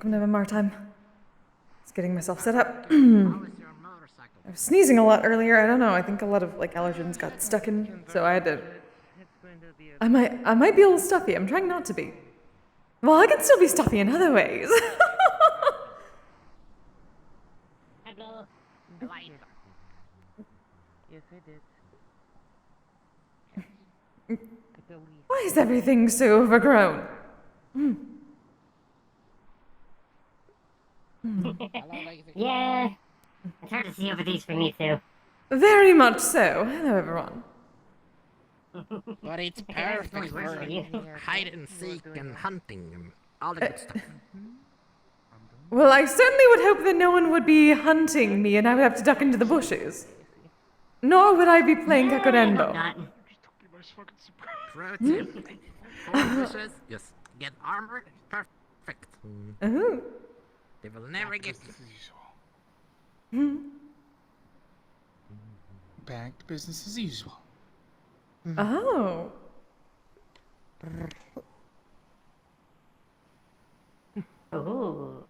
welcome to MMR time. Just getting myself set up. How is your motorcycle? I was sneezing a lot earlier. I don't know. I think a lot of like allergens got stuck in, so I had to. I might be a little stuffy. I'm trying not to be. Well, I can still be stuffy in other ways. Hello. Yes, I did. Why is everything so overgrown? Yeah, it's hard to see over these for me too. Very much so. Hello, everyone. But it's It's perfect worse for you. for hide and seek and hunting and all the good stuff. Well, I certainly would hope that no one would be hunting me and I would have to duck into the bushes. Nor would I be playing I hope Kakurendo. not. Pro tip. For wishes, just get armor. Perfect. Oh. They will never get you. Back to business as usual. Oh. Ooh.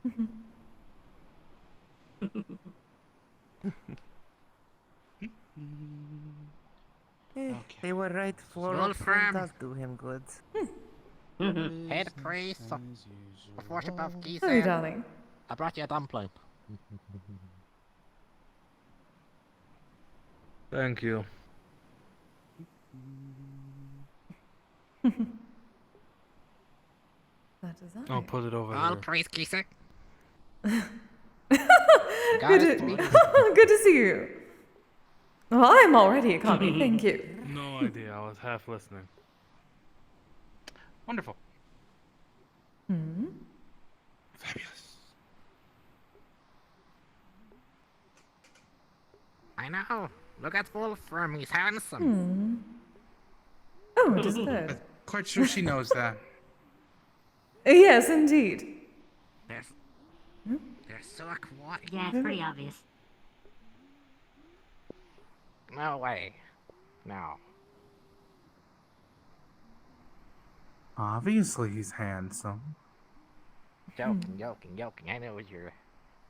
They were right. Small Floral firm. does do him good. Head priest of worship of Hey, Kise. darling. I brought you a dumpling. Thank you. That is I'll I. put it over All there. praise Kise. Good to see you. Well, I'm already a commie, thank you. No idea. I was half listening. Wonderful. Hmm? Fabulous. I know. Look at Wolfram. He's handsome. Oh, it is good. I'm quite sure she knows that. Yes, indeed. They're so aquatic. Yeah, it's pretty obvious. No way. No. Obviously, he's handsome. Joking. I know what you're.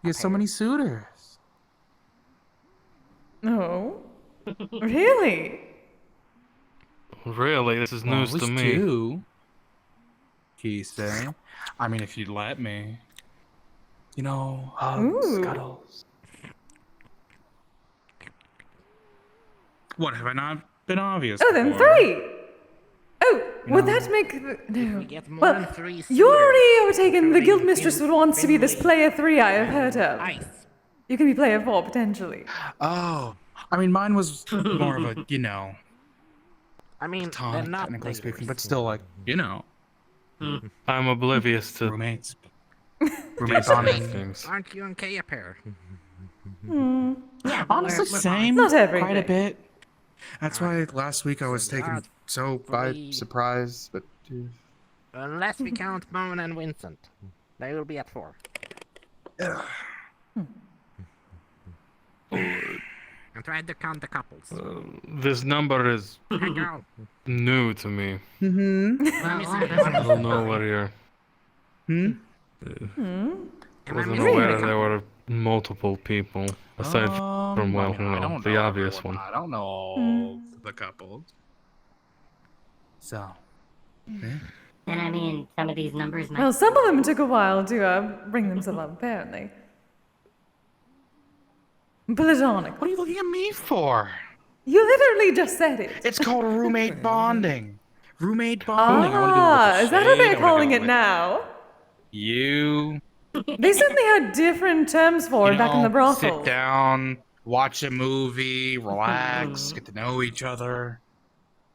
He has so many suitors. Oh? Really? Really? This is news Well, to at least me. two. Kise. I mean, if you'd let me. You know, hugs, Ooh. cuddles. What, have I not been obvious? Oh, then before? 3! Oh, would know, that make the... No. We get more Well, than 3 you suitors. already overtaken the Including guild mistress who wants to be this Finley player 3 I have heard of. Ice. You can be player 4, potentially. Oh, I mean, mine was more of a, you know, I mean, they're platonic, not technically players. speaking, but still, like, you know, I'm oblivious to roommates. these Roommate kind of bonding. things. Aren't you and Kay a pair? Yeah, Honestly, we're same. Not Quite a everything. bit. That's why last week I was So taken not so by three. surprise, but Unless we count Moan and Vincent. They will be at 4. I'm trying to count the couples. This number is Hey girl. new to me. Let me see. I don't know what you're. Am I Wasn't missing aware a there couple? were multiple people aside from I well, mean, I well, don't the know obvious everyone. one. I don't know all the couples. So, And I mean, some of these numbers might. Well, some of them took a while to bring themselves up, apparently. Platonic. what are you looking at me for? You literally just said it. It's called roommate bonding. Roommate bonding. I wanna do it with Ah, the is that what shade, they're I wanna calling do it with now? You. They certainly had different terms for it back in the brothel. Sit down, watch a movie, relax, get to know each other.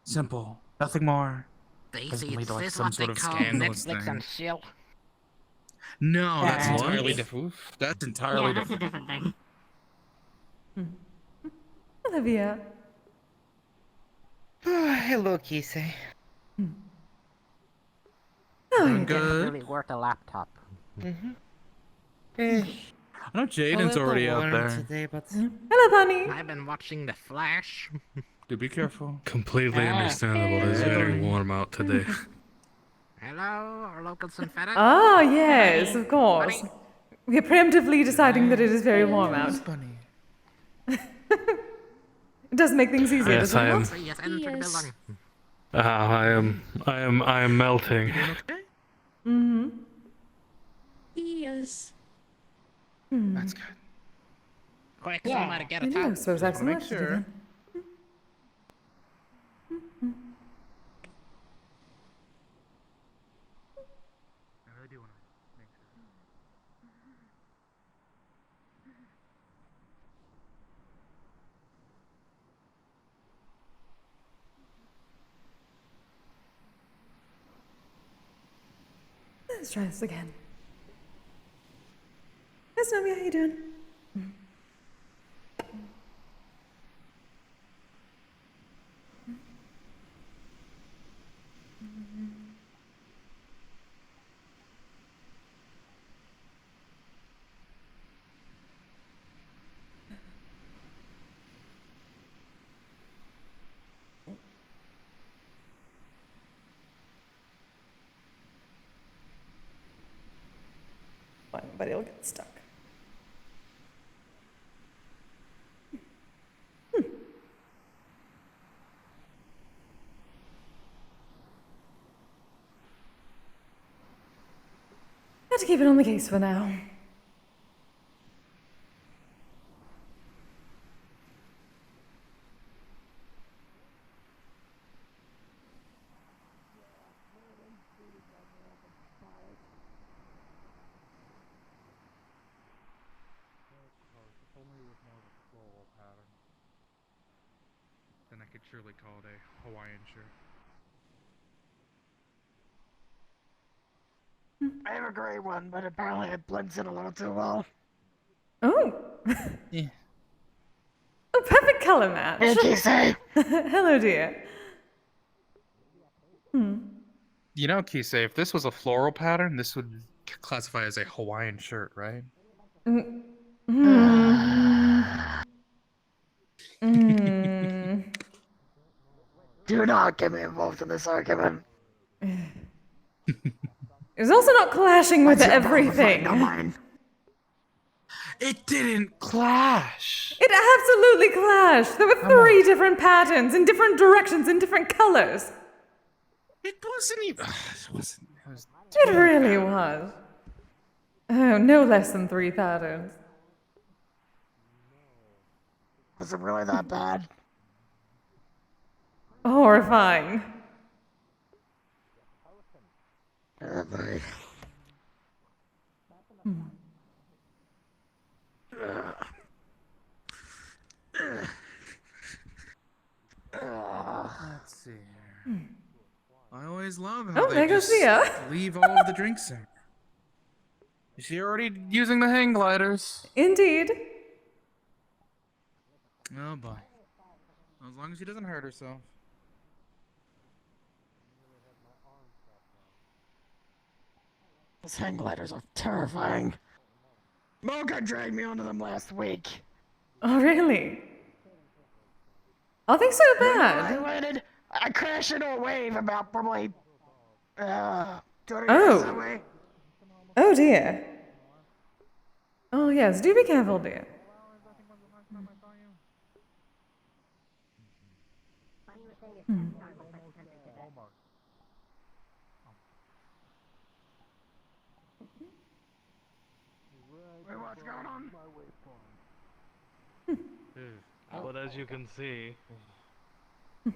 Simple. Nothing more. Daisy, Doesn't lead is to, like, this some what sort they of call scandalous Netflix thing. and chill? No, that's What? entirely different. That's entirely Yeah, that's a different. different thing. Olivia. Hello, Kise. Oh, Doing you did. good. Really worth a laptop. Eh, I know a Jaden's little already out warm there. today, but Hello, bunny. I've been watching The Flash. Do be careful. Completely Ah. understandable. It's very warm out today. Hello, Hello, our local synthetic. Ah, yes, of course. Bunny. We're preemptively deciding that it is very warm out. Bunny. It does make things easier, Yes, doesn't I it? am. So yes, enter the building. I am melting. Okay. Mm-hmm. Yes. That's good. Quick, Yeah. somebody get a I towel. know, so it's Just wanna actually make left to do sure. I really do want to make sure. Let's try this again. Hi, Snowy, how you doing? Fine, but it'll get stuck. Got to keep it on the case for now. If only with more of a floral pattern, then I could surely call it a Hawaiian shirt. I have a gray one, but apparently it blends in a little too well. Oh, Yeah. oh, perfect color match. Hey, Kise. Hello, dear. You know, Kise, if this was a floral pattern, this would classify as a Hawaiian shirt, right? Do not get me involved in this argument. It's also not clashing with That's your everything. problem, not mine. It didn't clash. It absolutely clashed. There were three different patterns in different directions in different colors. It wasn't even. It wasn't. It was. It really was. Oh, no less than three patterns. Was it really that bad? Horrifying. Oh, boy. Let's see here. I always love how Oh, there they goes just Thea. leave all of the drinks in. Is she already using the hang gliders? Indeed. Oh boy. As long as she doesn't hurt herself. Those hang gliders are terrifying. Mocha dragged me onto them last week. Oh, really? Are they so I bad? landed. I crashed into a wave about probably 20 Oh. minutes that way. Oh, dear. Oh, yes. Do be careful, dear. Wait, what's going on? But as you can see, Oh,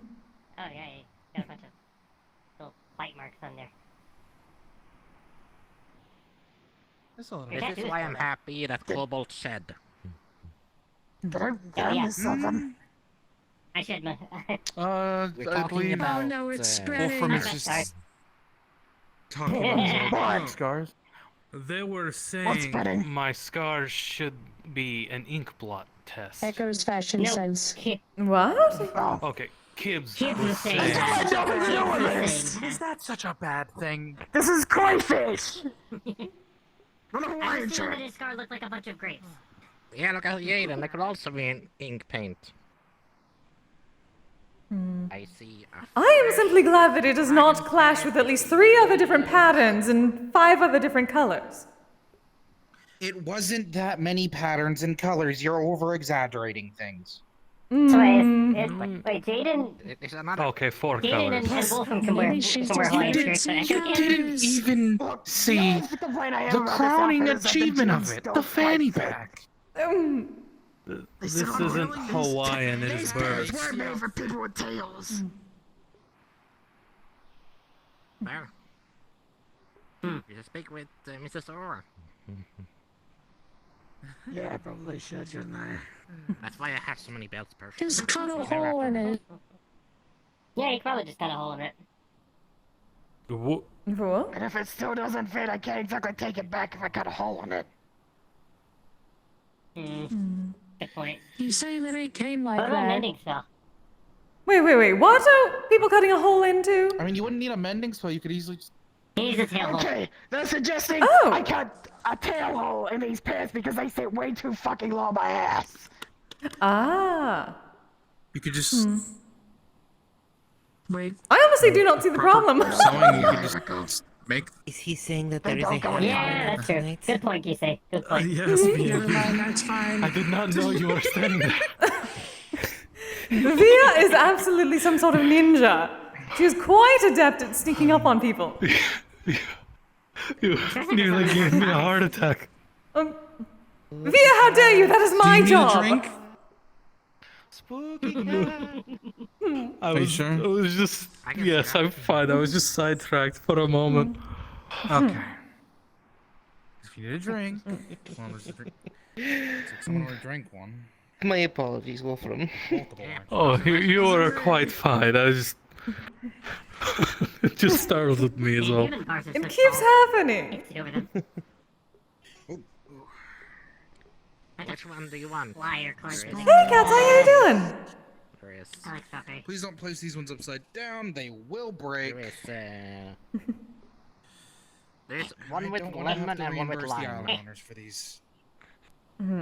yeah, you got a bunch of little bite marks on there. Just a little Your This tattoo is is why I'm cool, though. happy that Cobalt shed. Did I yeah. miss something? I should. We're I talking believe about. Oh no, it's Wolfram spreading. is Okay, just sorry. talking about his scars. they were What's saying spreading? my scars should be an ink blot test. Echoes fashion No. sense. What? Oh. Okay, Kibbs Kids was are saying. saying. I don't Kids know are this. saying. Is that such a bad thing? This is koi fish! What a I Hawaiian assume that shirt. his scar looked like a bunch of grapes. Yeah, look how you ate, and they could also be in ink paint. I I see a I am simply glad that it does not clash with at least 3 other different patterns and 5 other different colors. It wasn't that many patterns and colors. You're over exaggerating things. So wait, Jaden, There's another. Okay, 4 Jaden and colors. Wolfram can wear Hawaiian shirts, but Echo You can't. didn't even see the crowning achievement of it, the fanny pack. This isn't Hawaiian, it is birds. We're made for people with tails. Well, you should speak with Mrs. Aurora. Yeah, I probably should, shouldn't I? That's why I have so many belts per. Just cut a hole in it. Yeah, you probably just cut a hole in it. What? And if it still doesn't fit, I can't exactly take it back if I cut a hole in it. Good point. You say that it came like What about that. mending spell? Wait. What are people cutting a hole into? I mean, you wouldn't need a mending spell. You could easily just. He needs a tail hole. Okay, they're suggesting Oh. I cut a tail hole in these pants because they sit way too fucking low my ass. Ah. You could just. Wait, I honestly do not see the problem. Sewing, you could just make. Is he saying that there is don't a go hand Yeah, that's true. Good point, Kise. Good point. Yes, never mind, that's fine. I did not know you were standing there. Via is absolutely some sort of ninja. She is quite adept at sneaking up on people. You nearly gave me a heart attack. Via, how dare you? That is my Do you need job. a drink? Spooky cat. I you sure? I was just. I can Yes, see that. I'm fine. I was just sidetracked for a moment. Okay. If you need a drink, well, there's a drink. It's like someone already drank one. My apologies, Wolfram. Multiple. Oh, you were quite fine. I just. It just startled me as well. Human bars are It so keeps tall. happening. Sit over them. Which one do you want? Liar, Clark. Hey, Cats, how you doing? Chris. I like strawberry. Please don't place these ones upside down. They will break. There's I one with don't wanna have lemon to and one with reimburse the lime. island owners for these.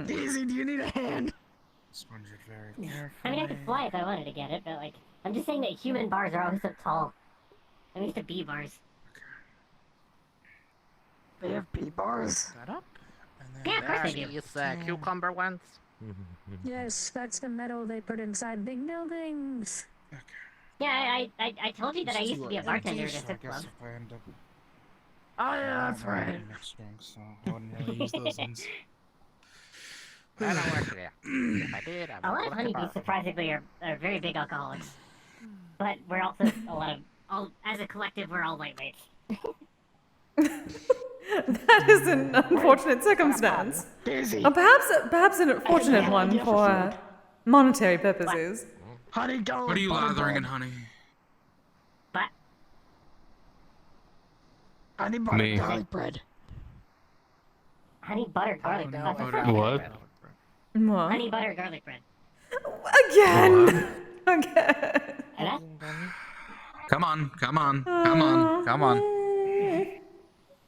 Easy, do you need a hand? Sponge it very carefully. I mean, I could fly if I wanted to get it, but like, I'm just saying that human bars are always so tall. I'm used to bee bars. They have P-bars. That up, and then Yeah, of course they do. These cucumber ones. Yes, that's the metal they put inside big buildings. Yeah, I told you that I used to be a bartender at a So I strip guess club. if I end up Oh yeah, that's right. mixed drinks, so I wouldn't really use those ones. I don't work there. If I did, I A would lot of work the honeybees, bar. surprisingly, are very big alcoholics. But we're also a lot of, as a collective, we're all lightweights. That is an unfortunate circumstance. Daisy, Perhaps an unfortunate one for monetary purposes. honey, garlic, What are you butter lathering in bread. honey? But Honey, butter, Me. garlic bread. honey butter garlic bread. What? What? Honey butter garlic bread. Again. Again. And that's Come on, come on, come on, come on.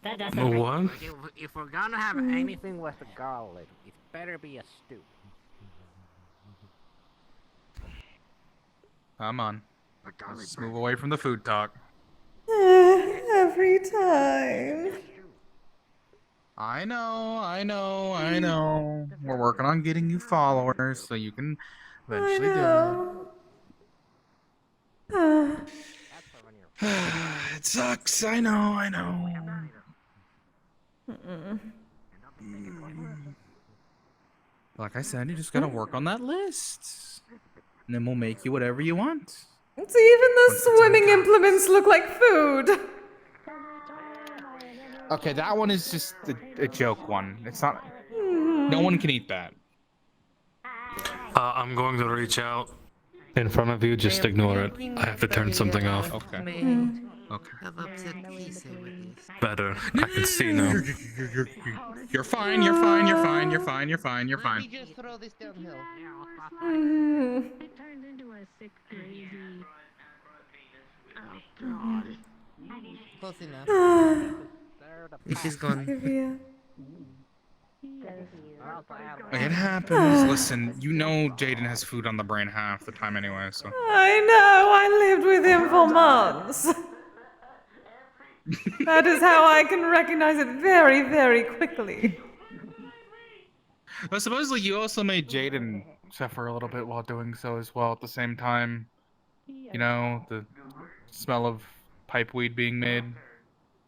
that does sound What? If we're gonna have anything with the garlic, it better be a stew. Come on. A garlic Let's bread. move away from the food talk. Every time. I know. We're working on getting you followers so you can I eventually do know. it. It sucks, I know. Like I said, you just gotta work on that list. And then we'll make you whatever you want. See, even the swimming implements look like food. Okay, that one is just a joke one. It's not. No one can eat that. I'm going to reach out in front of you. Just ignore it. I have to turn something off. Okay. Okay. I've upset Kise with this. Better. I can see now. You're fine. You're fine. You're fine. You're fine. You're fine. You're Let me fine. just throw this downhill. It turned into a sick, crazy. Close enough. She's gone. Via. It happens. Listen, you know Jaden has food on the brain half the time anyway, so. I know, I 4 months. That is how I can recognize it very, very quickly. But supposedly you also made Jaden suffer a little bit while doing so as well at the same time. You know, the smell of pipe weed being made.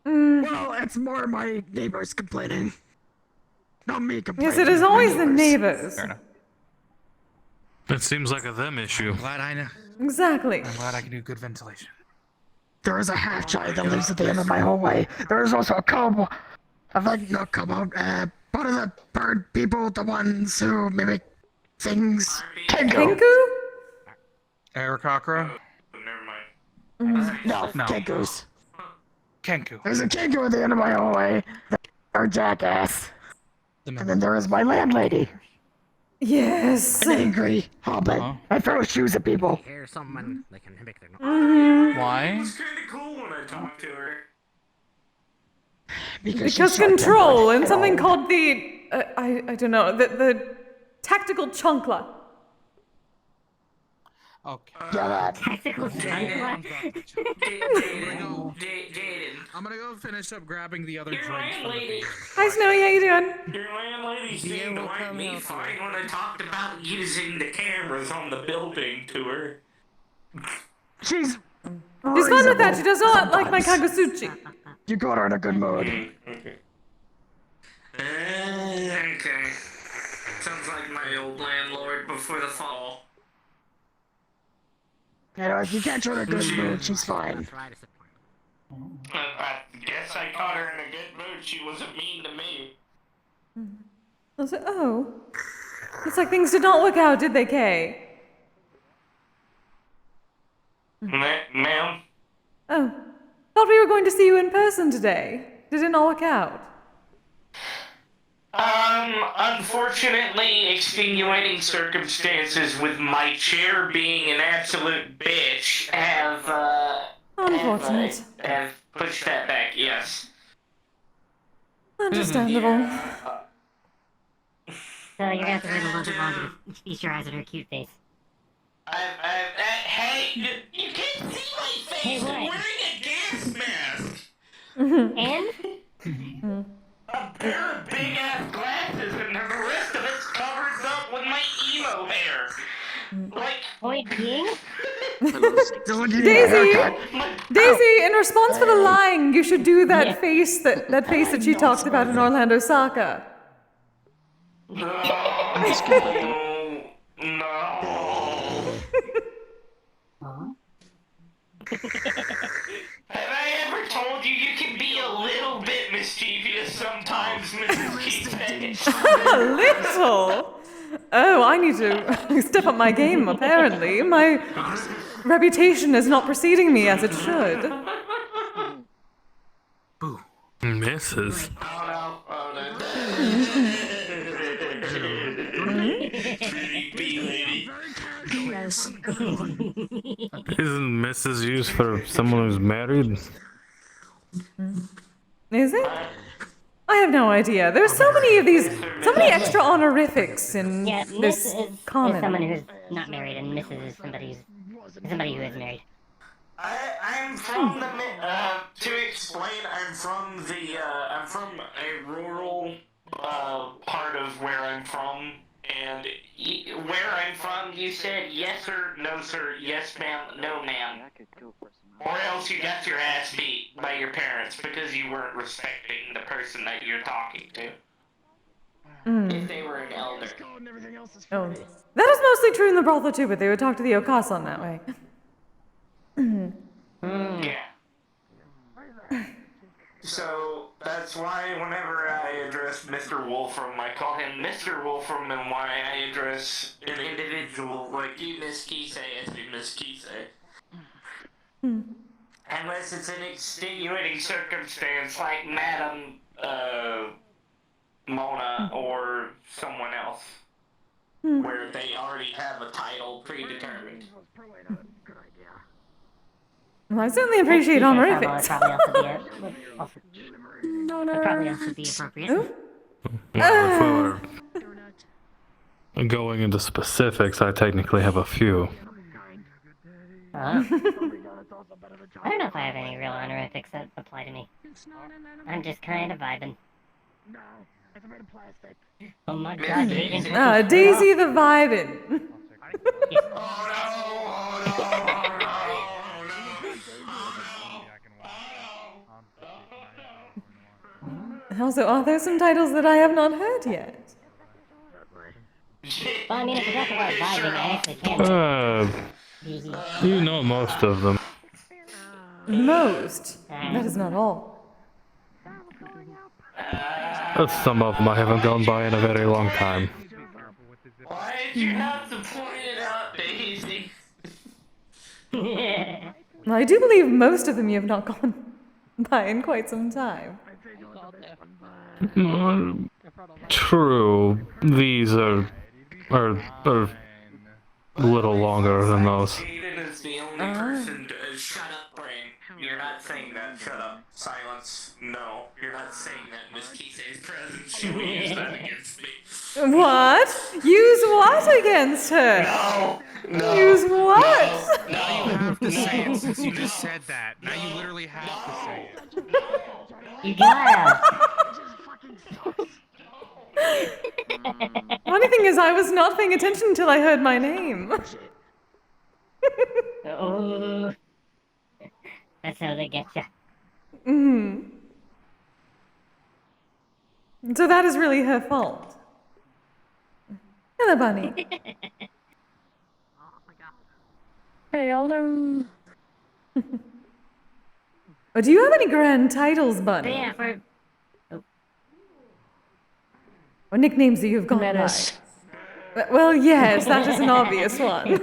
Well, it's more my neighbors complaining. Not me complaining. Yes, it is always the Fair neighbors. enough. It seems like a them issue. Glad I know. Exactly. I'm glad I can do good ventilation. There is a half-giant that lives at the end of my hallway. There is also a Kobo. Not Kobo, part of the bird people, the ones who mimic things. Kenku? Kenku? Arakakra? No, No. Kenkus. Kenku. There's a Kenku at the end of my hallway. They're jackass. And then there is my landlady. Yes. An angry hobbit. Uh-huh. I throw shoes at people. Hear someone, they can mimic their noise. Why? It's kind of cool when I talk to her. Because Because control and something called the I don't know, the tactical chunkla. Okay. Yeah, that. Tactical chunkla. Jaden, I'm gonna go finish up grabbing the other your drinks. from the landlady, Hi Snowy, how you doing? your landlady Yeah, seemed to we'll like come me help fine when I talked about using the cameras on the building to her. She's She's fine with that. She does not like my sometimes. kagasuchi. You got her in a good mood. Okay. Okay. Sounds like my old landlord before the fall. You know, if you catch her in a good mood, she's fine. That's right, it's a point. I guess I caught her in a good mood. She wasn't mean to me. I was like, oh. Looks like things did not work out, did they, Kay? Ma'am? Oh. Thought we were going to see you in person today. Did it not work out? Unfortunately, extenuating circumstances with my chair being an absolute bitch Unfortunate. have pushed that back, yes. Understandable. So you're gonna have to wait a little bit longer to feast your eyes on her cute face. Hey, you can't see my face! Hey, I'm what? wearing a gas mask! And? A pair of big ass glasses, and the rest of it's covered up with my emo hair. Like, Point being? Dylan, you need a Daisy! haircut. Daisy, in response for the lying, you should do that Yeah. face that face that she talked about in Orlando Saka. Have I ever told you you can be a little bit mischievous sometimes, Mrs. Kise? A little? Oh, I need to step up my game, apparently. My reputation is not preceding me as it should. Boo. Misses. Pretty lady. Yes. Isn't Mrs. used for someone who's married? Is it? I have no idea. There's so many of these, so many extra honorifics in Yeah, this Miss is common. someone who's not married, and Mrs. is somebody who is married. I'm from the to explain, I'm from a rural part of where I'm from, and where I'm from, you said yes sir, no sir, yes ma'am, no ma'am, or else you got your ass beat by your parents because you weren't respecting the person that you're talking to. If they were an elder. Oh. That is mostly true in the brothel too, but they would talk to the Okasan that way. Yeah. So that's why whenever I address Mr. Wolfram, I call him Mr. Wolfram, and why I address an individual like you, Miss Kise, as you, Miss Kise. Unless it's an extenuating circumstance like Madam Mona or someone else, where they already have a title predetermined. Well, I certainly appreciate Would honorifics. probably also be would probably also be appropriate. Ooh. Well, if we were going into specifics, I technically have a few. Oh. I don't know if I have any real honorifics that apply to me. I'm just kind of vibing. No, it's made of plastic. Oh my god, Jaden. Ah, Daisy the vibin'. Also, are there some titles that I have not heard yet? Well, I mean, if we're talking about vibing, I actually can. You know most of them. Most. That is not all. Some of them I haven't gone by in a very long time. Why did you have to point it out, Daisy? I do believe most of them you have not gone by in quite some time. True. These are a little longer than those. Jaden is the only person to shut up, Brain. You're not saying that. Shut up. Silence. No, you're not saying that in Miss Kise's presence. She will use that against me. What? Use what against her? No. Use what? Now you have to say it since you just said that. Now you literally have to say it. You gotta. Funny thing is, I was not paying attention until I heard my name. Oh. That's how they get ya. So that is really her fault. Hello, Bunny. Hey, Alder. Oh, do you have any grand titles, Bunny? Yeah, for. Or nicknames that you've gone Menace. by? Well, yes, that is an obvious one.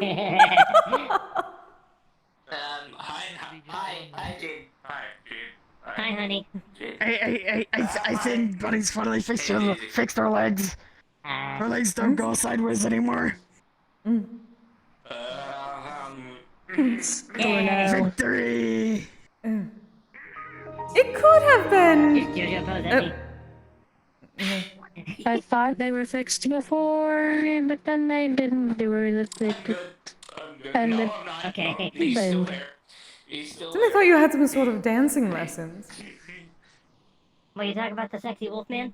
Hi, Jade. Hi, Jade. Hi, honey. I think Bunny's finally fixed her legs. Her legs don't go sideways anymore. Victory! It could have been. Jojo pose at me. I thought they were fixed before, but then they didn't do anything. And then, Okay. He's still there. He's still I thought you had some sort of dancing lessons. What, you talking about the sexy wolf man?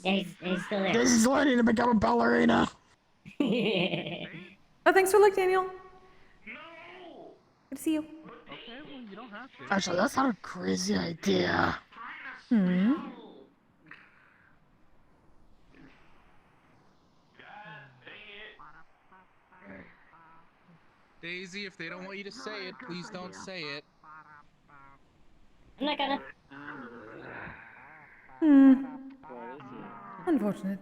Yeah, he's still there. This is learning to become a ballerina. Oh, thanks for luck, Daniel. Good to see you. Actually, that's not a crazy idea. Daisy, if they don't want you to say it, please don't say it. I'm not gonna. Unfortunate.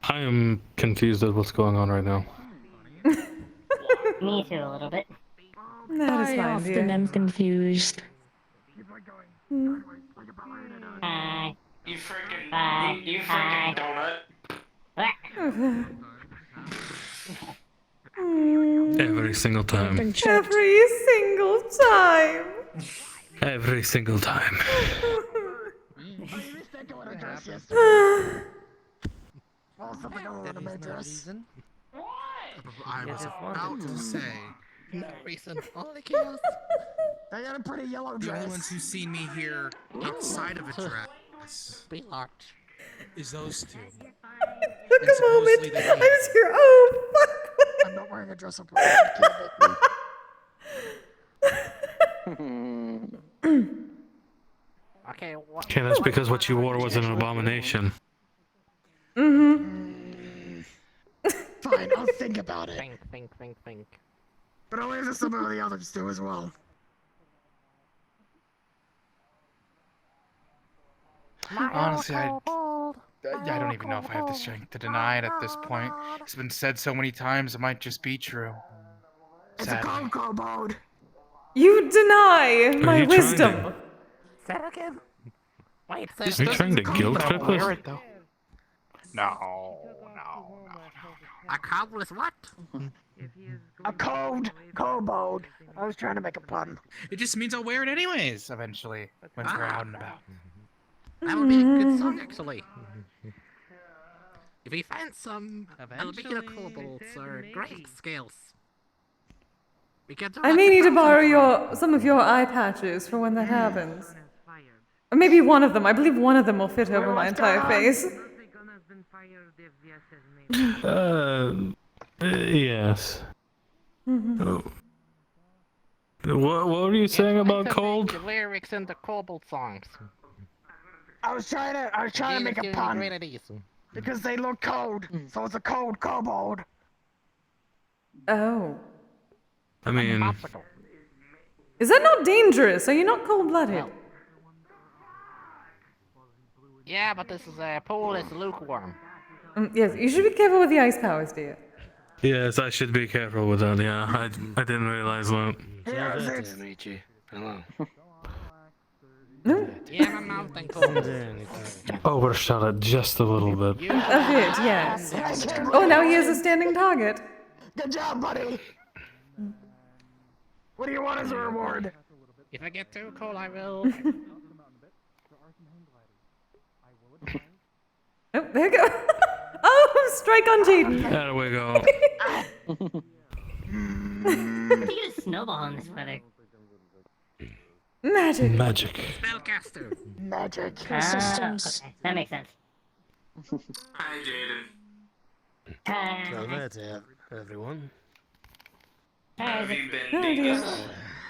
I am confused at what's going on right now. Me too, a little bit. That is I fine, often dear. am confused. Hi. You freaking. Hi. You Hi. freaking donut. Every single time. Every single time. Every single time. I was about to say. No reason. Only chaos. I got a pretty yellow The only dress. ones who see me here outside of a dress Be locked. is those two. Took a moment. supposedly they I just hear, oh, fuck. I'm not wearing a dress up. You can't make me. Okay, what? Okay, that's because what you wore was an abomination. Fine, I'll think about it. Think. But I'll leave some of the others do as well. Honestly, I don't even know if I have the strength to deny it at this point. It's been said so many times, it might just be true. It's Sadly. a Coco mode. You deny my you trying wisdom. to- Say that again. Wait, say This Are you trying to doesn't guilt come trip from us? where it, though. No. a cow with what? A code mode. I was trying to make a pun. It just means I'll wear it anyways, eventually, when we're out and about. That would be a good song, actually. If we find some albedo kobolds or great scales, We can do I like may the need to Frozen borrow some of your eye patches for when that happens. Or maybe one of them. I believe one of them will fit over my entire face. Yes. Oh. What were you saying about It's cold? the lyrics in the Kobold songs. I was trying to make a Great pun at ease. because they look cold, so it's a cold kobold. Oh. I mean, Popsicle. Is that not dangerous? Are you not cold-blooded? Yeah, but this is a pool is lukewarm. Yes, you should be careful with the ice powers, dear. yes, I should be careful with that. Yeah, I didn't realize that. Yes, There, it's Michi. Hello. No? Yeah, my mouth and cold. Overshot it just a little bit. A bit, yes. Oh, now he has a standing target. good job, buddy. What do you want as a reward? If I get too cold, I will. Oh, there you go. Oh, strike on Jaden. There we go. How do you get a snowball in this weather? Magic. Magic. Spellcaster. Magic. Systems. Okay, that makes sense. Hi, Jaden. So that's it, everyone. How have you been, Oh, dear. Dingus?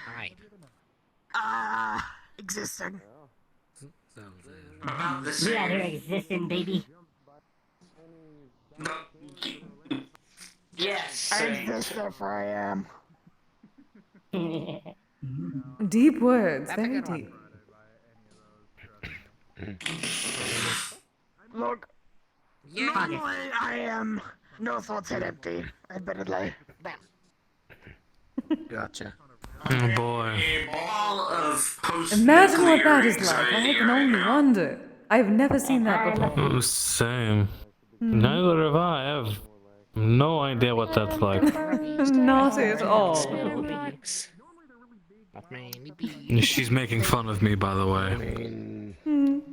Alright. Existing. Sounds it. About the We same. out here existing, baby. Yes. I same. exist, therefore I am. Deep words, That's a very good one. deep. Look, Yeah. normally I am no thoughts hit empty, admittedly. Gotcha. Oh boy. A ball of Imagine what that is post-nuclear like. I anxiety can right only now. wonder. I've never seen that before. Oh, same. Neither have I. I have no idea what that's like. Not at all. Spellbox. But maybe. She's making fun of me, by the I way. mean,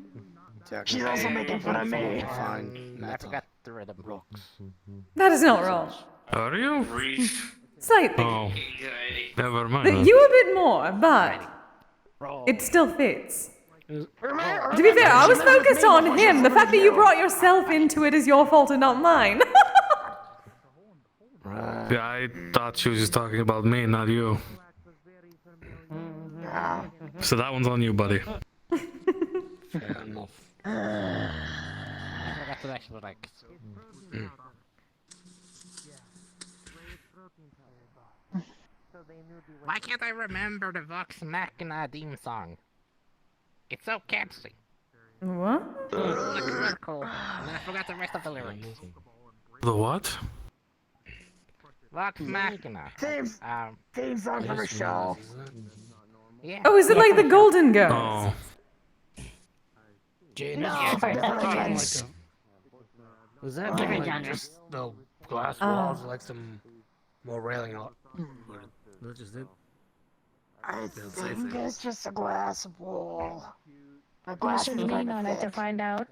She's also making fun of me. fine. I Metal. forgot the rhythm. Rocks. That is not wrong. Are you? Grief, Slightly. Oh, anxiety. never But mind. you a bit more, but it still fits. To be fair, I was focused on him. The fact that you brought yourself into it is your fault and not mine. Right. Yeah, I thought she was just talking about me, not you. So that one's on you, buddy. Fair enough. I forgot the actual like. Why can't I remember the Vox Machina theme song? It's so catchy. What? Like a miracle. And I forgot the rest of the lyrics. The what? Vox Machina. Theme song from a show. Yeah. Oh, is it like the Golden Girls? Oh. Jane, No, is that different like genre. was that Different like genre. just the glass walls, like some more railing on? Or that's just it? I say think so. it's just a glass wall. The You glass should is lean kind on of it to thick. find out.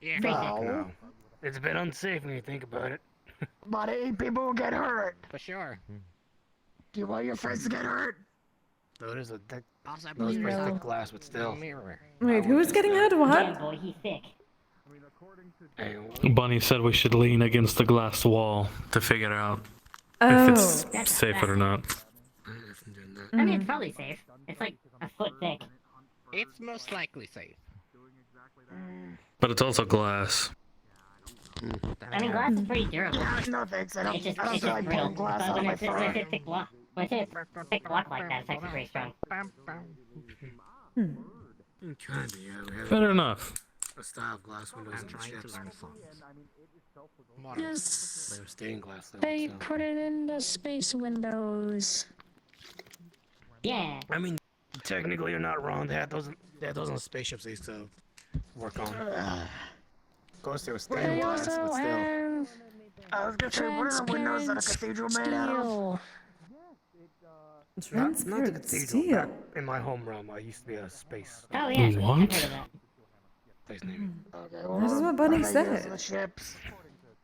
Yeah. No, It's a bit unsafe when you think about it. buddy, people will get hurt. For sure. Do you want your friends to get hurt? Though it is a thick, Also, I no, it's believe pretty there's thick a glass, but still. mirror. Wait, who's getting hurt? Yeah, What? boy, he's thick. Hey, Bunny said we should lean against the glass wall to figure out if Oh. it's safe or not. I mean, it's probably safe. It's like a foot thick. It's most likely safe. But it's also glass. I mean, glass is pretty durable. No thanks, I It's don't just feel like real. putting glass But on when my it's when fur. it's thick block, when it's thick block like that, it's actually pretty strong. Kinda, yeah. We have Fair enough. a style of glass windows I'm in the trying to ships. learn songs. Yes. They're stained glass though. They so. put it in the space windows. Yeah. I mean, technically you're not wrong. They had those on spaceships they used to work on. Of course, they were stained They glass, also but still. have I was gonna say, what are the windows that a cathedral made out of? steel. Not the Transparent cathedral. steel. Back in my home realm, I used to be a space. Oh yeah. I've What? heard of that. Space navy. Okay, well, This is what Bunny they use said. the ships.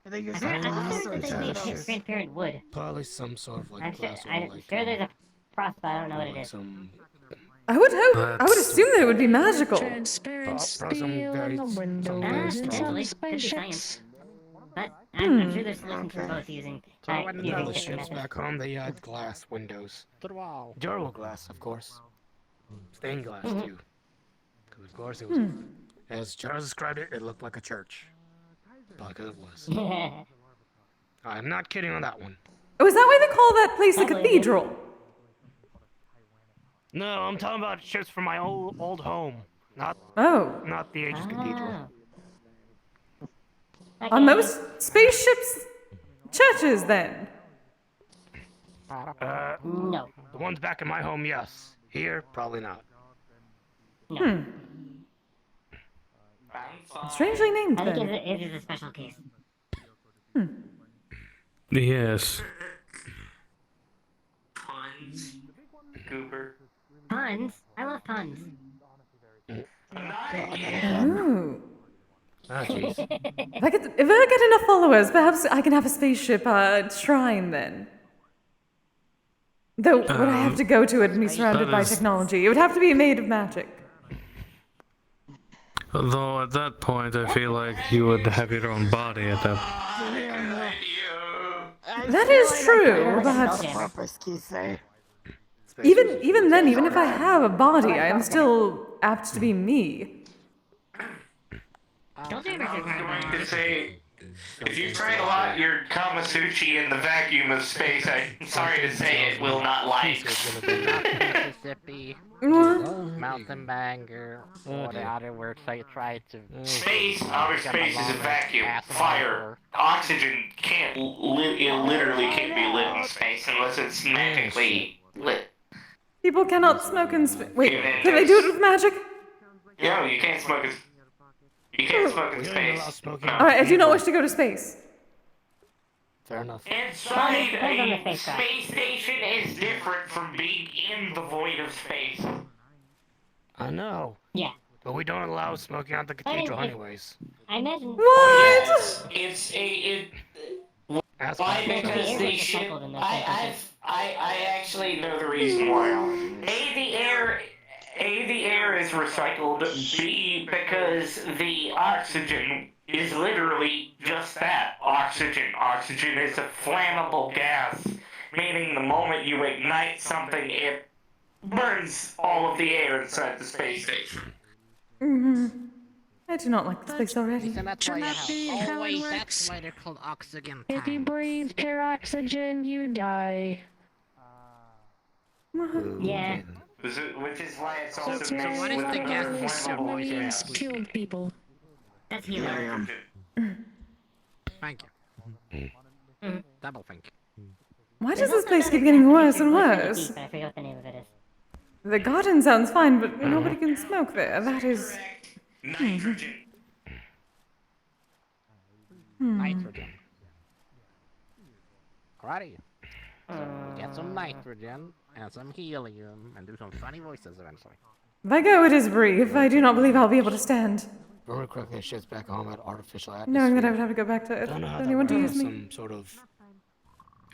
I think it's I'm glass sure or that they made glass. transparent wood. Probably some sort of like I'm sure, glass or I'm like, sure there's a process, but I don't know what it like is. some I would hope. I would assume that it would be magical. Transparent Probably some steel very- on the some windows very and strong- some Potentially. Could be science. spaceships. But I'm sure there's solutions for both using, So when using All the different ships methods. back home, they had glass windows. Wow. Durable glass, of course. Stained glass, Mm-hmm. too. 'Cause of course it was, as Charles described it, it looked like a church. Probably 'cause it was. I'm not kidding on that one. Oh, is that why they call that place a Probably. cathedral? No, I'm talking about ships from my old home. Not Oh. the ancient cathedral. Ah. Are most spaceships churches then? No. The ones back in my home, yes. Here, probably not. No. Strangely named I think then. it is a special case. Yes. Puns. Goober. Puns? I love puns. Ooh. Ah, jeez. If I get enough followers, perhaps I can have a spaceship shrine then. Though, would I have to go to it and be surrounded that by is- technology? It would have to be made of magic. Although at that point, I feel like you would have your own body at that. That is true, but Purpose, Kise. even then, even if I have a body, I am still apt to be me. Don't ever I was surprise going me. to say, if you try to lot your Kamasuchi in the vacuum of space, I'm sorry to say it will not like. Mississippi, What? mountain banger, or the other words I tried to. Space, outer space is a vacuum. Fire, oxygen can't it literally can't be lit in space unless it's magically lit. People cannot smoke in space. Wait, can they do it with magic? No, you can't smoke in. You can't smoke in We don't allow space. smoking. Alright, I do not wish to go to space. Fair enough. Inside Depends on the a spacecraft. space station is different from being in the void of space. I know. Yeah. But we don't allow smoking at the cathedral anyways. I imagine. What? It's Ask why my because Air they is should. recycled in those I actually know the reason why. The air is recycled. B, because the oxygen is literally just that, oxygen. Oxygen is a flammable gas, meaning the moment you ignite something, it burns all of the air inside the space station. I do not like the space already. And that's Should why you not be have. how Oh it wait, works. that's why they're called oxygen If you tanks. breathe pure oxygen, you die. Yeah. Which is why it's also That's mixed why what is with the another gas flammable submarines gas. killed people. That's helium. Thank you. Double thank you. Why does this place keep getting worse and But worse? I forget what the name of it is. The garden sounds fine, but nobody can smoke there. That is. Nitrogen. Nitrogen. Alrighty. So get some nitrogen and some helium and do some funny voices eventually. If I go, it is brief. I do not believe I'll be able to stand, Remember correctly, ships back home had artificial atmosphere. knowing that I would have to go back to I don't know how that anyone to works. use me. Some sort of.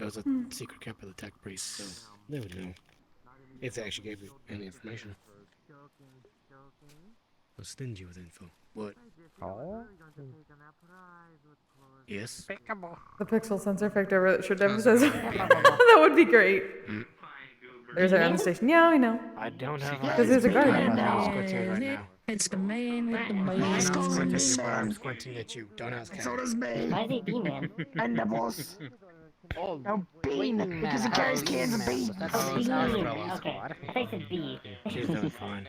It was a secret kept by the tech priest, so they would know. If they actually gave you any information. I was stingy with info. What? Oh, Yes? pickable. The pixel sensor effect over that should emphasize. That would be great. There's our end station. Yeah, I know. I don't have. Because there's a garden. I'm squinting right now. It's the man with the I'm most not squinting at you, Sam. but I'm squinting at you. Don't ask So how. does me. Why is he B-man? And Nibbles. Oh, No, bean. Because he carries cans of beans. That's B. umbrella Okay. squad. I think it's B. She's doing fine.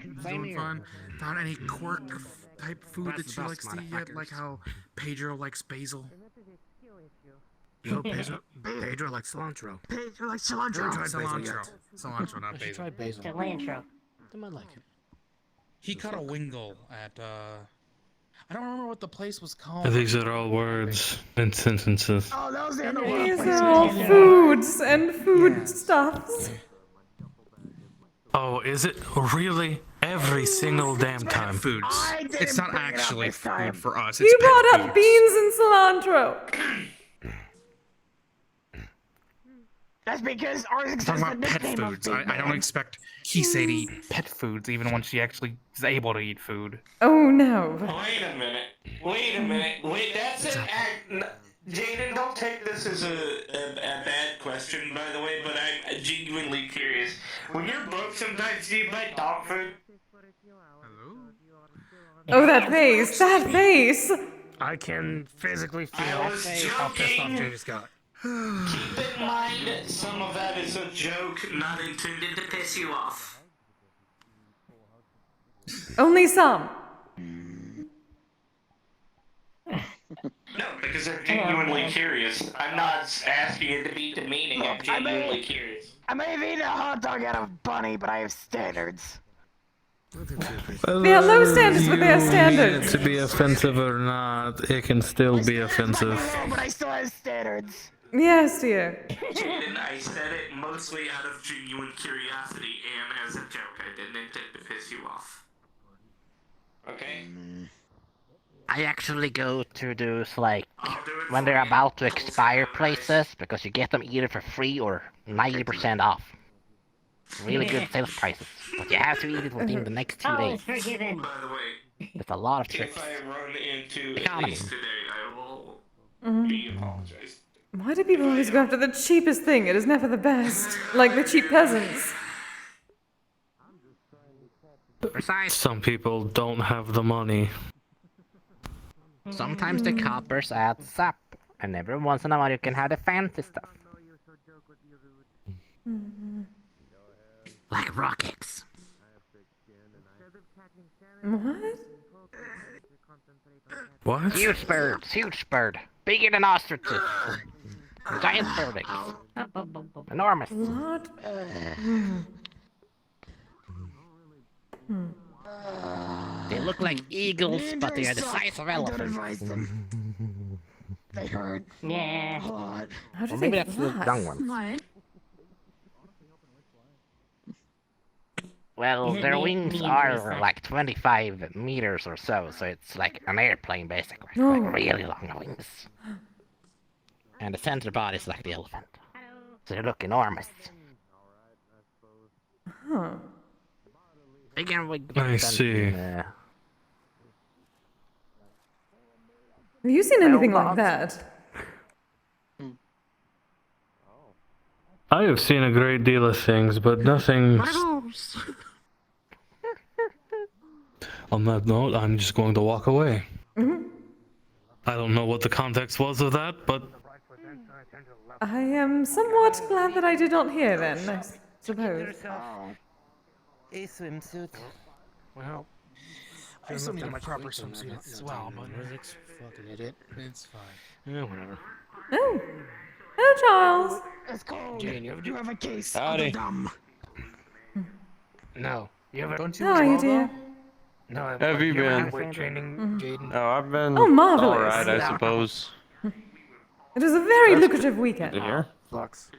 Same Doing here. fun. Found any quirk type food That's that the she best, likes to eat yet? Like motherfuckers. how Pedro likes basil. No, Pedro likes cilantro. Pedro like Never cilantro. tried basil Cilantro. yet. Cilantro, not I should basil. try basil. Cilantro. They might like it. He caught a wingle at I don't remember what the place was called. These are all words and sentences. Oh, that was the other These one. are all foods and food stuffs. Oh, is it really? Every single damn time. Foods. I didn't It's not bring it up actually this time. food for us. It's You pet brought up foods. beans and cilantro. That's because ours I'm is talking the about pet nickname of foods. Big I don't Man. expect Kise to eat pet foods even when she actually is able to eat food. Oh no. Wait a minute. Wait, that's an act. Jaden, don't take this as a bad question, by the way, but I'm genuinely curious. When you're broke sometimes, do you buy dog food? Oh, that face. That face. I can physically feel I was how pissed off joking. James got. Keep in mind, some of that is a joke, not intended to piss you off. Only some. No, because I'm genuinely curious. I'm not asking it to be demeaning, I'm Look, I may- genuinely curious. I may have eaten a hot dog out of a bunny, but I have standards. They have low standards, but they are standards. To be offensive or not, it can still be offensive. No, but I still have standards. Yes, dear. Jaden, I said it mostly out of genuine curiosity and as a joke. I didn't intend to piss you off. Okay? I actually go to those, like, I'll do it when for they're you. about to We'll expire see how places, because you get them either for free or 90% off. Really good sales prices. But you have to eat it within the next 2 Oh, days. it's forgiven. By the way, There's a lot of tricks. if I run into at Economy. least today, I will be apologized. Why do people always go after the cheapest thing? It is never the best. Like the cheap peasants. Precise. Some people don't have the money. Sometimes the coppers adds up, and every once in a while you can have the fancy stuff. Like rockets. What? What? Huge bird. Bigger than ostriches. Giant bird eggs. Enormous. What? They look like eagles, but they are the size of I don't elephants. advise them. They hurt Yeah. a lot. How do Or they maybe that's the fly? young ones. What? Well, Is it their me- wings me and are Teresa? like 25 meters or so it's like an airplane basically. Oh. Like really long wings. And the center body is like the elephant. So they look enormous. Huh. Bigger wings. I see. Have you seen anything like that? I have seen a great deal of things, but nothing. On that note, I'm just going to walk away. I don't know what the context was of that, but I am somewhat glad that I did not hear then, I suppose. A swimsuit. Well, I still need a much proper weight on that, swimsuit not as well, but physics, fucking idiot. it's fine. Yeah, whatever. Oh. Oh, Charles. It's cold. Jane, you ever You have a case of Howdy. the dumb. No. You ever? Don't you How are you, dear? No. Have you ever been? had weight training, Jaden? Oh, I've been Oh, marvelous. alright, I suppose. It was a very lucrative weekend. To hear? Flux.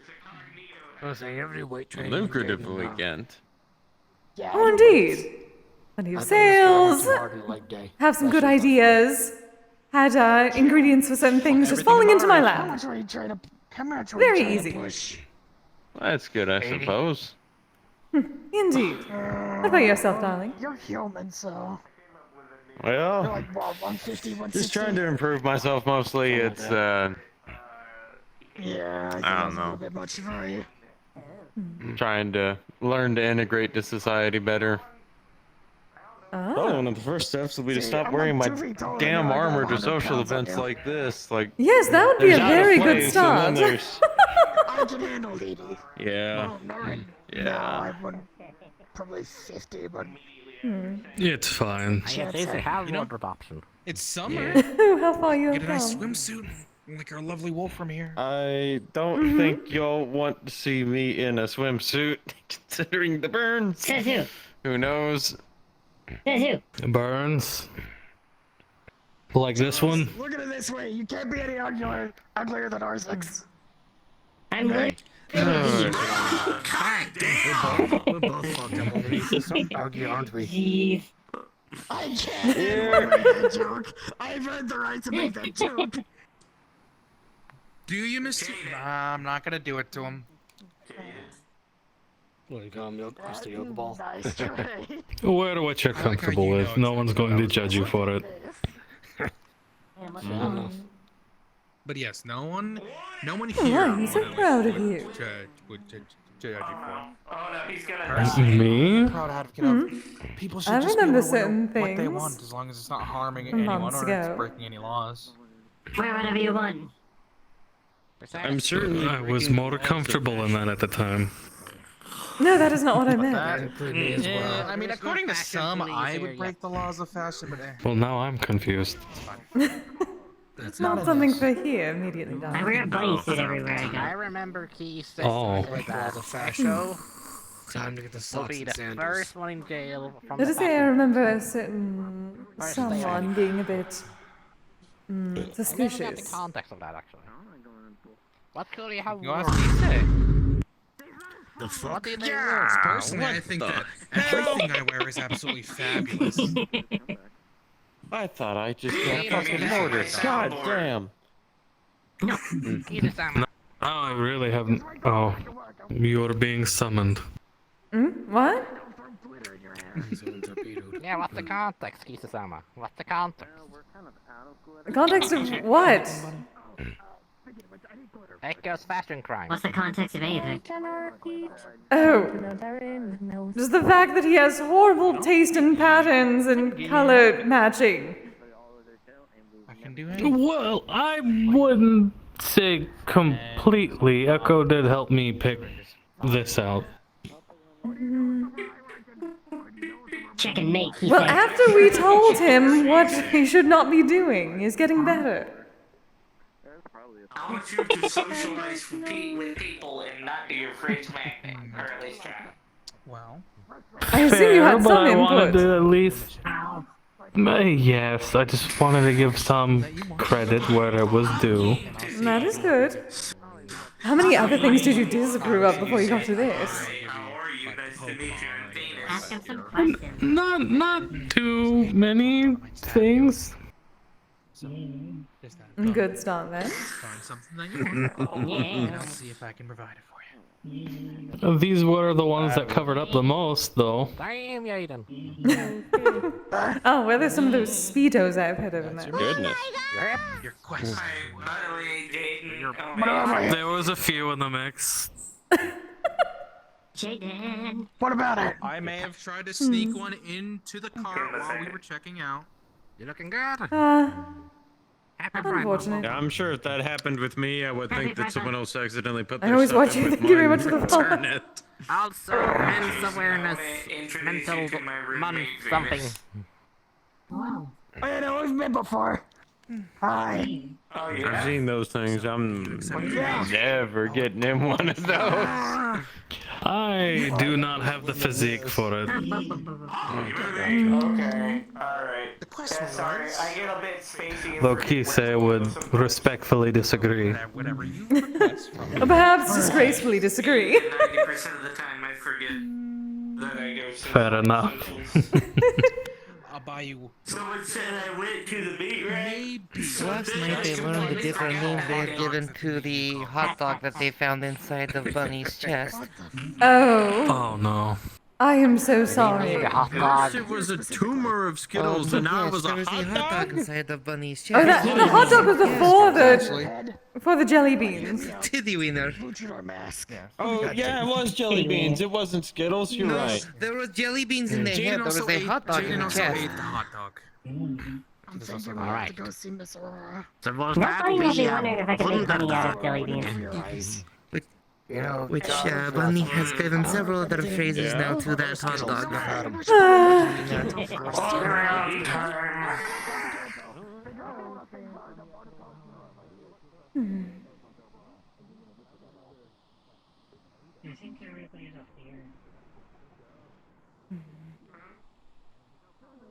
I was saying, every weight training. Lucrative Jaden, weekend. Yeah. Oh, indeed. Plenty of sales. Have some good ideas. Had ingredients for certain things just falling into my How lap. much were you trying to? How much were Very you trying easy. to push? That's good, I suppose. Indeed. What about yourself, darling? You're human, so Well, you're like what, 150, 160? just trying to improve myself mostly. It's, Yeah, I think I don't that's a know. little bit much for you. trying to learn to integrate to society better. Probably one of the first steps will be to See, stop I'm wearing my like 2 feet tall, damn and I got armor to 100 social pounds on events you. like this. Like, Yes, that would be there's a out of very good place, and start. then there's, I can handle 80. yeah, Oh, no, no, yeah. I wouldn't. Probably 50, but it's fine. I guess they have wardrobe option. It's summer. Ooh, how far you Get a have nice come. swimsuit, like our lovely wolf from here. I don't think y'all want to see me in a swimsuit, considering the burns. Says who? Who knows? Says who? Burns. Like this one? look at it this way. You can't be any uglier than R6. I'm willing. We're both fucked up underneath So buggy, aren't we? Jeez. I can't make that joke. I've earned the right to make that joke. Do you, Mr. Nah, I'm not gonna do it to him. What do you call him, Mr. Yoga Ball? Nice try. Wear what you're comfortable with. No one's going to judge you for it. But yes, no one Oh, here I'm so proud of you. would judge you for. Oh no, he's gonna. Me? Proud out of kid of. People should I just remember be able to wear certain what they things want as long as it's not harming from anyone months or it's ago. breaking any laws. Wear whatever you want. I'm certain I was more comfortable in that at the time. No, that is not what I meant. That, include me as well. I mean, according to some, I would break the laws of fashion, but Well, now I'm confused. It's not something for here immediately, I darling. wear a bunny suit everywhere I I go. remember Kise Oh. Like all the fashion. show Time to get the will socks be and the sandals. first one in jail from Let the us say I back. remember a certain First someone being a bit I never got the suspicious. context of that actually. What could he have you worn? ask Kise. The fuck? What did they Yeah, wear? personally, I think that everything I wear is absolutely fabulous. I thought I just Wait got a fucking minute. ordered. God damn. Kise-sama. Oh, I really haven't. Oh, you're being summoned. What? Yeah, what's the context, Kise-sama? What's the context? The context of what? Echo's fashion crime. What's the context of anything? Oh, just the fact that he has horrible taste in patterns and color matching. I can do anything. Well, I wouldn't say completely. Echo did help me pick this out. Check and mate, he Well, said. after we told him what he should not be doing, he's getting better. I want you to socialize with people and not do your phrase magnet, or at least try. Well, I assume you had but some I wanted input. to at least. Yes, I just wanted to give some credit where it was due. That is good. How many other things did you disapprove of before you got to this? How are you? Nice to meet you in Phoenix. Ask him some questions. Not too many things. Good start then. find something that you want, Yeah. and I'll see if I can provide it for you. These were the ones that covered up the most, though. Damn, Yaden. Oh, well, there's some of those speedos I've had over there. Goodness. Your quest. By the way, Jaden, There was a few in the mix. Jaden. What about it? I may have tried to sneak one into the car while we were checking out. You're looking good. Happy Pride. Unfortunate. Yeah, I'm sure if that happened with me, I would think that someone else accidentally put their I always stuff watch in you. with Thank you very mine much for the and follow. return it. Also, men's awareness, mental month something. Wow. Oh, yeah, no, we've met before. Hi. oh I've yeah. seen those things. I'm never getting in one of those. I do not have the physique for it. Okay, alright. Yeah, sorry, I get a bit spacey. Though Kise would respectfully disagree. Whatever you request from me. Or perhaps disgracefully disagree. 90% of the time I forget that I go to Fair enough. I'll buy you. Someone said I went to the meat rack. Last night they learned the different names they had given to the hot dog that they found inside the bunny's chest. Oh, Oh no. I am so sorry. Hot dog. First it was a tumor of Skittles, and now it was there a was a hot hot dog dog? inside the bunny's Oh, chest. the hot dog was before the jelly beans. Titty wiener. Luchador mask. Oh, yeah, it was jelly beans. It wasn't Skittles. You're right. There was jelly beans in the head. Jaden There was also a ate. hot dog in Jaden the also chest. ate the hot dog. I'm thinking we have to go see Miss Aurora. So was That's that why you made me the wondering if I could make money out of jelly beans. Your eyes. Which Bunny has given several other phrases now to that hot dog. I think everybody's up here. I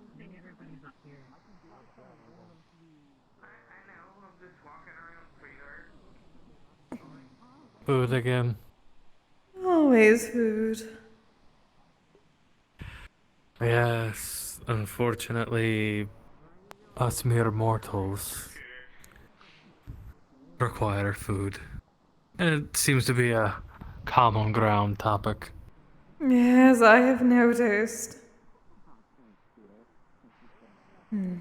think everybody's up here. Food again. Always food. Yes, unfortunately, us mere mortals require food. And it seems to be a common ground topic. Yes, I have noticed. Hey,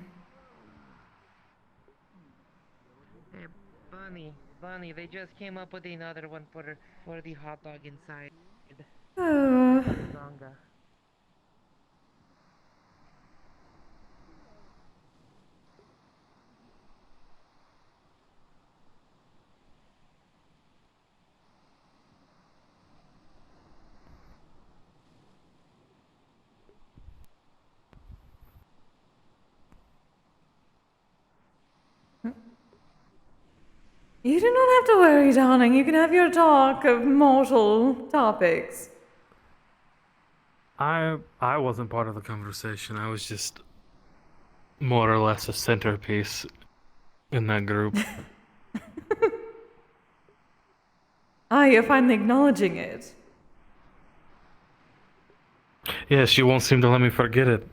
Bunny, they just came up with another one for the hot dog inside. Oh. Zonga. You do not have to worry, darling. You can have your talk of mortal topics. I wasn't part of the conversation. I was just more or less a centerpiece in that group. You're finally acknowledging it. Yes, you won't seem to let me forget it.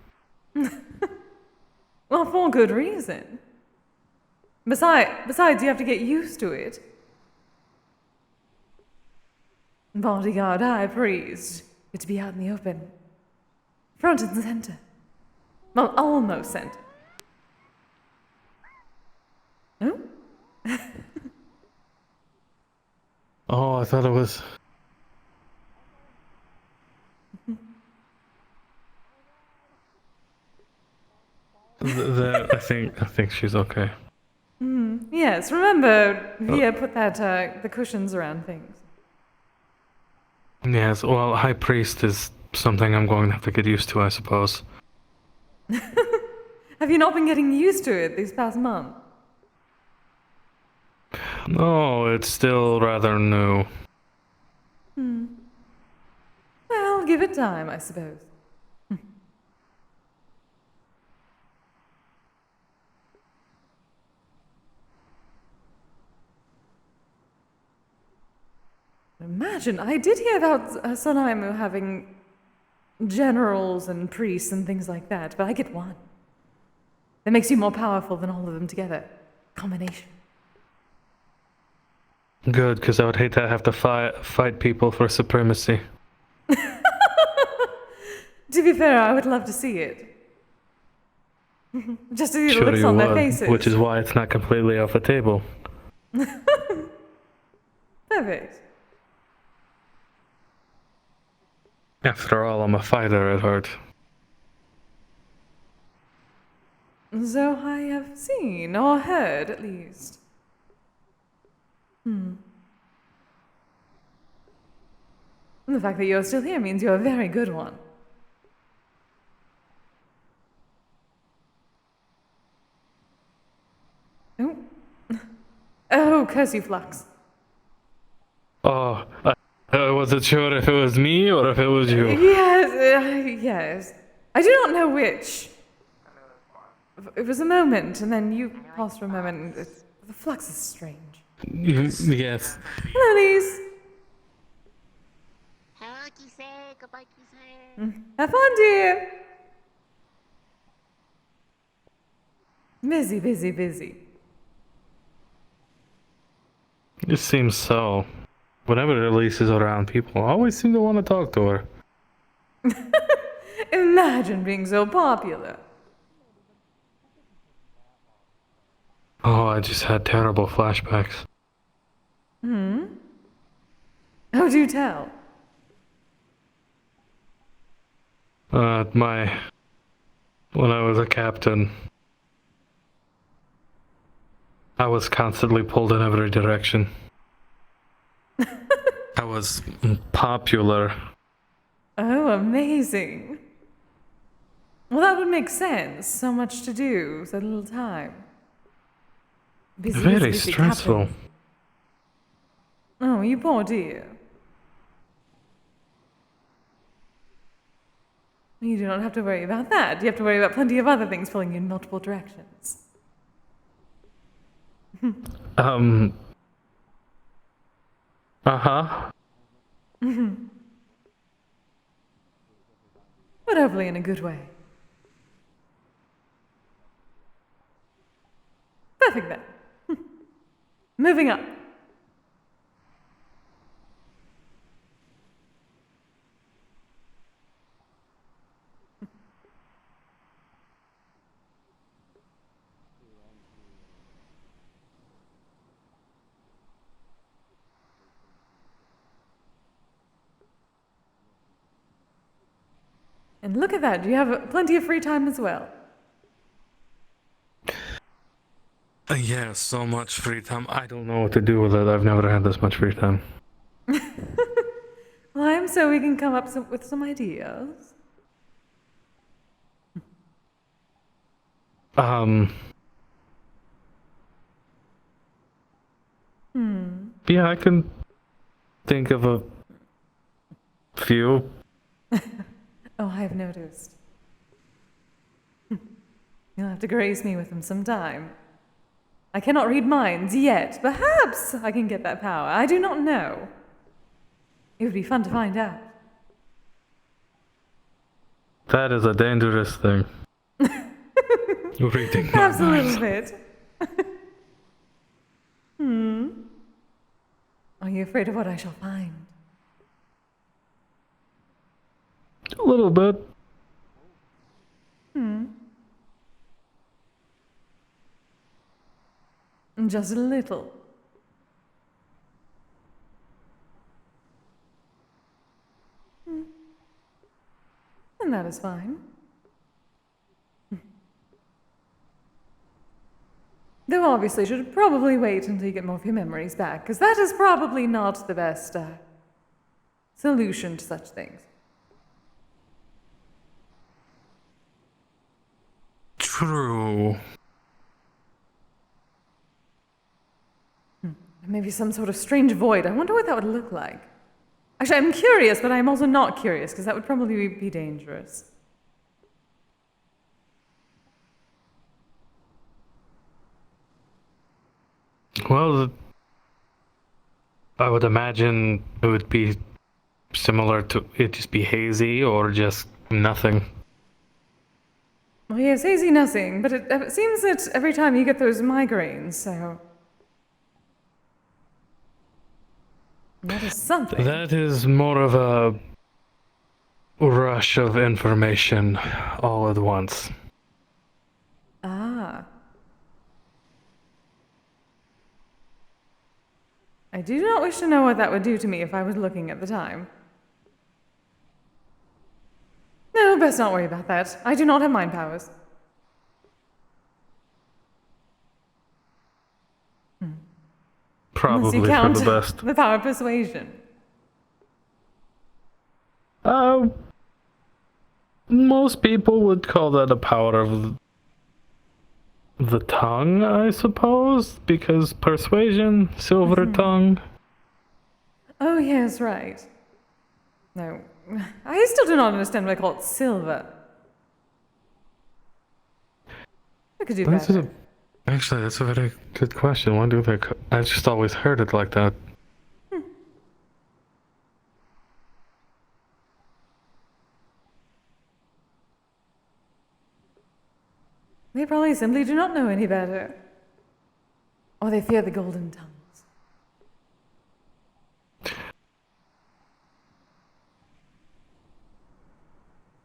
Well, for good reason. Besides, you have to get used to it. Bodyguard, high priest. Get to be out in the open. Front and center. Well, almost center. Oh? Oh, I thought it was. I think she's okay. Yes, remember, Via put that, the cushions around things. Yes, well, High Priest is something I'm going to have to get used to, I suppose. Have you not been getting used to it these past months? No, it's still rather new. Well, give it time, I suppose. Imagine, I did hear about Sonaimu having generals and priests and things like that, but I get one. That makes you more powerful than all of them together. Combination. Good, because I would hate to have to fight people for supremacy. To be fair, I would love to see it. Just to see the Sure looks you on their would, faces. which is why it's not completely off the table. Perfect. After all, I'm a fighter at heart. So I have seen, or heard at least. And the fact that you're still here means you're a very good one. Oh. Oh, curse you, Flux. Oh, I wasn't sure if it was me or if it was you. Yes, yes. I do not know which. It was a moment, and then you paused for a moment. And the Flux is strange. Yes. Hello, Lise. Hello, Kise. Goodbye, Kise. Have fun, dear. Busy, busy, busy. It seems so. Whenever Elise is around, people always seem to want to talk to her. Imagine being so popular. Oh, I just had terrible flashbacks. Oh, do tell. When I was a captain, I was constantly pulled in every direction. I was popular. Oh, amazing. Well, that would make sense. So much to do, so little time. Busy, Very busy, busy stressful. captain. Oh, you poor dear. You do not have to worry about that. You have to worry about plenty of other things pulling you in multiple directions. Uh-huh. Well, but hopefully in a good way. Perfect then. Moving up. And look at that, you have plenty of free time as well. Yeah, so much free time. I don't know what to do with it. I've never had this much free time. Well, I am so we can come up with some ideas. Yeah, I can think of a few. Oh, I've noticed. You'll have to grace me with them sometime. I cannot read minds yet. Perhaps I can get that power. I do not know. It would be fun to find out. That is a dangerous thing. Reading Perhaps a minds. little bit. Are you afraid of what I shall find? A little bit. Just a little. And that is fine. Though obviously should probably wait until you get more of your memories back, because that is probably not the best solution to such things. True. Maybe some sort of strange void. I wonder what that would look like. Actually, I'm curious, but I'm also not curious, because that would probably be dangerous. Well, I would imagine it would be similar to it just be hazy or just nothing. Well, yes, hazy nothing, but it seems that every time you get those migraines, so... That is something. That is more of a rush of information all at once. Ah. I do not wish to know what that would do to me if I was looking at the time. No, best not worry about that. I do not have mind powers. Probably Unless you count for the best. the power of persuasion. Most people would call that a power of the tongue, I suppose, because persuasion, silver tongue. Oh, yes, right. No, I still do not understand why I call it silver. I could do better. Actually, that's a very good question. Why do they? I just always heard it like that. They probably simply do not know any better. Or they fear the golden tongues.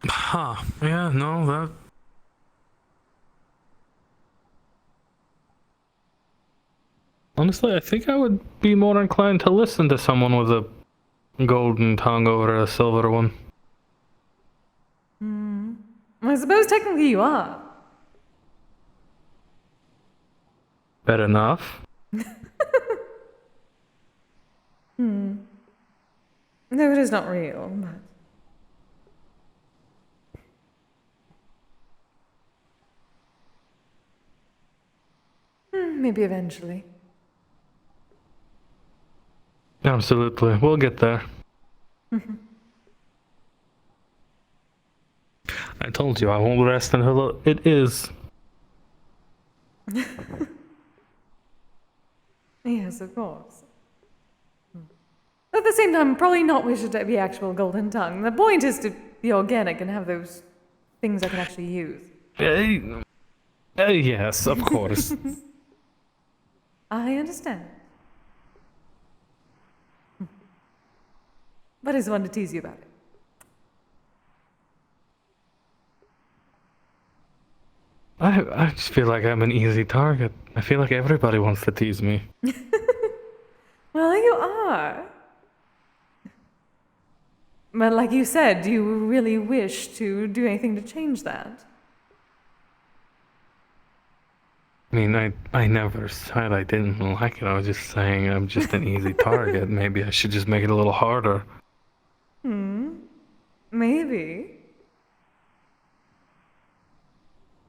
Huh. Yeah, no, that... Honestly, I think I would be more inclined to listen to someone with a golden tongue over a silver one. I suppose technically you are. Fair enough. No, it is not real, but... maybe eventually. Absolutely. We'll get there. I told you I won't rest until it is. Yes, of course. At the same time, probably not wish it to be actual golden tongue. The point is to be organic and have those things I can actually use. Yes, of course. I understand. But I just wanted to tease you about it. I just feel like I'm an easy target. I feel like everybody wants to tease me. Well, you are. But like you said, do you really wish to do anything to change that? I mean, I never said I didn't like it. I was just saying I'm just an easy target. Maybe I should just make it a little harder. Maybe.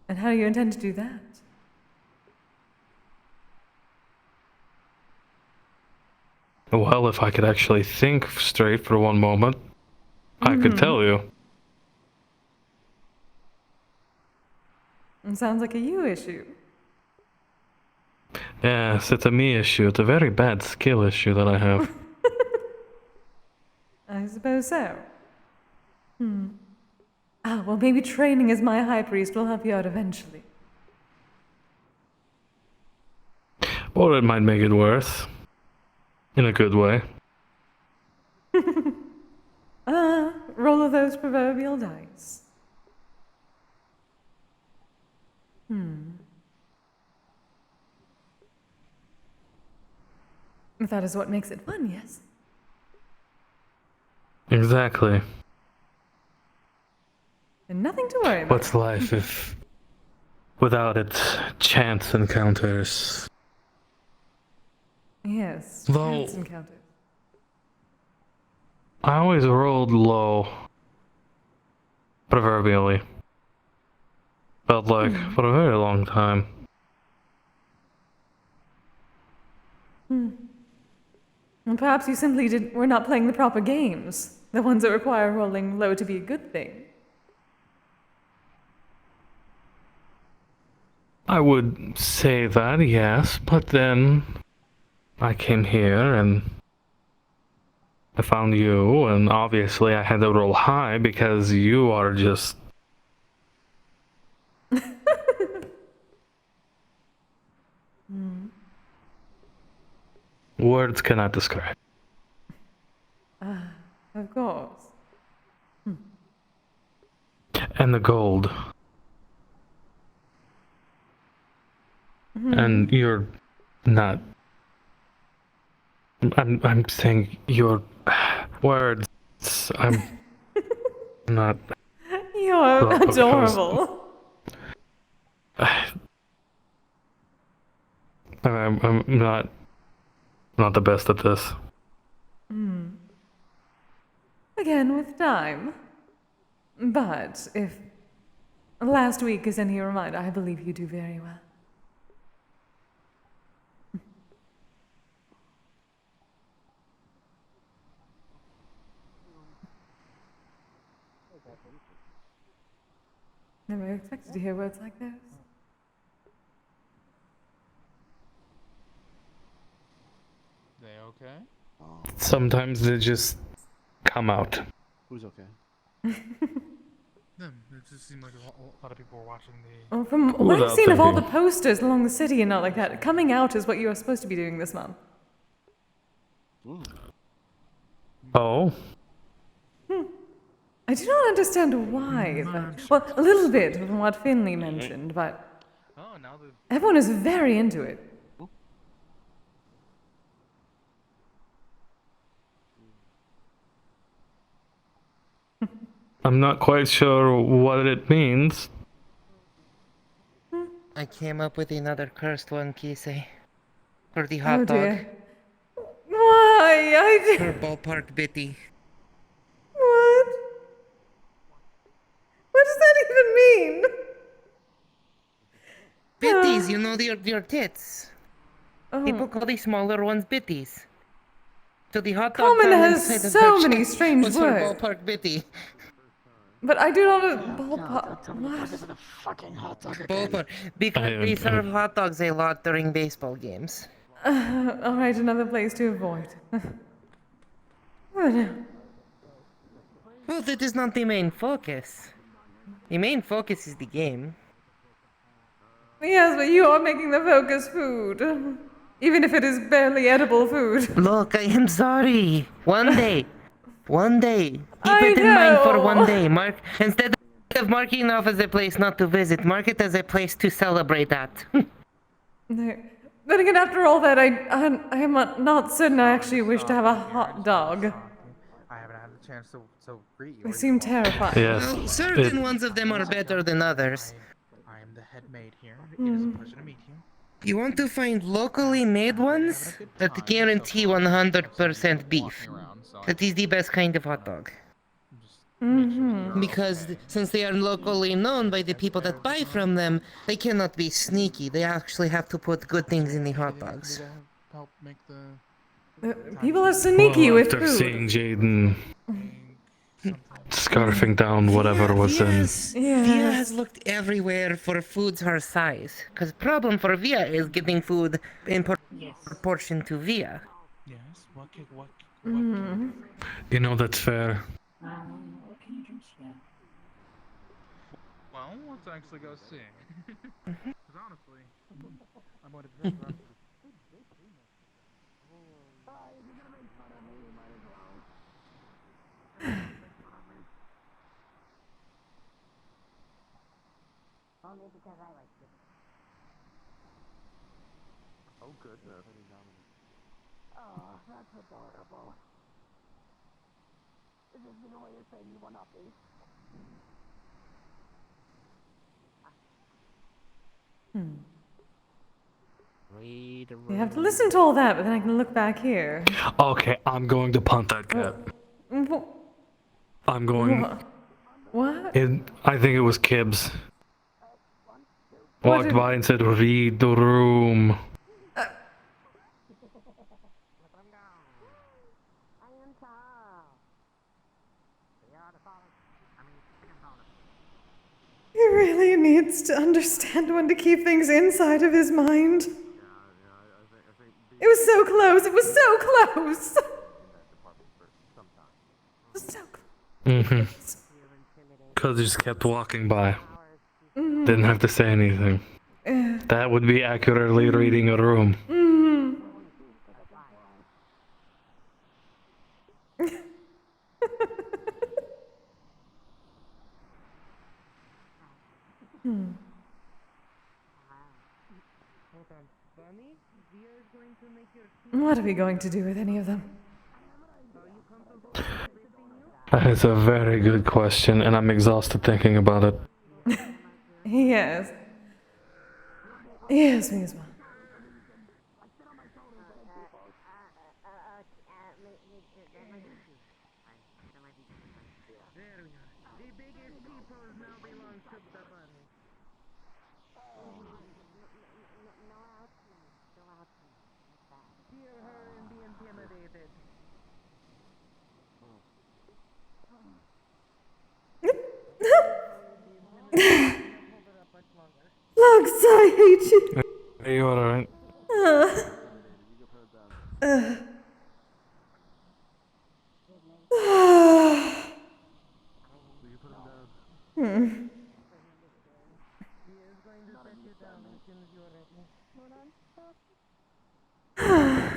And how do you intend to do that? Well, if I could actually think straight for one moment, I could tell you. It sounds like a you issue. Yes, it's a me issue. It's a very bad skill issue that I have. I suppose so. Ah, well, maybe training as my high priest will help you out eventually. Or it might make it worse. In a good way. Roll of those proverbial dice. That is what makes it fun, yes? Exactly. And nothing to worry about. What's life if without its chance encounters? Yes, Though- chance encounters. I always rolled low. Proverbially. Felt like for a very long time. Well, perhaps you simply were not playing the proper games. The ones that require rolling low to be a good thing. I would say that, yes, but then I came here and I found you, and obviously I had to roll high because you are just... Words cannot describe. Of course. And the gold. And you're not... I'm saying your words. I'm not... You're Well, because- adorable. I'm not the best at this. Again, with time. But if last week is any reminder, I believe you do very well. Never expected to hear words like those. They okay? Sometimes they just come out. Who's okay? Them. It just seemed like a lot of people were watching the. Well, from what I've Without seen of all the thinking. posters along the city and all like that, coming out is what you are supposed to be doing this month. Oh? I do not understand why. Well, a little bit from what Finley mentioned, but Oh, now the. everyone is very into it. I'm not quite sure what it means. I came up with another cursed one, Kise. For the hot Oh dog. dear. Why? For ballpark bitty. What? What does that even mean? Bitties, you know, your tits. Oh. People call these smaller ones bitties. So the hot dog Common found has inside of so VRChat many strange was words. for ballpark bitty. But I do not ballpark. What? Ballpark. Because they serve hot dogs a lot during baseball games. All right, another place to avoid. Oh no. No, that is not the main focus. The main focus is the game. Yes, but you are making the focus food. Even if it is barely edible food. Look, I am sorry. One day. Keep I it in mind for know. one day. Instead of marking it off as a place not to visit, mark it as a place to celebrate at. No. Then again, after all that, I am not certain I actually wish to have a hot dog. I haven't had the chance to greet you. They seem terrifying. Yes. Well, certain ones of them are better than others. I am the head maid here. It is a pleasure to meet you. You want to find locally made ones that guarantee 100% beef. That is the best kind of hot dog. Because since they are locally known by the people that buy from them, they cannot be sneaky. They actually have to put good things in the hot dogs. Help make the People are sneaky with after food. seeing Jaden scarfing down whatever was in. Via has looked everywhere for foods her size. Because the problem for Via is getting food in proportion to Via. Yes. What? You know, that's fair. Well, let's actually go see. Because honestly, I'm going to dress up. Only because I like it. Oh goodness. Oh, that's adorable. Is this the way you're saying you want not be? You have to listen to all that, but then I can look back here. Okay, I'm going to punt that cat. I'm going. What? I think it was Kibbs. Walked by and said, "Read the room." He really needs to understand when to keep things inside of his mind. It was so close. It was so close. It was so close. Because he just kept walking by. Didn't have to say anything. That would be accurately reading a room. What are we going to do with any of them? That is a very good question, and I'm exhausted thinking about it. Yes. Yes, me as well. Lux, I hate you. Are you alright?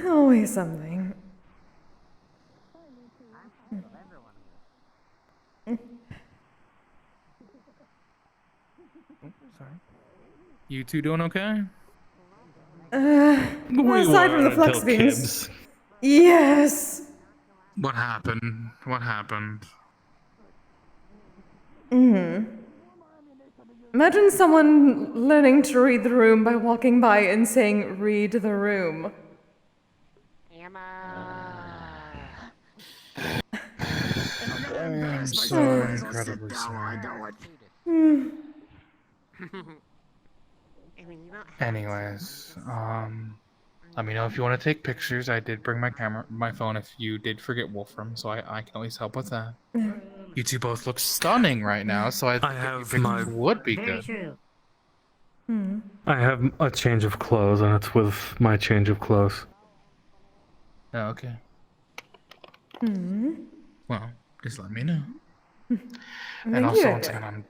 Always something. Sorry. You two doing okay? Aside from the flux beams. Yes. What happened? What happened? Imagine someone learning to read the room by walking by and saying, "Read the room." I'm so incredibly sorry. Anyways, let me know if you want to take pictures. I did bring my phone if you did forget Wolfram, so I can at least help with that. You two both look stunning right now, so I think have pictures would be Very good. true. I have a change of clothes, and it's with my change of clothes. Oh, okay. Well, just let me know. And Thank also, you. once again, I'm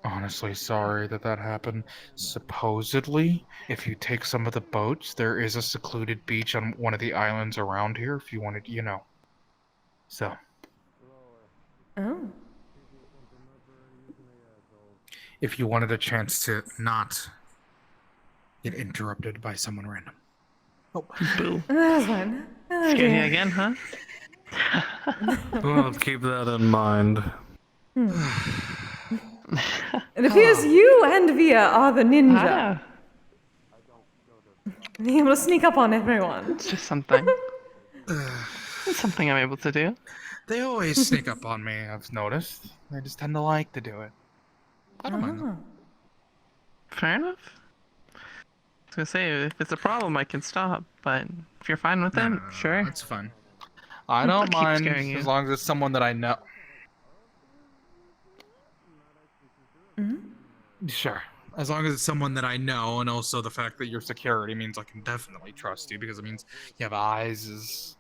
honestly sorry that that happened. Supposedly, if you take some of the boats, there is a secluded beach on one of the islands around here if you wanted, you know. So. Oh. If you wanted a chance to not get interrupted by someone random. Oh, boo. That's fine. Oh, Skinny dear. again, huh? Well, keep that in mind. It appears you and Via are the ninja. Being able to sneak up on everyone. It's just something. It's something I'm able to do. They always sneak up on me, I've noticed. They just tend to like to do it. I don't mind them. Fair enough. I was gonna say, if it's a problem, I can stop. But if you're fine with it, sure. It's fine. I don't I'll keep mind scaring you. as long as it's someone that I know. Sure. As long as it's someone that I know, and also the fact that you're security means I can definitely trust you, because it means you have eyes.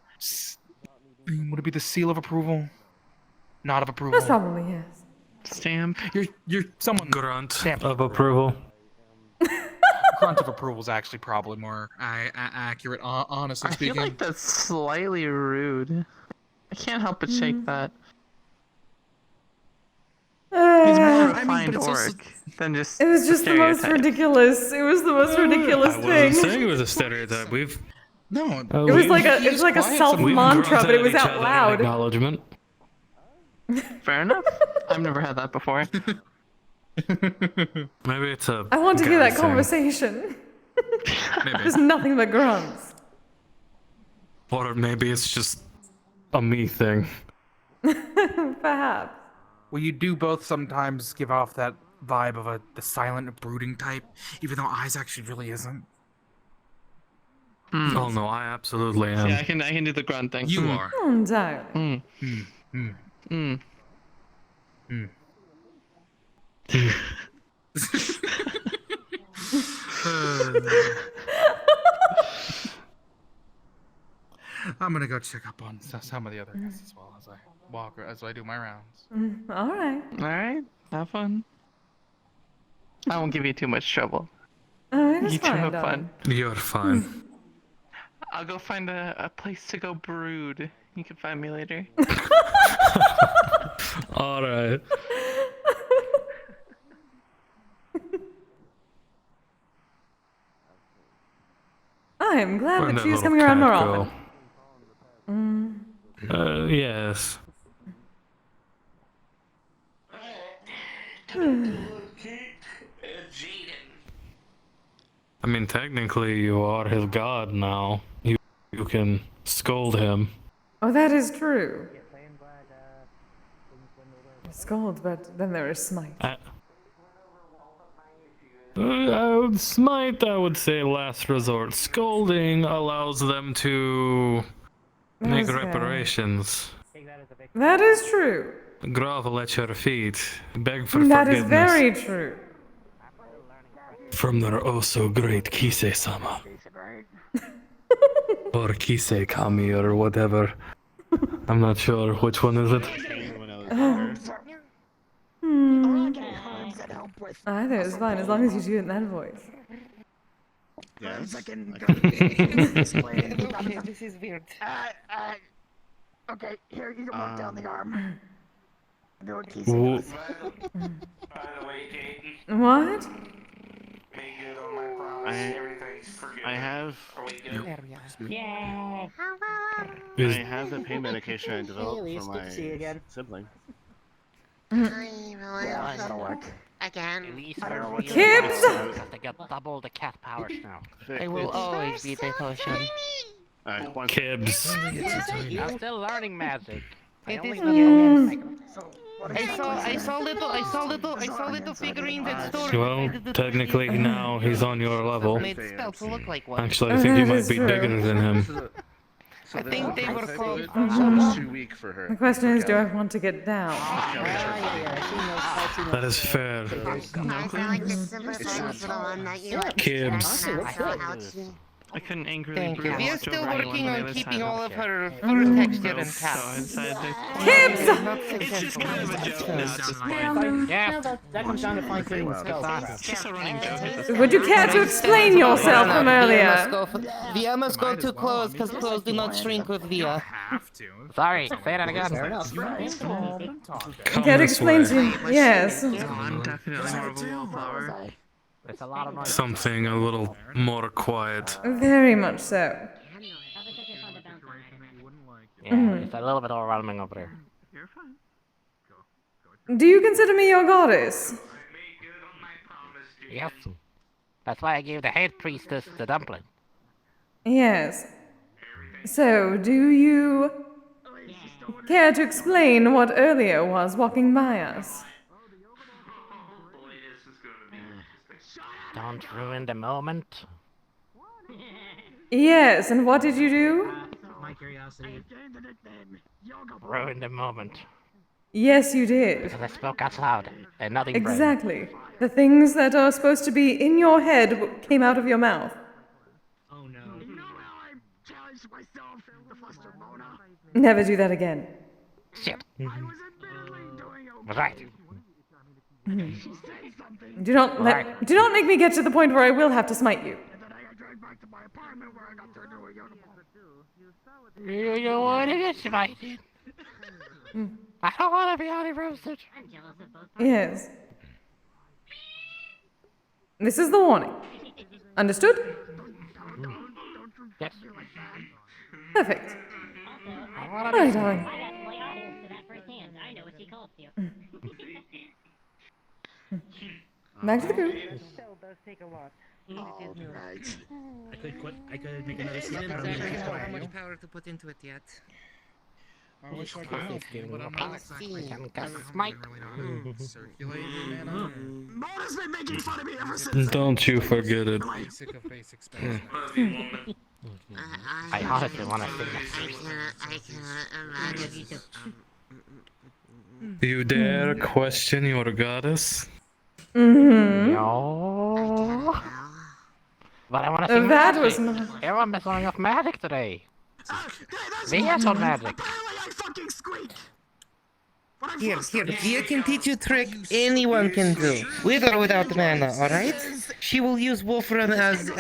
Would it be the seal of approval? Not of approval. Most probably, yes. Stamp. You're someone grunt of approval. Grunt of approval is actually probably more accurate, honestly I speaking. feel like that's slightly rude. I can't help but shake that. He's more refined orc than just. It was just the most stereotype. ridiculous. It was the most ridiculous I thing. wasn't saying it was a stereotype. No. It was like a self mantra, but it was out loud. Acknowledgement. Fair enough. I've never had that before. Maybe it's a. I want to hear guy that thing. conversation. There's nothing but grunts. Or maybe it's just a me thing. Perhaps. Well, you do both sometimes give off that vibe of the silent, brooding type, even though eyes actually really isn't. Oh no, I absolutely am. Yeah, I can do the grunt thing. You are. Oh, darling. I'm gonna go check up on some of the other guys as well as I do my rounds. All right. Alright, have fun. I won't give you too much trouble. Oh, it is You two fine, have darling. fun. You're fine. I'll go find a place to go brood. You can find me later. Alright. I am glad Where'd that that she's little coming around more cat often. Yes. I mean, technically, you are his god now. You can scold him. Oh, that is true. Scold, but then there is smite. Smite, I would say, last resort. Scolding allows them to make That's fair. reparations. That is true. Grovel at your feet. Beg for That forgiveness. is very true. From their oh so great Kise-sama. Or Kise-kami or whatever. I'm not sure. Which one is it? Either is fine, as long as you do it in that voice. Yes. Okay, this is weird. Okay, here, you can walk down the arm. Do what Kise Ooh. does. By the way, Kate, What? make good on my promise. Everything's forgiven. I have. Yay! I have the pain medication I developed for my sibling. Yeah, that'll work. Again. I don't know what to Kids! Have to get double the cat powers now. I will always be the potion. Kibs. I'm still learning magic. I It only is learned I saw little figurines at store. Well, technically now he's on your level. Made spells to look like one. Actually, I think you might be bigger than him. I think they were called. It's too weak for her. The question is, do I want to get down? That is fair. It's Kibs. I couldn't angrily Thank you. brew We are much still over anyone working on the on other keeping side all of of the her ship. fur texture So I intact. decided to... Kibbs! Not It's just successful. kind of a joke now at this point. Yeah, that comes down to fine tuning the spells. It's just a running joke at this Would you care to explain yourself from earlier? Via must go to clothes because clothes do not shrink with Via. Have to. Sorry, say that again. Care to explain to me? Yes. I'm definitely more of a wallflower. It's a lot of noise. Something a little more quiet. Very much so. Yeah, it's a little bit overwhelming over there. You're fine. Do you consider me your goddess? Yes. That's why I gave the head priestess the dumpling. Yes. So, do you care to explain what earlier was walking by us? Don't ruin the moment. Yes, and what did you do? My curiosity. Ruin the moment. Yes, you did. Because I spoke out loud and nothing brain. Exactly. The things that are supposed to be in your head came out of your mouth. Oh no. Never do that again. Shit. Right. Do not make me get to the point where I will have to smite you. You don't want to get smited. I don't want to be honey roasted. Yes. This is the warning. Understood? Yes. Perfect. I Right on. Back to the crew. I could make another scene. I don't have much power to put into it yet. I wish I could help you, but I'm not exactly. Smite. Circulate your mana. Mona's been making fun of me ever since. Don't you forget it. Basic of basic spells. I honestly want to sing I cannot imagine. You dare question your goddess? Mm-hmm. No. But I want to sing That magic. was not... Everyone been throwing off magic today. Via's on magic. Here, Via can teach you a trick anyone can do, with or without the mana, alright? She will use Wolfram as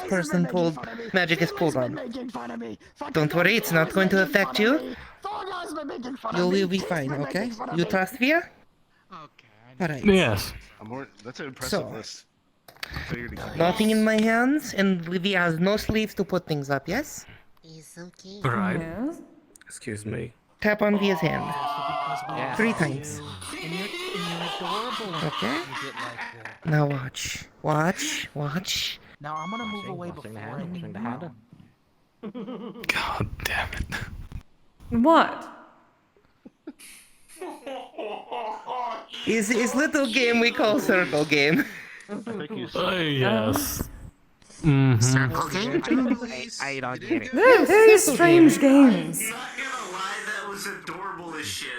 person pulled, magic is pulled on. Don't worry, it's not going to affect you. You'll be fine, okay? You trust Via? Alright. Yes. That's an impressive So, list. nothing in my hands, and Via has no sleeves to put things up, yes? It's okay. Right. Yes. Excuse me. Tap on Via's hand. Yeah. 3 times. Okay? Now watch. Watch. Now I'm gonna move away Washing the before I hand, washing the hand. God damn it. What? Is little game we call circle game. Yes. Mm-hmm. Circle game? I don't get it. They're very strange games. Not gonna lie, that was adorable as shit.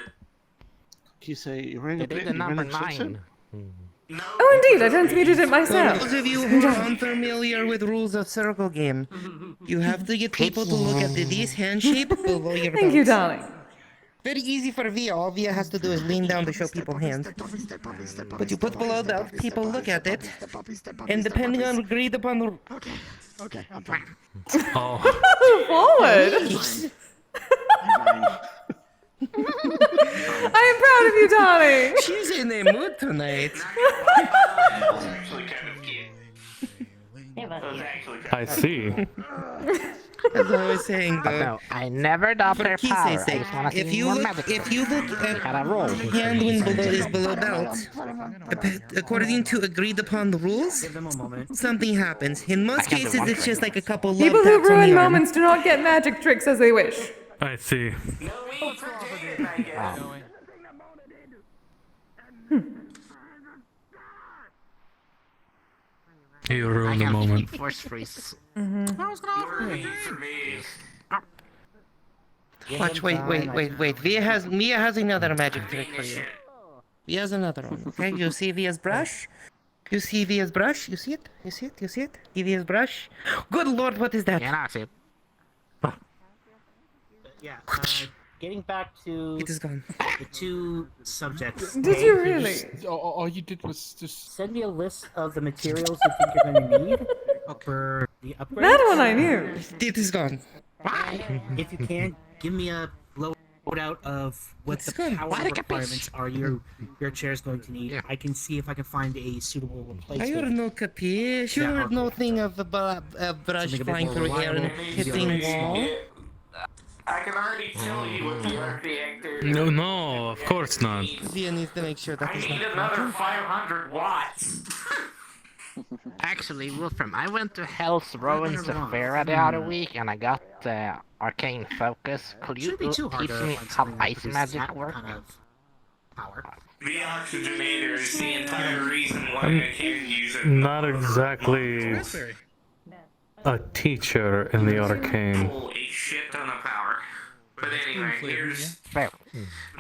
Kise, you're wearing They a did bit. the You're wearing number a swimsuit? 9. Oh, indeed, I transmuted it myself. For those of you who are unfamiliar with rules of circle game, you have to get people to look at this hand shape below your belt. Thank you, darling. Very easy for Via. All Via has to do is lean down to show people hands. But you put below belt, people look at it, and depending on agreed upon the... Okay, I'm fine. Oh. Forward. I am proud of you, darling. She's in a mood tonight. I see. As I was saying, But though, no, I never doubt their for power. Kise's I sake, just want to if see you more look, magic. if you look at Gotta roll. hand when is below belt, according to agreed upon the rules, something happens. In most cases, it's just like a couple love People who taps on ruin the arm. moments do not get magic tricks as they wish. I see. You ruined the moment. Force freeze. Watch, wait. Via has another magic trick for you. Via has another one, okay? You see Via's brush? You see Via's brush? You see it? You see it? You see it? Via's brush? Good lord, what is that? Yeah, I see it. Yeah. Getting back to It is gone. the two subjects. Did you really? All you did was just Send me a list of the materials you think you're going to need for the upgrades. That one I knew. It is gone. And if you can, give me a loadout of what the power requirements are your chair's going to need. I can see if I can find a suitable I replacement. heard no capiche. You heard no thing of a brush Something a bit flying more through air and reliable. hitting wall. I can already tell you what the arc reactor. No, of course not. Via needs to make sure that I is need not another broken. 500 watts. Actually, Wolfram, I went to Hell's Ruins Fair the other week and I got arcane focus. Could you Shouldn't be too hard teach to me find how something that ice produces magic that works? kind of power. The oxygenator is the entire reason why I can't use it. Not exactly a teacher in the arcane. Pull a shit ton of power. But anyway, here's the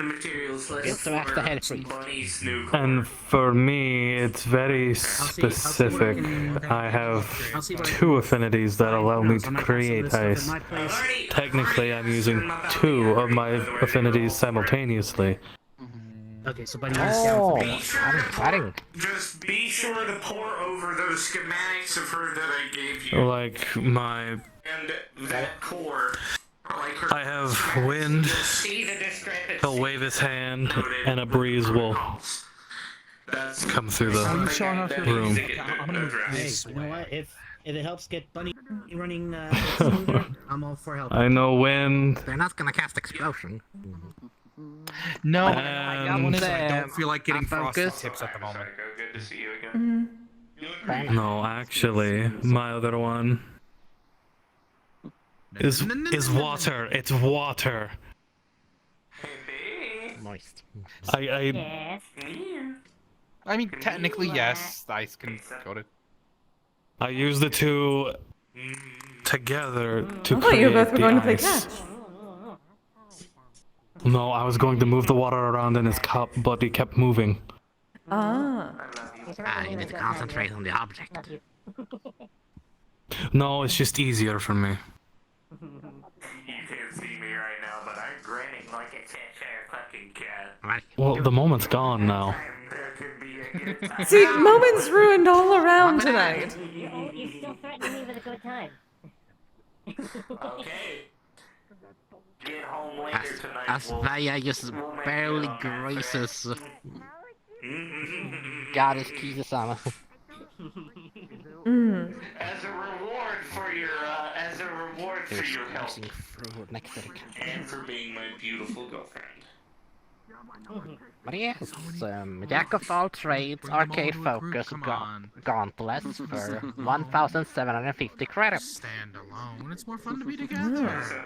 materials list for Bunny's new car. And for me, it's very specific. I have 2 affinities that allow me to create ice. Technically, I'm using 2 of my affinities simultaneously. Okay, so Bunny is down for me. Just be sure to pour over those schematics of her that I gave you. Like my... And that core. I have wind, he'll wave his hand, and a breeze will come through the room. Hey, you know what? If it helps get Bunny running smoother, I'm all for help. I know wind. They're not gonna cast explosion. No, And one is I don't feel like getting frosty focus. tips at the moment. Good to see you again. No, actually, my other one is water. It's water. Moist. I I mean, technically, yes, ice can go to. I use the 2 together to I thought you create both were the going to play ice. catch. No, I was going to move the water around in his cup, but he kept moving. Ah. You need to concentrate on the object. No, it's just easier for me. You can't see me right now, but I'm grinning like a Cheshire fucking cat. Well, the moment's gone now. See, moments ruined all around tonight. You still threatening me with a good time. Okay. Get home later tonight. Asvaya just barely graces Goddess Kise-sama. As a reward for your help. And for being my beautiful girlfriend. But yes, Jack of all trades, arcade focus, gauntlets for 1,750 credits. Stand alone. It's more fun to be together.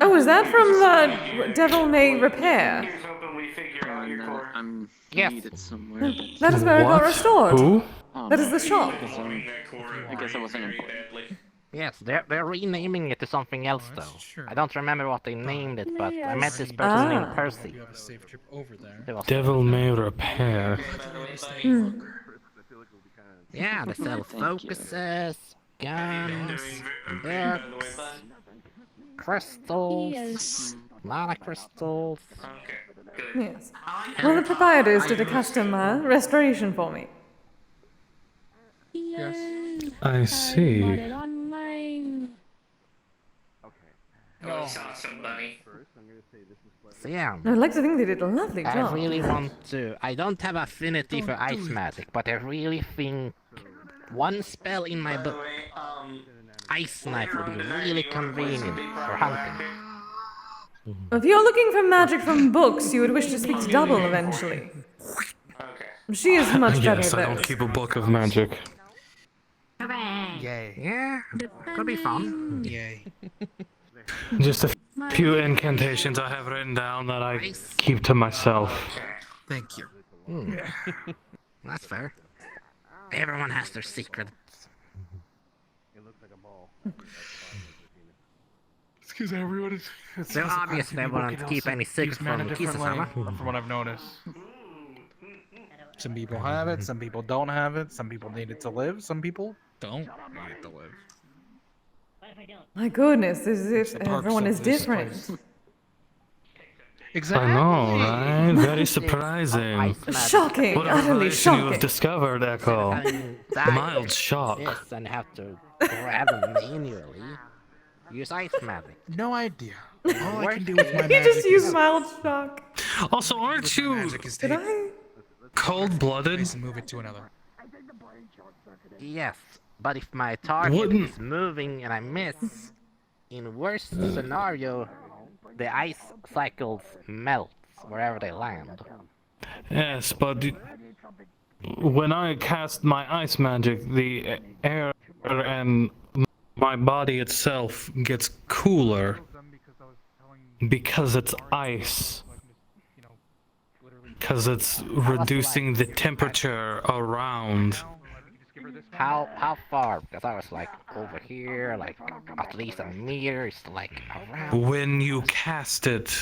Oh, is that from Devil May Repair? Here's hoping we figure out your core. I'm Yes. needed somewhere. That is where it got restored. Who? That is the shop. I guess I wasn't important. Yes, they're renaming it to something else though. I don't remember what they named it, but I met this person Ah. named Percy. You have a safe trip over there. It was- Devil May Repair. Yeah, they sell focuses, guns, books, crystals, mana crystals. Yes. One of the proprietors did a custom restoration for me. Yes. I see. Online. Oh, it's awesome, Bunny. So yeah, I'd like to think they did a lovely I job. really want to. I don't have affinity for ice magic, but I really think one spell in my book, Ice Knife, would be really convenient for hunting. If you're looking for magic from books, you would wish to speak to Double eventually. She is much better Yes, at I don't this. keep a book of magic. Hooray! Yay. Yeah, could be fun. Yay. Just a few incantations I have written down that I keep to myself. Thank you. That's fair. Everyone has their secrets. Excuse everyone. So obviously I wouldn't keep any secrets from Kise-sama. From what I've noticed. Some people have it, some people don't have it, some people need it to live, some people don't need it to live. My goodness, as if the perks everyone of is this different. place. I know, right? Very surprising. Shocking, What a utterly revelation you have shocking. discovered, Echo. Mild shock. This and have to grab them manually. Use ice magic. No idea. All I can do with my You magic just used is mild shock. Also, aren't you Did I? cold-blooded? and move it to another. Yes, but if my target Wouldn't- is moving and I miss, in worst scenario, the ice cycles melt wherever they land. Yes, but when I cast my ice magic, the air and my body itself gets cooler because it's ice. Because it's reducing the temperature around. How far? Because I was like over here, like at least a meter. It's like around. When you cast it,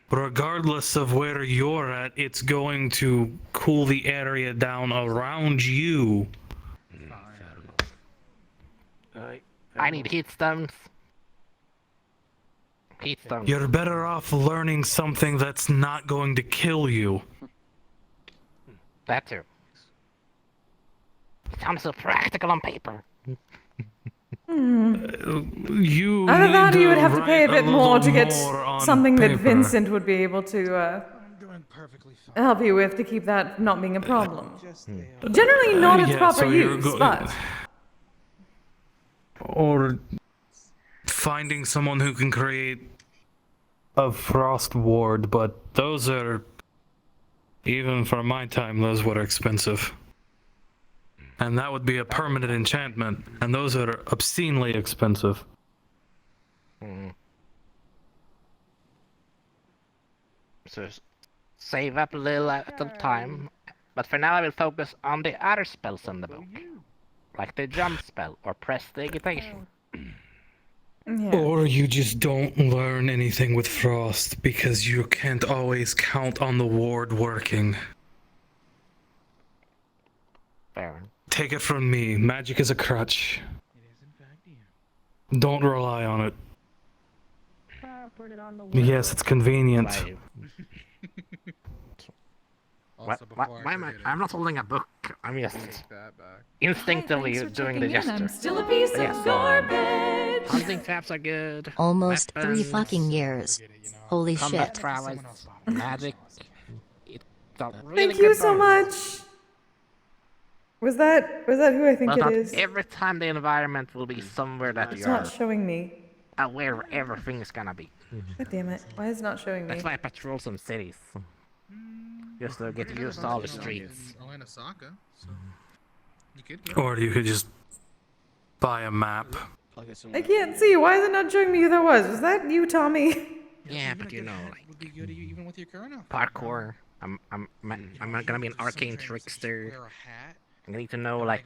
regardless of where you're at, it's going to cool the area down around you. I need heat stones. Heat stones. You're better off learning something that's not going to kill you. That too. Sounds so practical on paper. You I need thought you would to have to pay a write bit more to little get more on something that paper. Vincent would be able to help you with to keep that not being a problem. Generally not its Yeah, proper so you're use, but or finding someone who can create a frost ward, but those are, even for my time, those were expensive. And that would be a permanent enchantment, and those are obscenely expensive. So save up a little at a time, but for now I will focus on the other spells in the book, like the jump spell or prestidigitation. Or you just don't learn anything with frost because you can't always count on the ward working. Fair. Take it from me, magic is a crutch. Don't rely on it. Yes, it's convenient. Why am I? I'm not holding a book. I'm just instinctively doing the gesture. I'm still a piece Yes, of garbage. Hunting traps are good. Almost 3 Weapons, fucking years. Holy combat shit. prowess, magic. It's a really Thank you good so bonus. much. Was that who I think But it not is? every time the environment will be somewhere that It's you not are showing me. aware of everything is gonna be. God damn it. Why is it not showing me? That's why I patrol some cities. Just to get used to all the streets. Atlanta Saka, so you could get Or you could just buy a map. I can't see. Why is it not showing me who that was? Was that you, Tommy? Yeah, but you know, like would be good even with your current outfit. parkour. I'm not gonna be an arcane trickster. I need to know like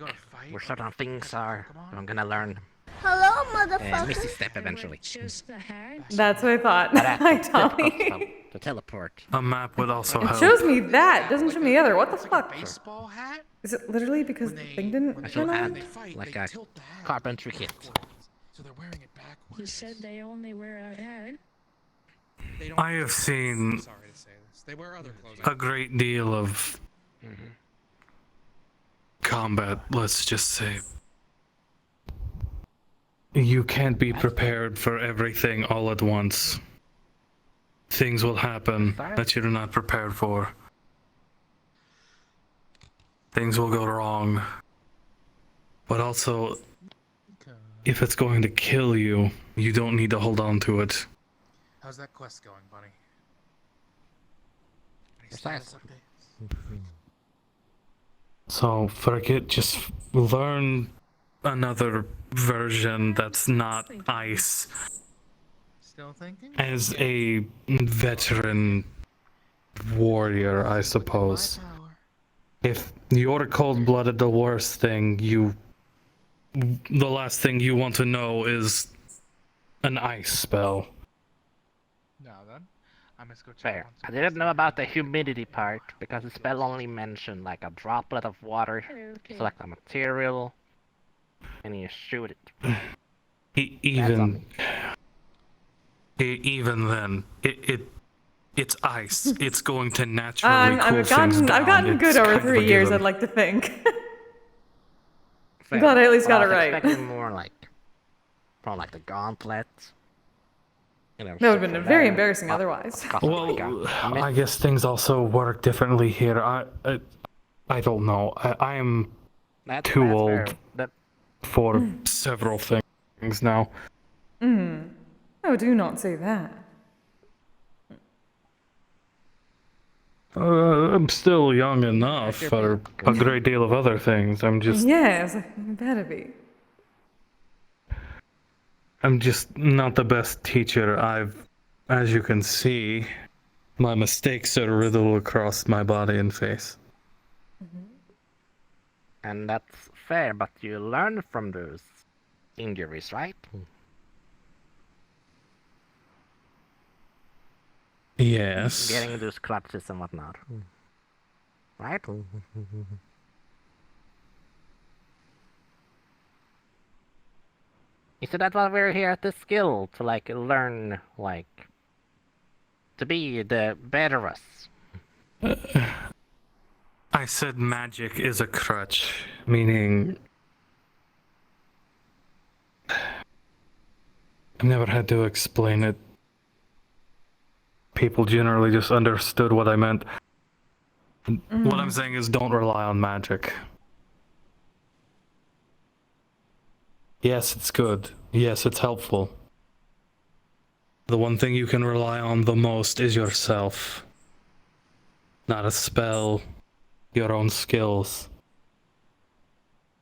where certain things are. I'm gonna learn Hello, Misty Step eventually. That's what I thought. But that's Hi, the difficult Tommy. spell, to teleport. A map would also It help. shows me that. It doesn't show me the other. What the fuck? Baseball hat? Is it literally because the thing didn't I shall turn add on? like a carpentry kit. So they're wearing it backwards. You said they only wear a hat. They don't I have seen sorry to say this. They wear other clothes. a great deal of combat, let's just say. You can't be prepared for everything all at once. Things will happen that you're not prepared for. Things will go wrong. But also, if it's going to kill you, you don't need to hold on to it. How's that quest going, buddy? Any Precisely. status updates? So forget, just learn another version that's not ice. Still thinking? As a veteran warrior, I suppose. If you're cold-blooded, the worst thing the last thing you want to know is an ice spell. Now then, Fair. I didn't know about the humidity part because the spell only mentioned like a droplet of water. Select a material, and you shoot it. Even then, it's ice. It's going to naturally cool things down. I've gotten good It's over kind of a 3 years, given. I'd like to think. Fair. Glad I at least got I it was right. expecting more like from like the gauntlets. You know, That would have shit been from very there. embarrassing otherwise. Well, I guess things also work differently here. I don't know. I am too that's old fair. for several things now. Oh, do not say that. I'm still young enough for a great deal of other things. Yes, it better be. I'm just not the best teacher. As you can see, my mistakes are riddled across my body and face. And that's fair, but you learn from those injuries, right? Yes. Getting those clutches and whatnot. Right? You said that's why we're here at this skill, to like learn, like, to be the better us. I said magic is a crutch, meaning I've never had to explain it. People generally just understood what I meant. What I'm saying is don't rely on magic. Yes, it's good. Yes, it's helpful. The one thing you can rely on the most is yourself. Not a spell, your own skills.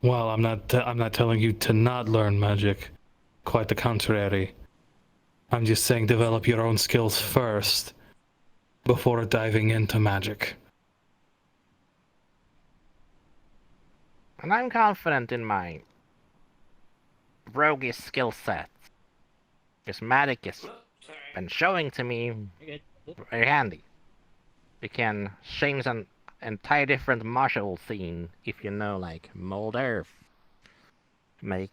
Well, I'm not telling you to not learn magic. Quite the contrary. I'm just saying develop your own skills first before diving into magic. And I'm confident in my roguish skill set. This magic has been showing to me very handy. You can change an entire different martial scene if you know, like, mold earth. Make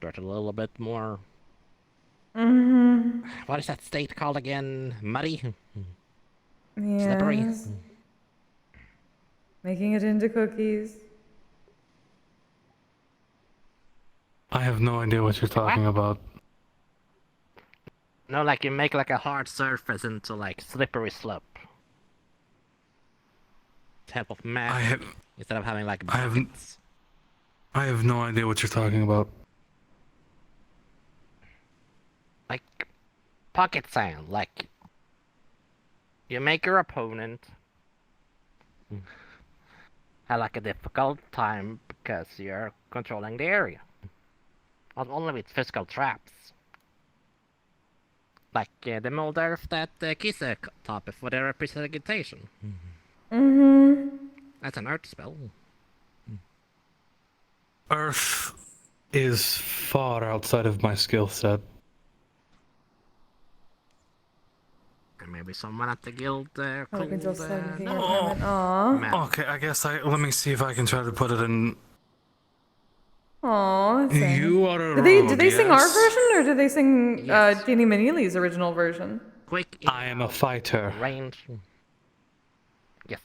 dirt a little bit more... What is that state called again? Muddy? Slippery? Yes. Making it into cookies. I have no idea what you're talking about. No, like you make like a hard surface into like slippery slope. Type of map instead of having like buckets. I have no idea what you're talking about. Like pocket sand, like you make your opponent have like a difficult time because you're controlling the area. Not only with physical traps. Like the mold earth that Kise taught before their representation. That's an earth spell. Earth is far outside of my skill set. And maybe someone at the guild Oh, could we can just slide anything in know. Aw. Okay, I guess let me see if I can try to put it in. Aw, that's sad. You are a Did they sing our yes? version or did they sing Danny Manili's original version? Quick. I am a fighter. Range. Yes.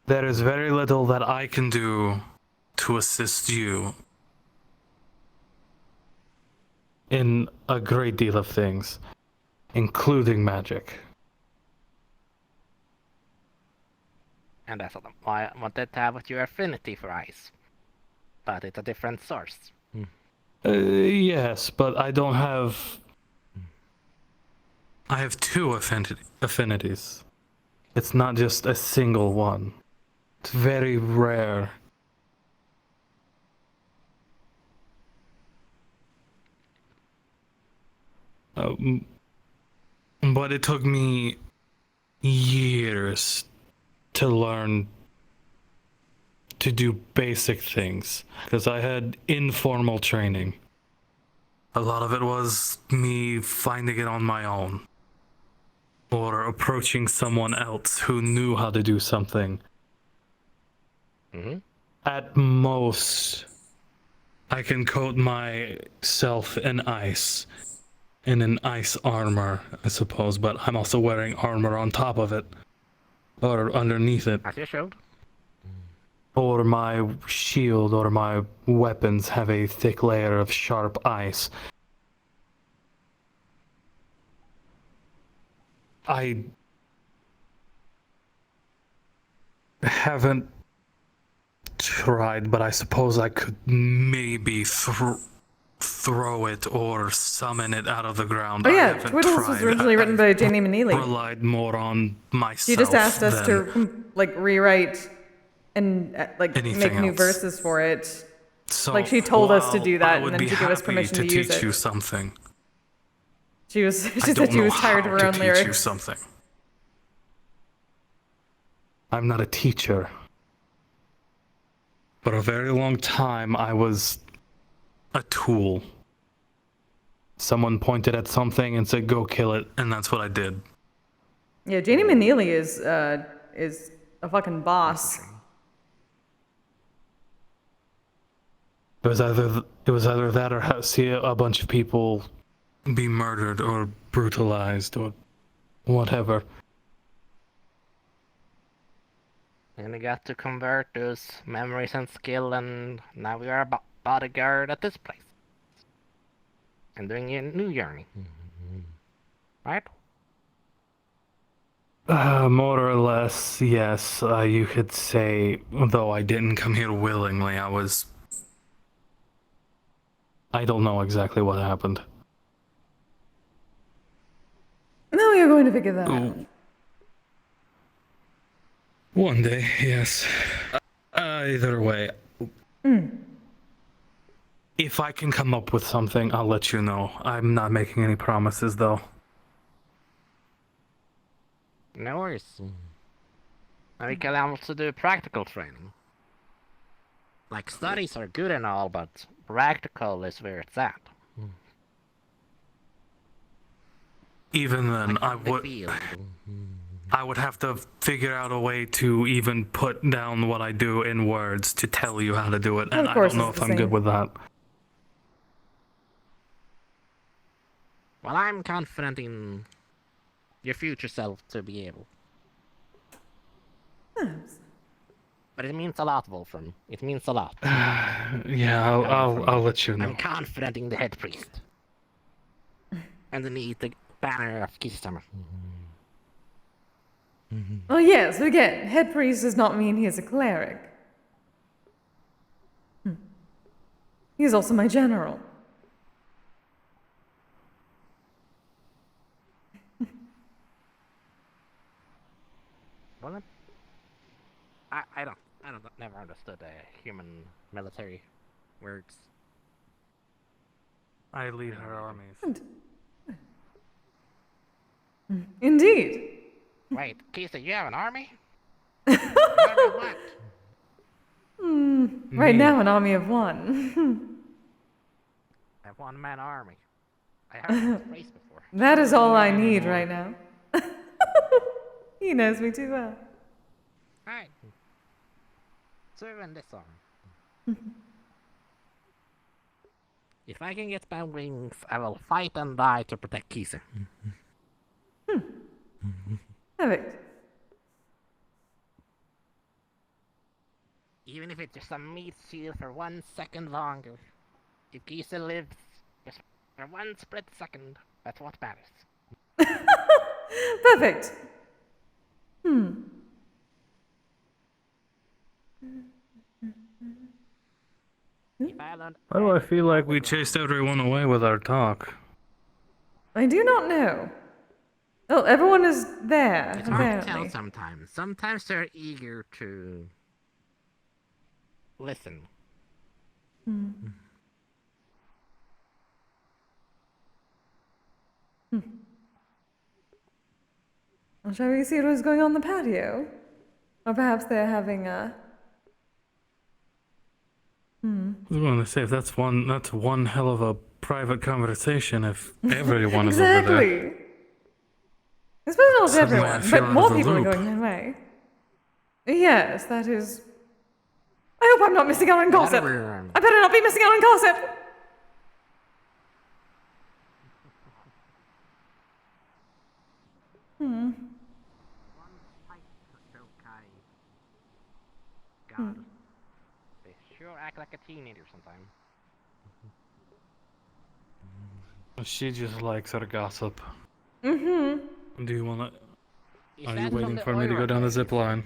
There is very little that I can do to assist you in a great deal of things, including magic. And that's why I wanted to have with your affinity for ice. But it's a different source. Yes, but I don't have... I have two affinities. It's not just a single one. It's very rare. But it took me years to learn to do basic things, because I had informal training. A lot of it was me finding it on my own. or approaching someone else who knew how to do something. At most, I can coat myself in ice, in an ice armor, I suppose, but I'm also wearing armor on top of it, or underneath it. As your shield. Or my shield or my weapons have a thick layer of sharp ice. I haven't tried, but I suppose I could maybe throw it or summon it out of the ground. Oh I yeah, haven't Twiddles was tried. originally written by Jamie Manili. Relied more on myself. She just asked us than to like rewrite and like make anything new else. verses for it. So like she told us to while do I that would and then be to give us happy permission to teach use it. you something. She was I she said don't she know was tired of how her to own teach you lyrics. something. I'm not a teacher. For a very long time, I was a tool. Someone pointed at something and said, "Go kill it," and that's what I did. Yeah, Jamie Manili is a fucking boss. It was either that or see a bunch of people be murdered or brutalized or whatever. And we got to convert those memories and skill, and now we are a bodyguard at this place. And doing a new journey. Right? More or less, yes. You could say, though I didn't come here willingly, I don't know exactly what happened. No, you're going to figure that out. One day, yes. Either way. If I can come up with something, I'll let you know. I'm not making any promises, though. No worries. And we can also do practical training. Like, studies are good and all, but practical is where it's at. Even then, I would have to figure out a way to even put down what I do in words to tell you how to do it, and I don't know if I'm good with that. Well, I'm confident in your future self to be able. But it means a lot, Wolfram. It means a lot. Yeah, I'll let you know. I'm confident in the head priest. Underneath the banner of Kisegawa. Oh yes, again, head priest does not mean he is a cleric. He is also my general. Well, I never understood human military words. I lead her armies. Indeed. Wait, Kise, you have an army? What? Right now, an army of one. I have one-man army. I haven't raced before. That is all I need right now. He knows me too well. Alright. So in this song. If I can get my wings, I will fight and die to protect Kise. Perfect. Even if it's just a meat shield for 1 second longer. If Kise lives just for 1 split second, that's what matters. Perfect. Why do I feel like we chased everyone away with our talk? I do not know. Oh, everyone is there. It's hard to tell apparently. sometimes. Sometimes they're eager to listen. Well, shall we see what is going on in the patio? Or perhaps they're having a... I was going to say, that's one hell of a private conversation if everyone is over there. Exactly. I suppose not Suddenly I everyone, feel but out more of the people are loop. going that way. Yes, that is. I hope I'm not missing out on gossip. I better not be missing out on gossip. Hmm. God, they sure act like a teenager sometimes. She just likes her gossip. Mm-hmm. Do you wanna? Is Are you that from waiting the for me to go Oira down the place? zip line?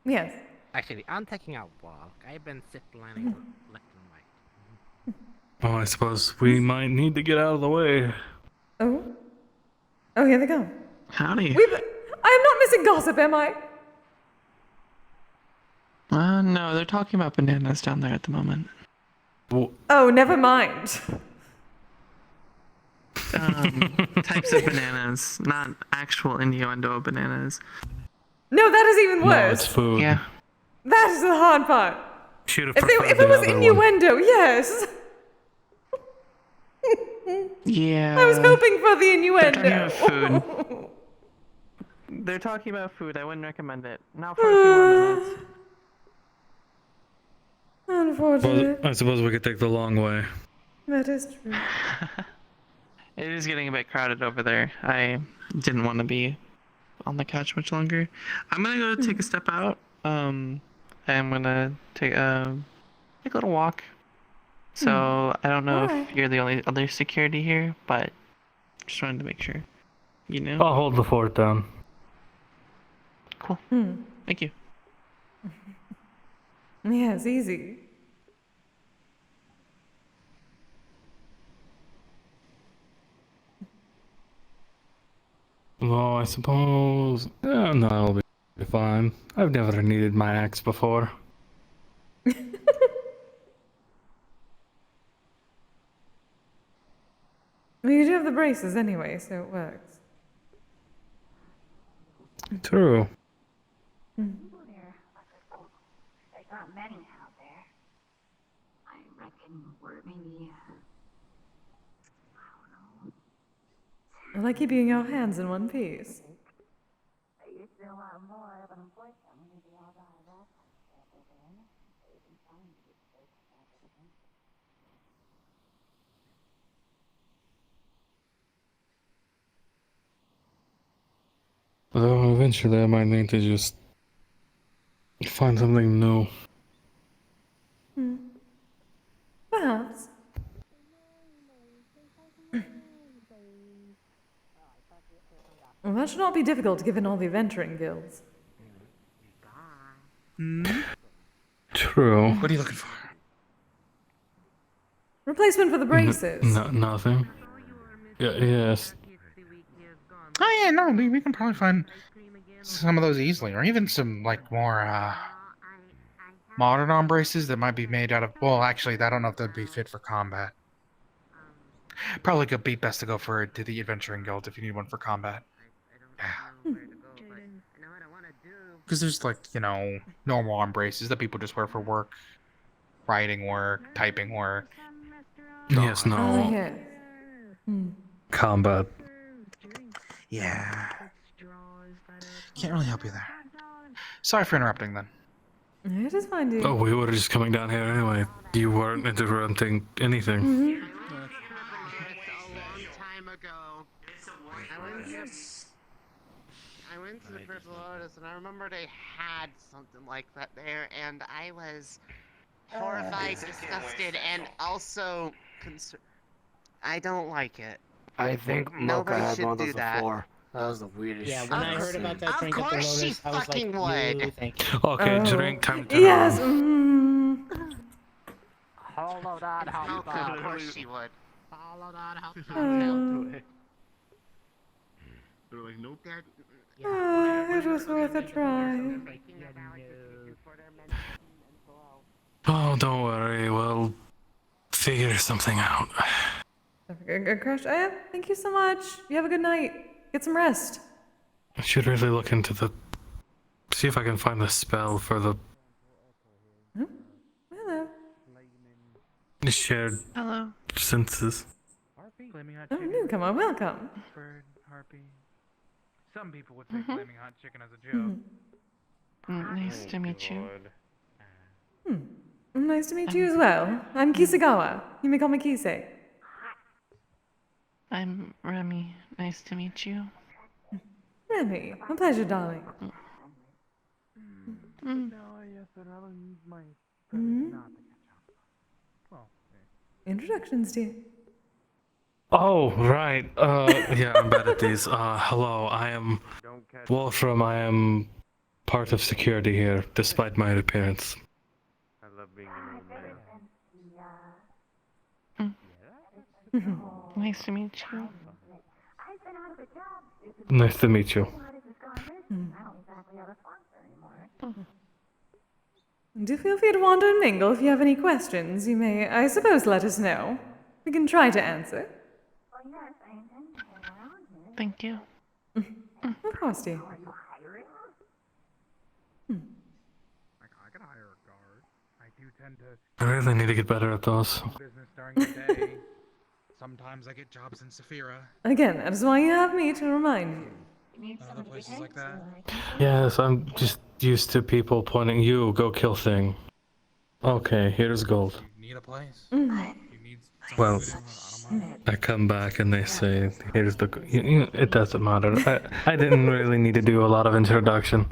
Yes. Actually, I'm taking a walk. I've been zip lining left and right. Oh, I suppose we might need to get out of the way. Oh. Oh, here they go. Howdy. I am not missing gossip, am I? No, they're talking about bananas down there at the moment. Oh, never mind. Types of bananas, not actual innuendo bananas. No, that is even No, worse. it's food. Yeah. That is the hard part. Should have If preferred it the was other one. innuendo, yes. Yeah. I was hoping for the They're innuendo. talking about food. They're talking about food. I wouldn't recommend it. Not for a few more minutes. Unfortunate. Well, I suppose we could take the long way. That is true. It is getting a bit crowded over there. I didn't want to be on the couch much longer. I'm gonna go take a step out. I'm gonna take a little walk. So I don't know if you're the only other security here, but just wanted to make sure. You know. I'll hold the fort down. Cool. Thank you. Yes, easy. Well, I suppose. No, I'll be fine. I've never needed my axe before. Well, you do have the braces anyway, so it works. True. There's not many out there. I reckon we're maybe. I like keeping your hands in one piece. I used to know a lot more, but unfortunately, we all got arrested. Although eventually I might need to just find something new. Perhaps. Well, that should not be difficult given all the adventuring guilds. True. What are you looking for? Replacement for the braces. Nothing. Yes. Oh yeah, no, we can probably find some of those easily, or even some like more modern arm braces that might be made out of. Well, actually, I don't know if they'd be fit for combat. Probably could be best to go for to the adventuring guild if you need one for combat. Yeah. Because there's like normal arm braces that people just wear for work, writing work, typing work. Yes, no. Oh, yes. Combat. Yeah. Can't really help you there. Sorry for interrupting then. It is fine, dude. Oh, we were just coming down here anyway. You weren't interrupting anything. I went to the Purple Lotus and I remember they had something like that there, and I was horrified, disgusted, and also concerned. I don't like it. I think Mocha Nobody had should one of do those that. before. That was the weirdest Yeah, shit when I've I ever heard seen. about that drink at the course she Lotus, I was like, fucking "No, would." thank you." Okay, Oh. drink time to Yes. Hold on, hold on. Of course she would. Hold on, hold They're like, nope. It was worth a try. Oh, don't worry. We'll figure something out. Good crush. Thank you so much. You have a good night. Get some rest. I should really look into the. See if I can find the spell for the Hello. shared senses. Oh, newcomer, welcome. Bird, harpy. Some people would say flaming hot chicken as a joke. Nice to meet you. Nice to meet you as well. I'm Kisegawa. You may call me Kise. I'm Remy. Nice to meet you. Remy, a pleasure, darling. Introductions, dear. Oh, right. Yeah, I'm bad at these. Hello, I am Wolfram. I am part of security here, despite my appearance. I love being an old man. Nice to meet you. Nice to meet you. Do feel free to wander and mingle. If you have any questions, you may, I suppose, let us know. We can try to answer. Thank you. Of course, dear. I could hire a guard. I do tend to I really need to get better at those. business during the day. Sometimes I get jobs in Saphira. Again, that is why you have me to remind you. Other places like that. Yes, I'm just used to people pointing, you, go kill thing. Okay, here's gold. You need a place. Mm. You need Well, I come back and they say, here's the... it doesn't matter. I didn't really need to do a lot of introduction.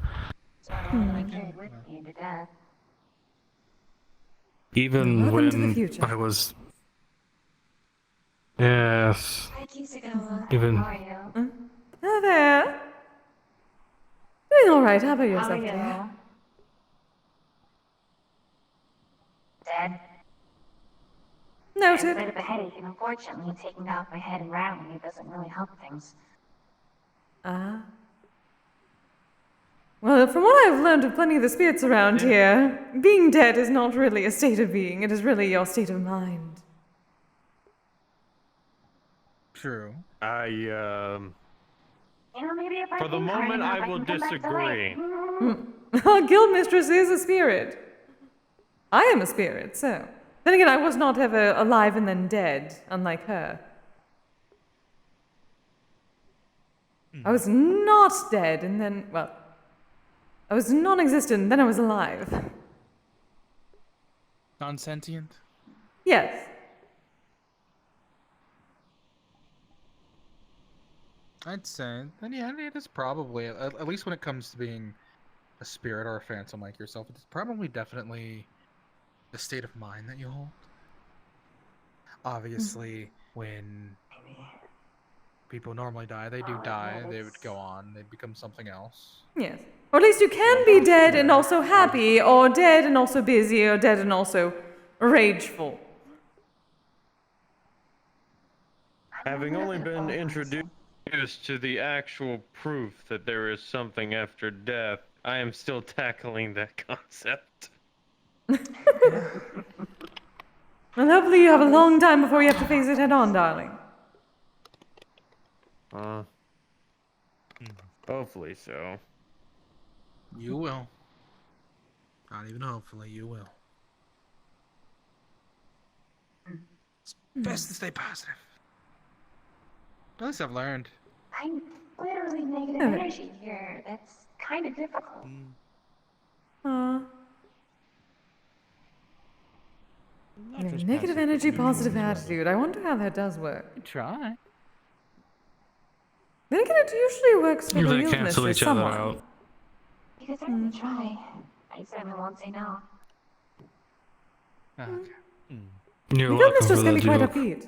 Even Welcome to the when future. I was... Yes. Even... Hello there. Doing all right. How about yourself, dear? Dead. Noted. I have a bit of a headache, and unfortunately, taking it off my head and rattling it doesn't really help things. Ah. Well, from what I've learned of plenty of the spirits around here, being dead is not really a state of being. It is really your state of mind. True. You know, maybe if I For the think hard moment, enough, I will can come back to disagree. life. Our guild mistress is a spirit. I am a spirit, so. Then again, I was not ever alive and then dead, unlike her. I was not dead and then, well, I was non-existent and then I was alive. Non-sentient? Yes. I'd say. And yeah, it is probably, at least when it comes to being a spirit or a phantom like yourself, it's probably definitely the state of mind that you hold. Obviously, when people normally die, they do die, they would go on, they'd become something else. Yes. Or at least you can be dead and also happy, or dead and also busy, or dead and also rageful. Having only been introduced to the actual proof that there is something after death, I am still tackling that concept. Well, hopefully you have a long time before you have to face it head on, darling. Hopefully so. You will. Not even hopefully, you will. It's best to stay positive. At least I've learned. I'm literally negative energy here. That's kind of difficult. Negative energy, positive attitude. I wonder how that does work. Try. Then again, it usually works for You the they illness cancel for each other someone. out. You could certainly try. I certainly won't say no. Okay. You're The welcome mistress for can that be quite joke. upbeat.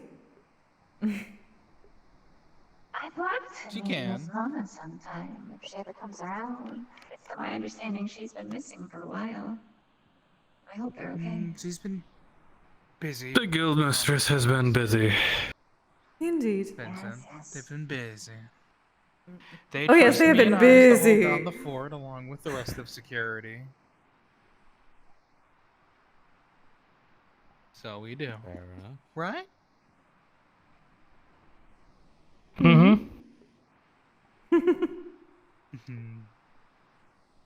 I'd love to She meet can. Miss Lana sometime if she ever comes around. From my understanding, she's been missing for a while. I hope they're okay. She's been busy. The guild mistress has been busy. Indeed. Vincent. They've been busy. They Oh, yes, they have been busy. To hold down the fort along with the rest of security. So we do. Fair enough. Right? Mm-hmm.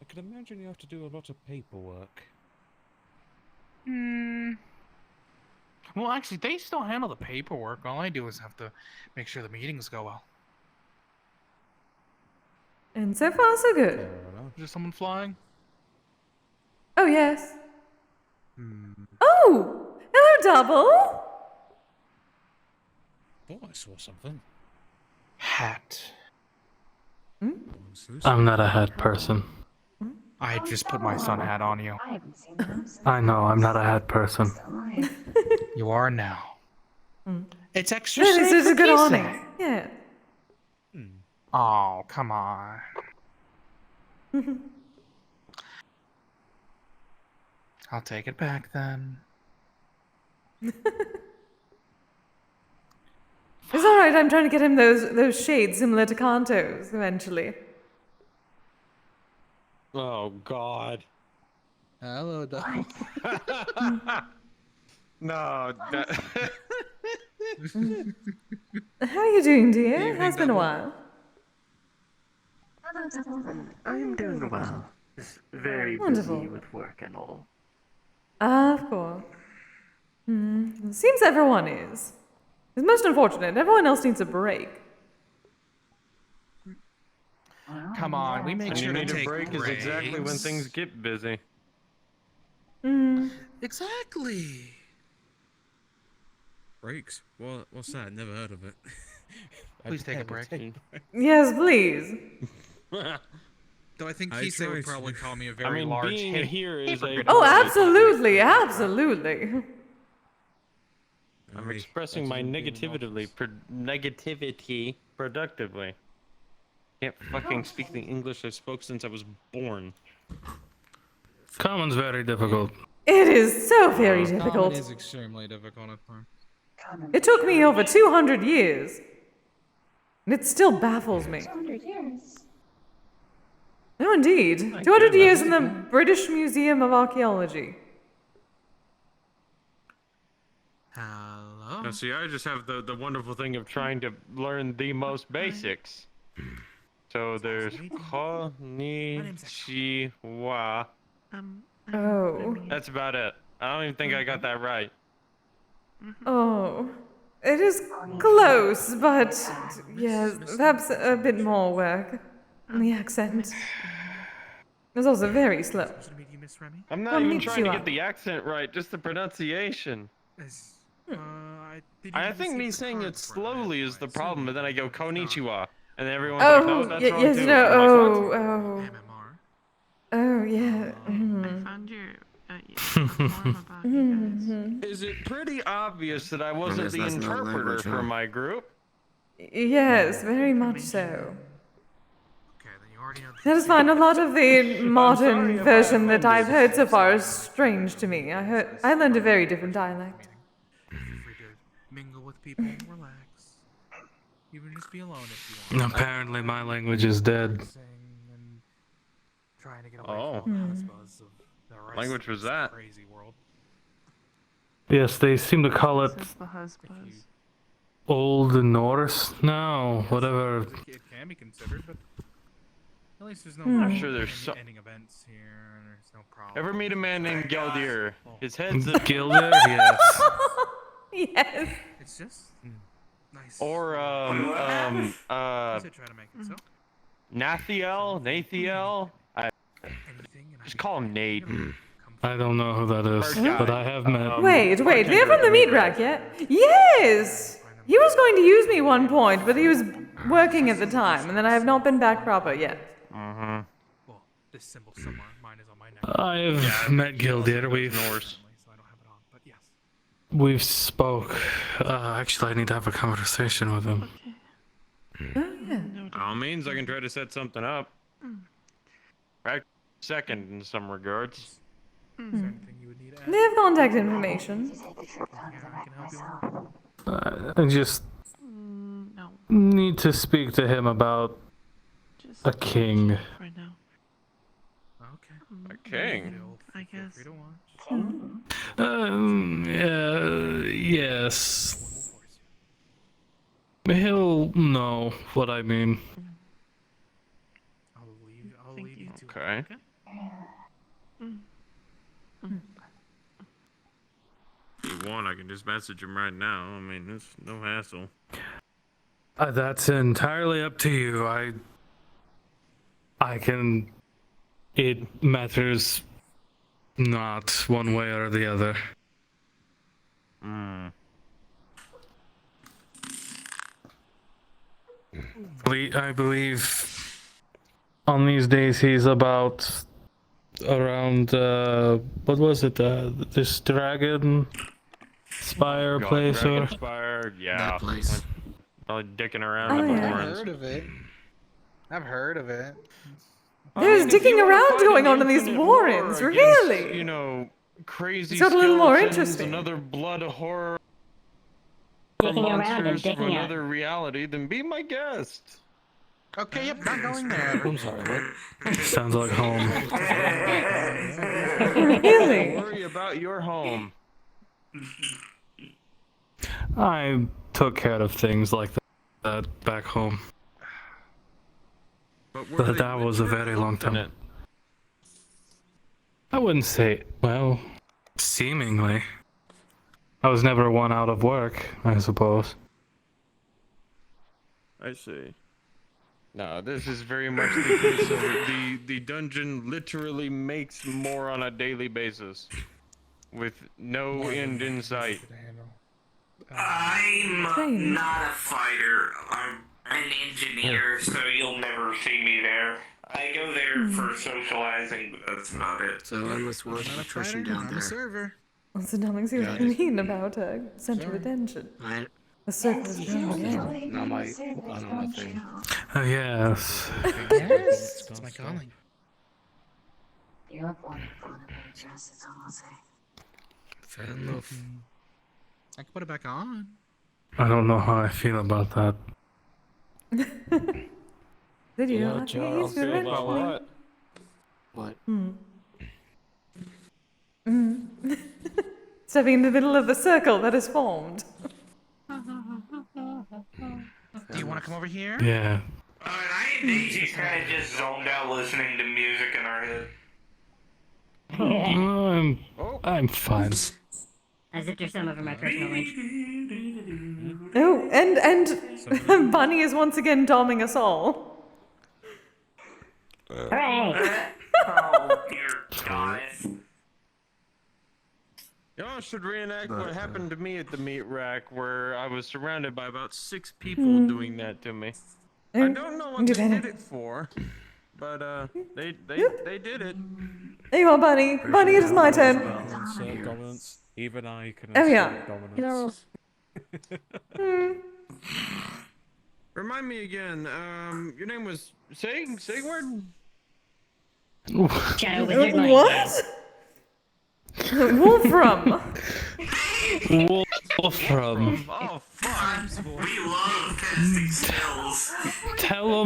I can imagine you have to do a lot of paperwork. Well, actually, they still handle the paperwork. All I do is have to make sure the meetings go well. And so far, so good. Is there someone flying? Oh, yes. Oh! Hello, Double! Oh, I saw something. Hat. I'm not a hat person. I just put my sun hat on you. I know, I'm not a hat person. You are now. It's extra That is safe such a for good Kise. awning. Yeah. Oh, come on. I'll take it back then. It's alright, I'm trying to get him those shades similar to Kanto's eventually. Oh God. Hello, Double. No. How are you doing, dear? Evening, Has been a Double. while. I'm doing well. Just very Wonderful. busy with work and all. Of course. Seems everyone is. It's most unfortunate. Everyone else needs a break. Come on, we make And sure you to need a take break is exactly when breaks. things get busy. Exactly. Breaks? What's that? Never heard of it. Please take a break. Yes, please. Though I think I Kise would tried. probably call me a I very mean, large being hip- here is a. hypocrite. Oh, absolutely, absolutely. I'm expressing my negativity productively. Can't fucking speak the English I spoke since I was born. Common's very difficult. It is so very Common difficult. is extremely difficult at times. It took me over 200 years. And it still baffles me. 200 years. No, indeed. 200 years in the British Museum of Archaeology. Hello? Now, see, I just have the wonderful thing of trying to learn the most basics. So there's konnichiwa. Oh. That's about it. I don't even think I got that right. Oh. It is close, but yes, perhaps a bit more work on the accent. It's also very slow. I'm not even trying to Konnichiwa. get the accent right, just the pronunciation. I think me saying it slowly is the problem, but then I go konnichiwa, and then everyone's like, no, that's wrong yes, too. no, I'm like, what? Oh, yeah. I found your form about you guys. Is it pretty obvious that I wasn't the that's not interpreter language, for huh? my group? Yes, very much so. That is fine. A lot of the modern version that I've heard so far is strange to me. I learned a very different dialect. Free to mingle with people, relax. Even just be alone if you want. Apparently my language is dead. Trying to get away Oh. from all the buzz of the rest Language of was this that? crazy world. Yes, they seem to call it This is the husband. Old Norse now, whatever. It can be considered, but at least there's no I'm sure there's some. ending events here, and there's no problem. Ever meet a man named Geldir? His head's a Gilder, yes. Yes. It's just nice. Or I said try to make it so. Nathiel. Just call him Nate. I don't know who that is, but I have met. Wait, they're from the meat rack, yeah? Yes! He was going to use me one point, but he was working at the time, and then I have not been back proper yet. Mm-hmm. Well, this symbol somewhere. Mine is on my neck. I've met Gildir. We've spoke. Actually, I need to have a conversation with him. Oh, yeah. By all means, I can try to set something up. Right second in some regards. They have contact information. I just need to speak to him about a king. Right now. A king? I guess. Yes. He'll know what I mean. I'll leave you to Okay. If you want, I can just message him right now. I mean, it's no hassle. That's entirely up to you. It matters not one way or the other. I believe on these days he's about around what was it? This Dragon Spire God, place Dragon or Spire, yeah. That place. Probably dicking around Oh, in the yeah. I've horns. heard of it. I've heard of it. There's if you dicking wanna around fight going an on in these infinite warrens, war against, really? You know, crazy It's got a little more skeletons, interesting. another blood horror, Dicking around and monsters from dicking out. another reality, then be my guest. Okay, yep, not going there. I'm sorry, what? Sounds like home. Really? Don't worry about your home. I took care of things like that back home. But that was a very long time. I wouldn't say, well, seemingly. I was never one out of work, I suppose. I see. No, this is very much the case of the dungeon literally makes more on a daily basis, with no end in sight. I'm not a fighter. I'm an engineer, so you'll never see me there. I go there for socializing, but that's about it. So endless work of attrition down there. Server. What's the dumbest thing Got you it. mean about a center of attention? The circle is growing again. Not my, I don't know thing. Oh, yes. Yes, it's my calling. You look wonderful in a blue dress, that's all I'll say. Fair enough. I can put it back on. I don't know how I feel about that. Did you? Yeah, I think Charles, he's good feel about actually. what? What? Stepping in the middle of the circle that is formed. Do you want to come over here? Yeah. I and Daisy kind of just zoned out listening to music in our head. I'm fine. I zipped her some over my personal link. Oh, and Bunny is once again doming us all. Hooray! Oh, dear God. Y'all should reenact what happened to me at the meat rack, where I was surrounded by about 6 people doing that to me. I don't know what they did it for, but they did it. There you are, Bunny. Bunny, it is my turn. Dominance. Even I can Oh, yeah. assert Hmm. dominance. Remind me again. Your name was Sigward? Shadow Wizard Mike. What? Wolfram. Wolfram. Oh, fuck. We love testing skills. Tell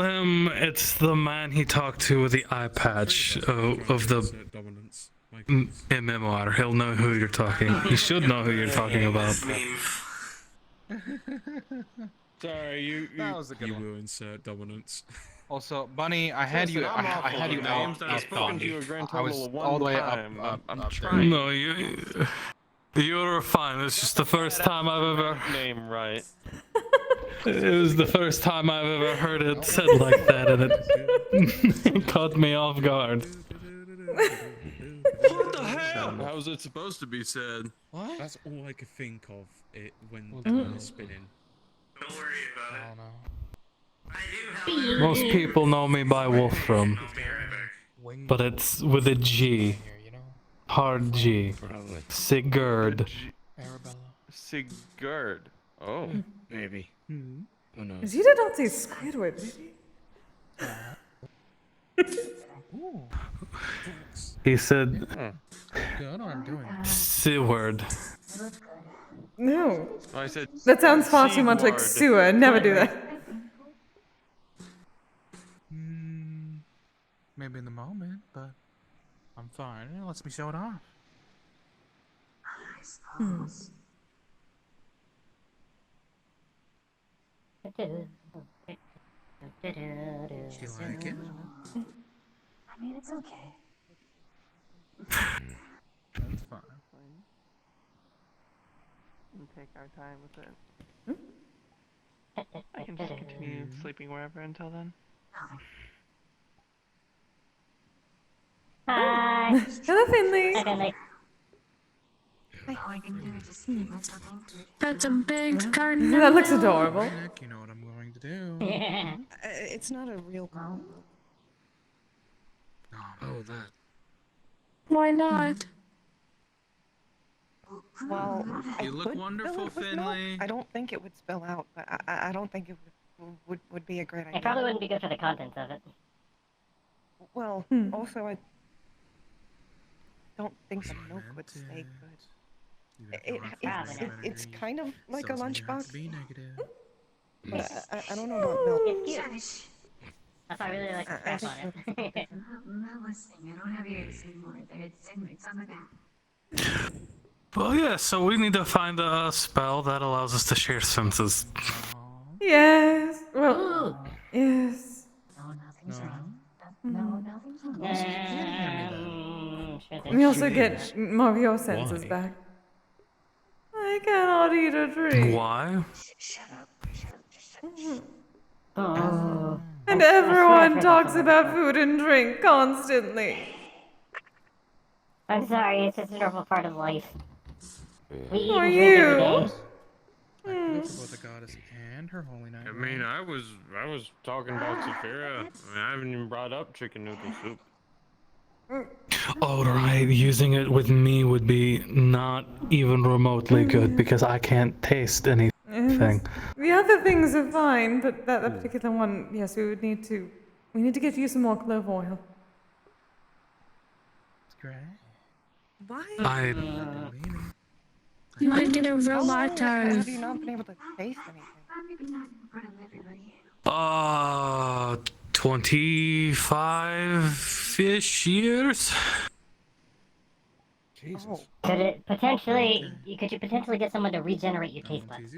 him it's the man he talked to with the eye patch of the MMR. He'll know who you're talking. He should know who you're talking about. Sorry, you was a good one. will insert dominance. Also, Bunny, I had you. I had you out. I've spoken to you a grand I was total of all one the way time. up I'm there. trying. No, you're fine. It's just the first time I've ever. Name right. It was the first time I've ever heard it said like that, and it caught me off guard. What the hell? How's it supposed to be said? What? That's all I could think of it when Devon is spinning. Don't worry about it. Most people know me by Wolfram, but it's with a G. Hard G. Sigurd. Sigurd. Oh, maybe. Who knows? You did not say Squidward, did you? He said Good, I'm doing. Seward. No. I said That sounds far too much like Seaward. sewer. Never do that. Maybe in the moment, but I'm fine. It lets me show it off. I suppose. Do you like it? I mean, it's okay. That's fine. We'll take our time with it. I can just continue sleeping wherever until then. Hi. Hello, Finley. Hi, Finley. That's a big carton. That looks adorable. Nick, you know what I'm going to do. Yeah. It's not a real call. Oh, that. Why not? Well, You look wonderful, Finley. I don't think it would spill out, but I don't think it would be a great idea. It probably wouldn't be good for the contents of it. Well, also I don't think the milk would stay good. It's kind of like a lunchbox. But I don't know about milk. It's cute. That's why I really like the strap on it. I'm not listening. I don't have ears anymore. It's on the back. Well, yeah, so we need to find a spell that allows us to share senses. Yes. Well, yes. No, nothing's wrong. No, nothing's wrong. We also get more of your senses back. I cannot eat a tree. Why? Shut up. Oh. And everyone talks about food and drink constantly. I'm sorry, it's just a normal part of life. We eat Are and drink every you? day. Both the goddess and her holy knight. I mean, I was talking about Saphira. I mean, I haven't even brought up chicken noodle soup. Oh, right. Using it with me would be not even remotely good because I can't taste anything. The other things are fine, but that particular one, yes, we need to get you some more clove oil. It's great. Why? You might get a robot Have arm. you not been able to taste anything? Maybe not in front of everybody. 25-ish years? Jesus. Could you potentially get someone to regenerate your taste buds?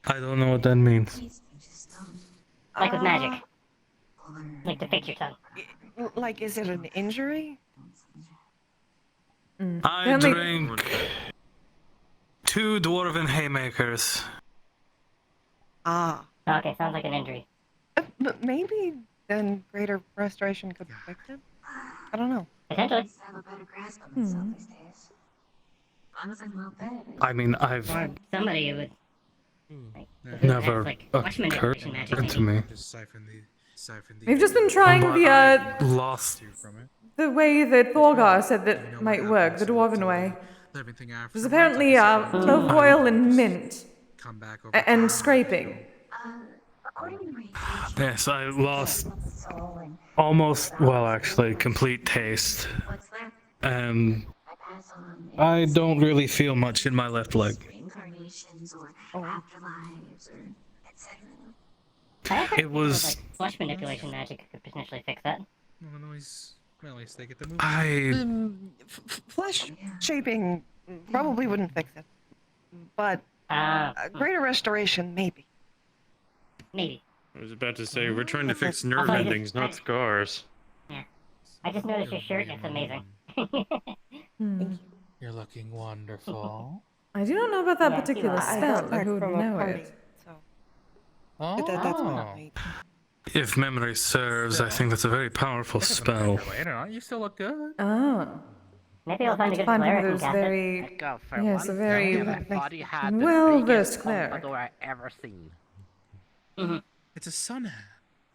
I don't know what that means. Like with magic. Like to fix your tongue. Like, is it an injury? I drink 2 dwarven haymakers. Ah. Okay, sounds like an injury. But maybe then greater restoration could fix it? I don't know. Potentially. I have a better grasp on myself these days. As long as I'm well fed. I mean, I've Somebody would. never like, watch occurred manipulation magic, to me. We've just been trying Lost. the way that Thorgar said that might work, the dwarven way. There's apparently clove oil and mint. And scraping. Yes, I lost almost, well, actually, complete taste. And I don't really feel much in my left leg. Reincarnations or afterlives or etc. It was. Like, flesh manipulation magic could potentially fix that. Well, at least they get the move. Flesh shaping probably wouldn't fix it. But greater restoration, maybe. Maybe. I was about to say, we're trying to fix nerve endings, not scars. Yeah. I just noticed your shirt, it's amazing. You're looking wonderful. I do not know about that Yeah, particular I spell. got back Who would from a know party, it? so. Oh. But that's not me. If memory serves, I think that's a very powerful spell. You still look good. Oh. Maybe I'll find a good Find one cleric of and those cast very, it. yes, a very I thought he had the well-versed biggest cleric. pompadour I ever seen. It's a sun hat.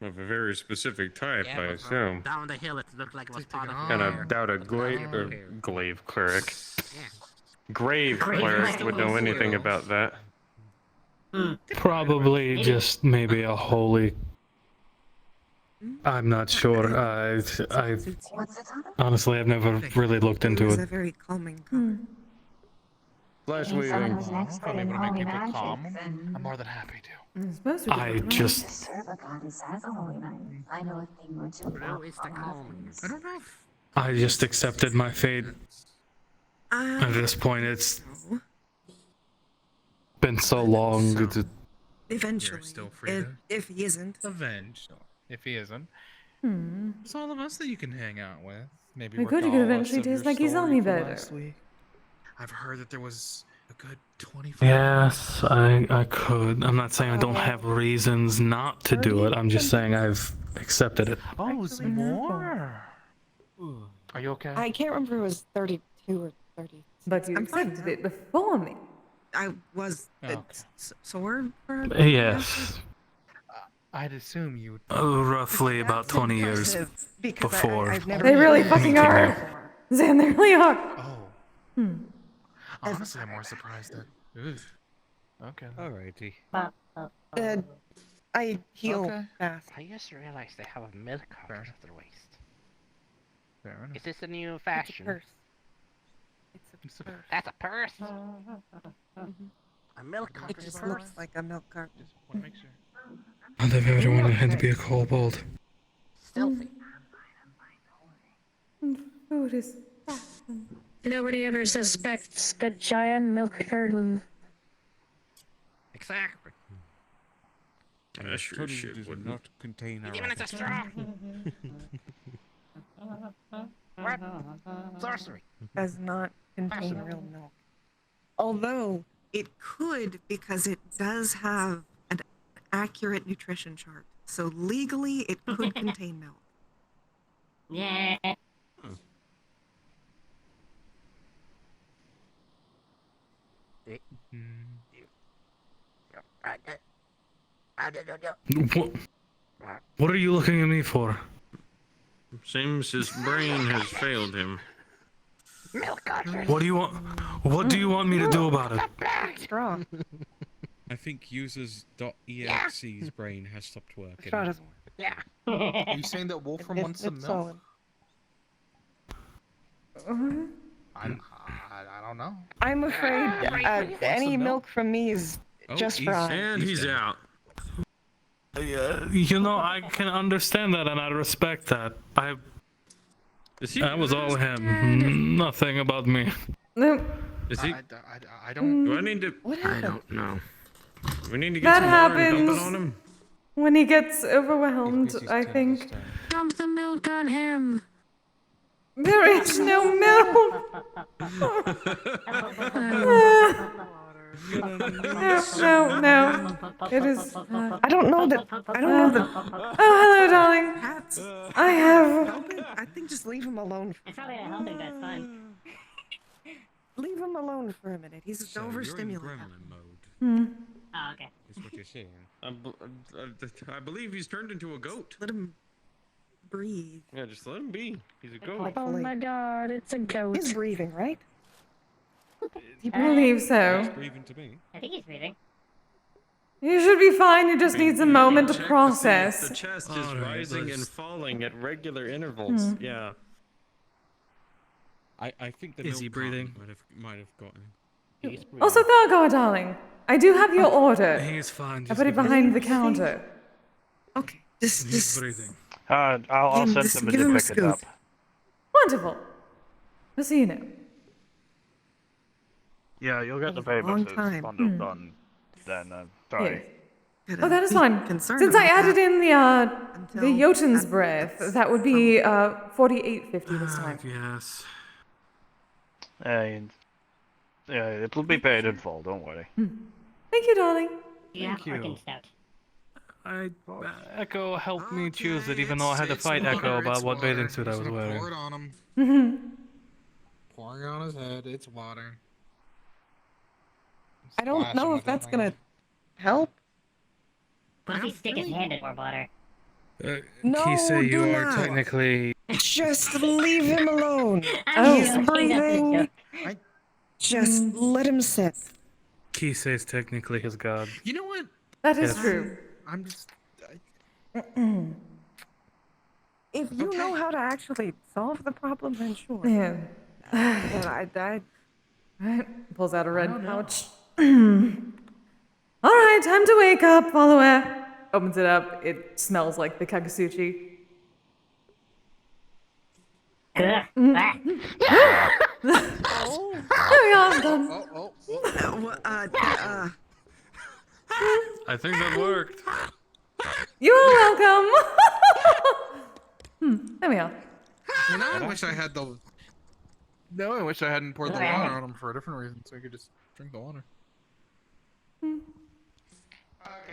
Of a very specific type, I assume. Down the hill, it looked like it was part of Kind of doubt a glaive cleric. Grave cleric would know anything about that. Probably just maybe a holy. I'm not sure. Honestly, I've never really looked into It's a it. very calming color. Flesh If someone weaving. was an expert in holy magic, then I'm more than happy to. I'm supposed to. I just. serve a goddess as a holy knight. I know a thing or two about I don't know if I just accepted my fate. At this point, it's been so long. Eventually, still free if he isn't. eventually. If he isn't. It's all of us that you can hang out with. Maybe My we're good, you could regardless eventually of your taste like he's story only from better. last week. I've heard that there was A good 25. Yes, I could. I'm not saying I don't have reasons not to do it. I'm just saying I've accepted it. Oh, it's more. Are you okay? I can't remember if it was 32 or 30. But you I'm fine accepted now. it before me. I was sore for Yes. I'd assume you would. Roughly about 20 years because before. I've never They really fucking meeting are. you. Zan, they really are. Oh. Honestly, I'm more surprised that. Okay. Alrighty. I heal Okay. fast. I just realized they have a milk carton at their waist. Fair enough. Is this a new fashion? Purse. It's a purse. That's a purse. A milk carton. It just looks like a milk carton. Just want to make sure. And if everyone had to be a kobold. Stealthy. Food is. Nobody ever suspects the giant milk carton. Exactly. I sure does not contain our. Even it's a straw. What? Sorcery. Does not contain real milk. Although it could, because it does have an accurate nutrition chart. So legally, it could contain milk. Yeah. What are you looking at me for? Seems his brain has failed him. What do you want? What do you want me to do about it? Straw. I think users.exe's brain has stopped working. Straw doesn't work. Yeah. Are you saying that Wolfram wants some It's milk? solid. I don't know. I'm afraid any milk from me is just fried. And he's out. You know, I can understand that and I respect that. That was all him. Nothing about me. No. Is he? I don't. Do I need to? What I don't know. We need to get That some water and dump happens it on him. when he gets overwhelmed, I think. Dump the milk on him. There is no milk. No. It is. I don't know that. Oh, hello, darling. Cats. I have. I think just leave him alone. It's probably not helping, that's fine. Leave him alone for a minute. He's So overstimulated. You're in gremlin mode. Oh, okay. Is what you're saying. I believe he's turned into a goat. Let him breathe. Yeah, just let him be. He's a goat. Oh my god, it's a goat. He's breathing, right? I believe so. It's breathing to me. I think he's breathing. You should be fine. You just needs a moment to Check see if process. the chest is Alright, rising and let's- falling at regular intervals. Yeah. I think the Is he milk breathing? carton might have gotten him. He's breathing. Also, Thargar, darling, I do have your order. He's fine. I put it behind the counter. Okay. He's Just breathing. I'll send somebody give him to a pick it scoop. up. Wonderful. I'll see you now. Yeah, you'll get the a long papers time. bundled done. Then, sorry. Yes. Oh, that is fine. Concerned Since I about added that in the until Jotun's that- breath, that would be $48.50 this time. Yes. Yeah, it'll be paid in full. Don't worry. Thank you, darling. Yeah, Thank you. working stout. Echo helped me choose it, even though I had to fight Echo about what bathing suit I was Pour wearing. it on him. Pouring it on his head. It's water. I don't Splash him know with if that's that gonna thing. help. What if he stick his hand in more water? No, Kise, you do are not. technically. Just leave him alone. Oh. He's breathing. Just let him sit. Kise is technically his god. You know what? That is Yes. true. I'm just. If you know how to actually solve the problem, then sure. Yeah. But I Right. Pulls out a red pouch. All right, time to wake up, follower. Opens it up. It smells like the Kagasuchi. Ugh. Oh. There we are, I'm done. I think that worked. You are welcome. There we are. And I wish I had the. No, I wish I hadn't poured the water on him for a different reason, so I could just Drink the water.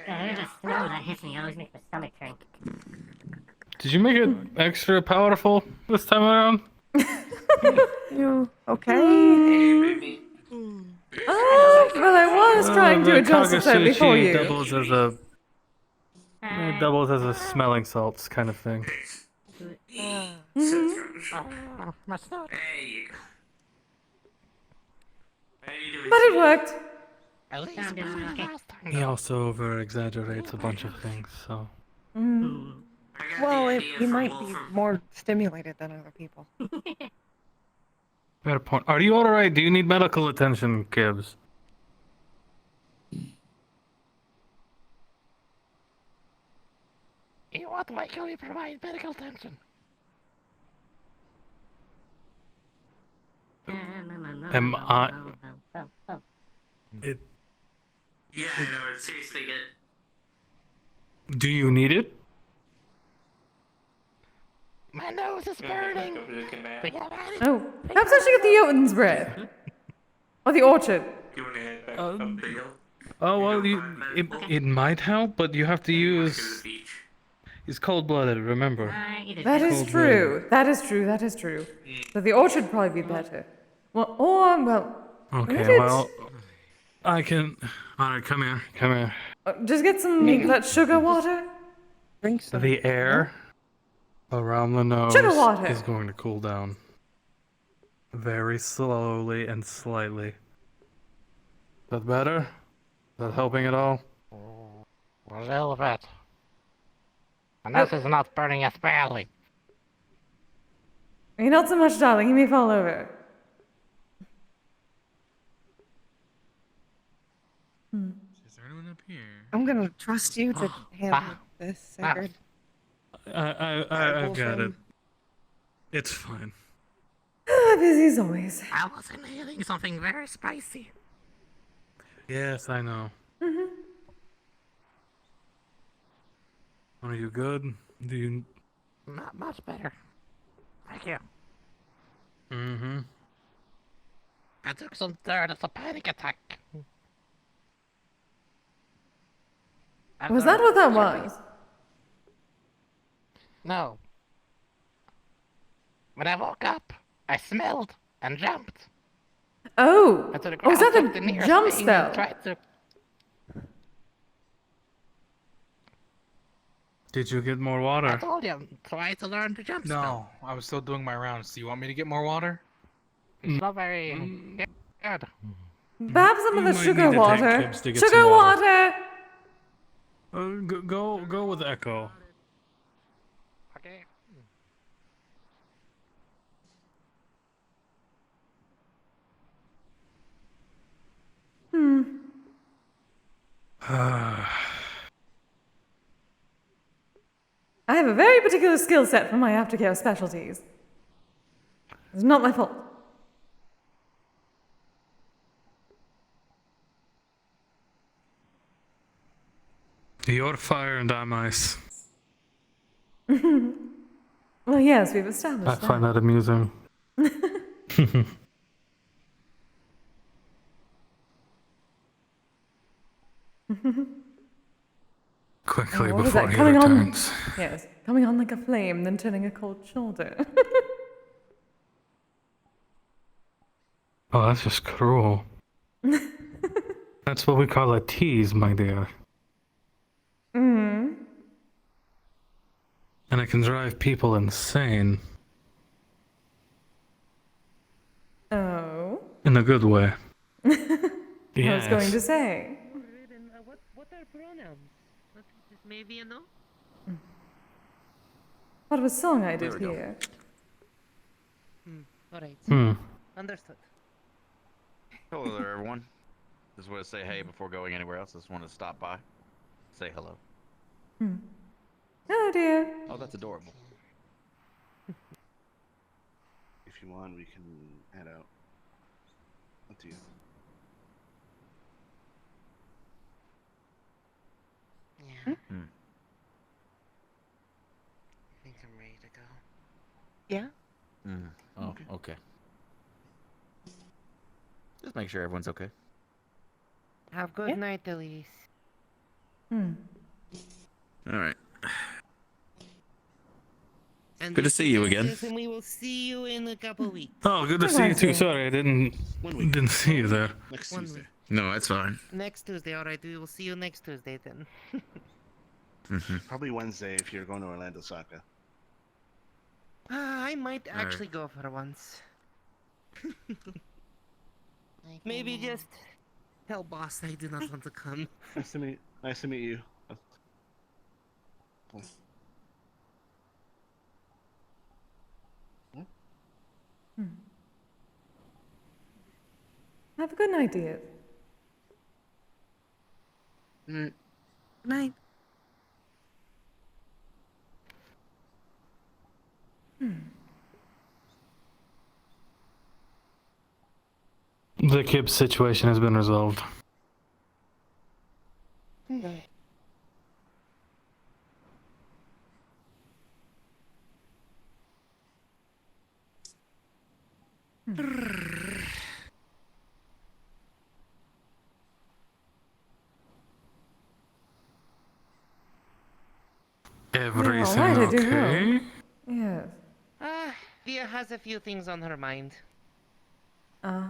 Yeah, the smell that hits me always makes my stomach turn. Did you make it extra powerful this time around? You okay? Oh, well, I was trying to the adjust it slightly for Kagasuchi you. doubles as a it doubles as a smelling salts kind of thing. My stomach. But it worked. At least better than last time. He also over exaggerates a bunch of things, so. Well, he might be more stimulated than other people. Fair point. Are you alright? Do you need medical attention, Gibbs? What way can we provide medical attention? Am I? It. Yeah, I know. It's seriously good. Do you need it? My nose is burning. Oh, perhaps I should get the Jotun's bread. Or the orchard. Oh well, it might help, but you have to use. It's cold-blooded. Remember. That is true. That is true. That is true. So the orchard would probably be better. Well, or, well... Okay, well... I can... Alright, come here. Come here. Just get some, that sugar water? Drink some. The air around the nose Sugar water. is going to cool down. Very slowly and slightly. Is that better? Is that helping at all? A little bit. My nose is not burning as badly. Not so much, darling. He may fall over. Is there anyone up here? I'm gonna trust you to handle this, Sigurd. I've got it. It's fine. Busy as always. I was inhaling something very spicy. Yes, I know. Are you good? Do you... Not much better. Thank you. Mm-hmm. I took some dirt as a panic attack. Was that what that was? No. When I woke up, I smelled and jumped. Oh! I took the Was that ground, took the nearest jump thing spell? and tried to... Did you get more I water? told you, try to learn the jump spell. No, I was still doing my rounds. Do you want me to get more water? It's not very good. Perhaps some of the might sugar need to take water. Gibbs to get Sugar some water. water! Go with Echo. Okay. I have a very particular skill set for my aftercare specialties. It's not my fault. You're fire and I'm ice. Well, yes, we've established I that. find that amusing. Quickly What was before that? he Coming on. returns. Yes, coming on like a flame, then turning a cold shoulder. Oh, that's just cruel. That's what we call a tease, my dear. Mm. And it can drive people insane. Oh. In a good way. I was going to Yes. say. What are pronouns? Just maybe a no? What was song I did There we go. here? Alright. Understood. Hello there, everyone. Just want to say hey before going anywhere else. Just want to stop by, say hello. Oh dear. Oh, that's adorable. If you want, we can head out. Up to you. Yeah. I think I'm ready to go. Yeah? Oh, okay. Just make sure everyone's okay. Have good night, Elise. Hmm. All right. And Good to see you again. And we will see you in a couple weeks. Oh, good to see you too. Sorry, I didn't see you there. Next One Tuesday. week. No, that's fine. Next Tuesday, alright. We will see you next Tuesday then. Probably Wednesday if you're going to Orlando, Saka. I might actually go for once. Maybe just tell boss I do not want to come. Nice to meet you. Have a good night, dear. Good night. The Kib situation has been resolved. Everything I do okay? hope. Yes. Via has a few things on her mind. Hmm?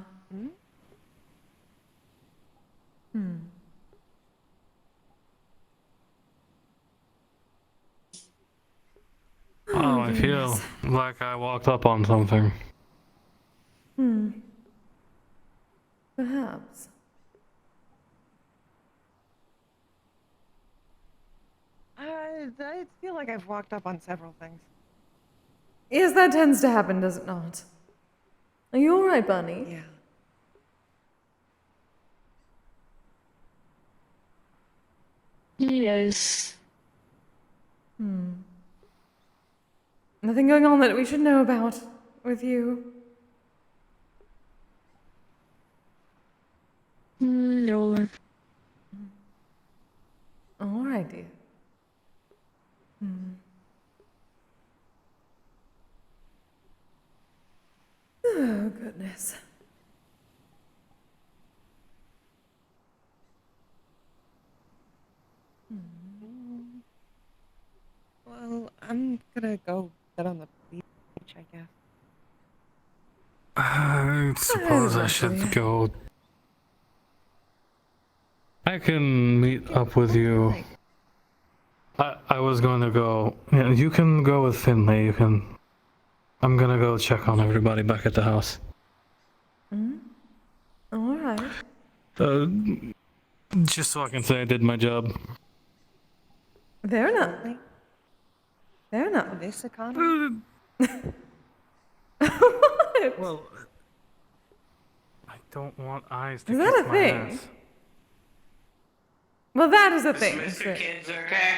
Oh, I feel like I walked up on something. Perhaps. I feel like I've walked up on several things. Yes, that tends to happen, does it not? Are you alright, Bunny? Yeah. Yes. Nothing going on that we should know about with you? No. Alright, dear. Oh, goodness. Well, I'm gonna go sit on the beach, I guess. I suppose I should go. I can meet up with you. I was going to go. Yeah, you can go with Finley. You can. I'm gonna go check on everybody back at the house. Alright. Just so I can say I did my job. Fair enough. Fair enough. This economy? What? Well, I don't want eyes to Is kiss that a my thing? ass. Well, that is a thing. Mr. Kid's okay?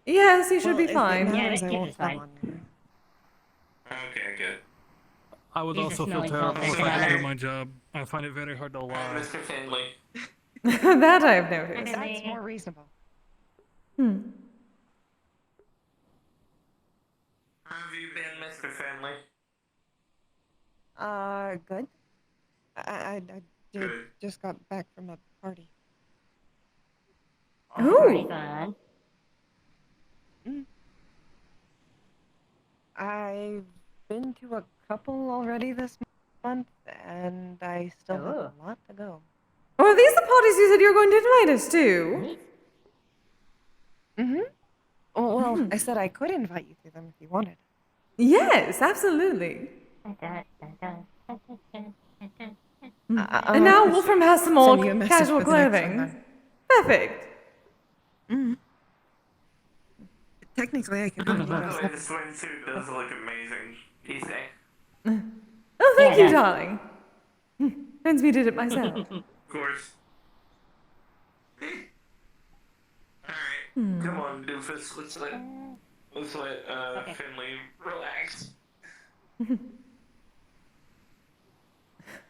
Yes, he should be If it fine. matters, I won't tell on you. Okay, good. I would He's also a feel smelly terrible filthy if I didn't brother. do my job. I find it very hard to lie. Mr. Finley. That I have noticed. That's more reasonable. Hmm. How have you been, Mr. Finley? Good. I did Good. just got back from a party. Pretty fun. I've been to a couple already this month, and I still have a lot to go. Oh, are these the parties you said you were going to invite us to? Oh, well, I said I could invite you to them if you wanted. Yes, absolutely. And And now Wolfram has some more send you a message casual for the next one, clothing. then. Perfect. Technically, I could By do the way, that. the swimsuit does look amazing. Kise. Oh, thank Yeah, you, that- darling. Friends, me did it myself. Of course. Alright, come on, doofus. Let's let Finley relax.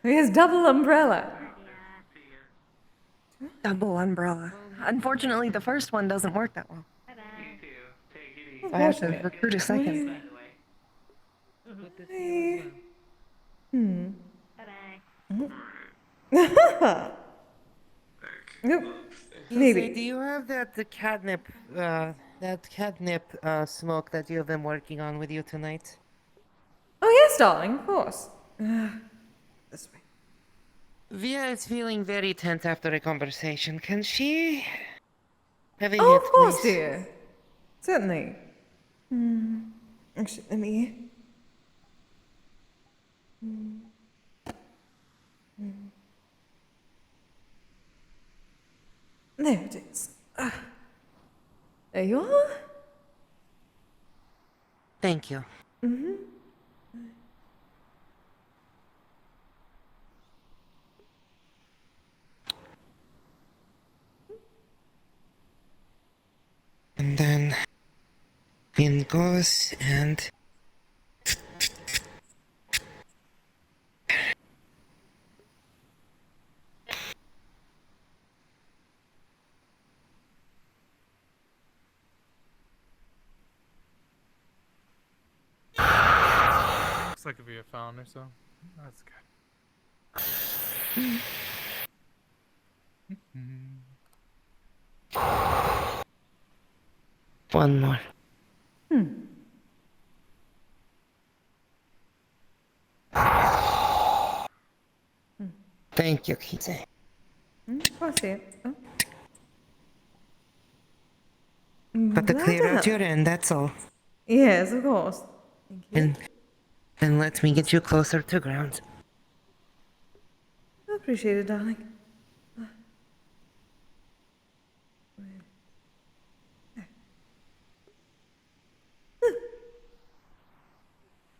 He has double umbrella. Double umbrella. Unfortunately, the first one doesn't work that well. You too. Take it easy. So I have to recruit a second. By the way. Maybe. do you have that catnip smoke that you have been working on with you tonight? Oh, yes, darling, of course. This way. Via is feeling very tense after a conversation. Can she have a Oh, hit, of course, please? dear. Certainly. Actually, let me. There it is. There you are. Thank you. Mm-hmm. And then in goes and Looks like a VF found or so. That's good. one more. Thank you, Kise. Of course, dear. Oh. But to Glad clear out help. your end, that's all. Yes, of course. Thank you. And let me get you closer to ground. I appreciate it, darling.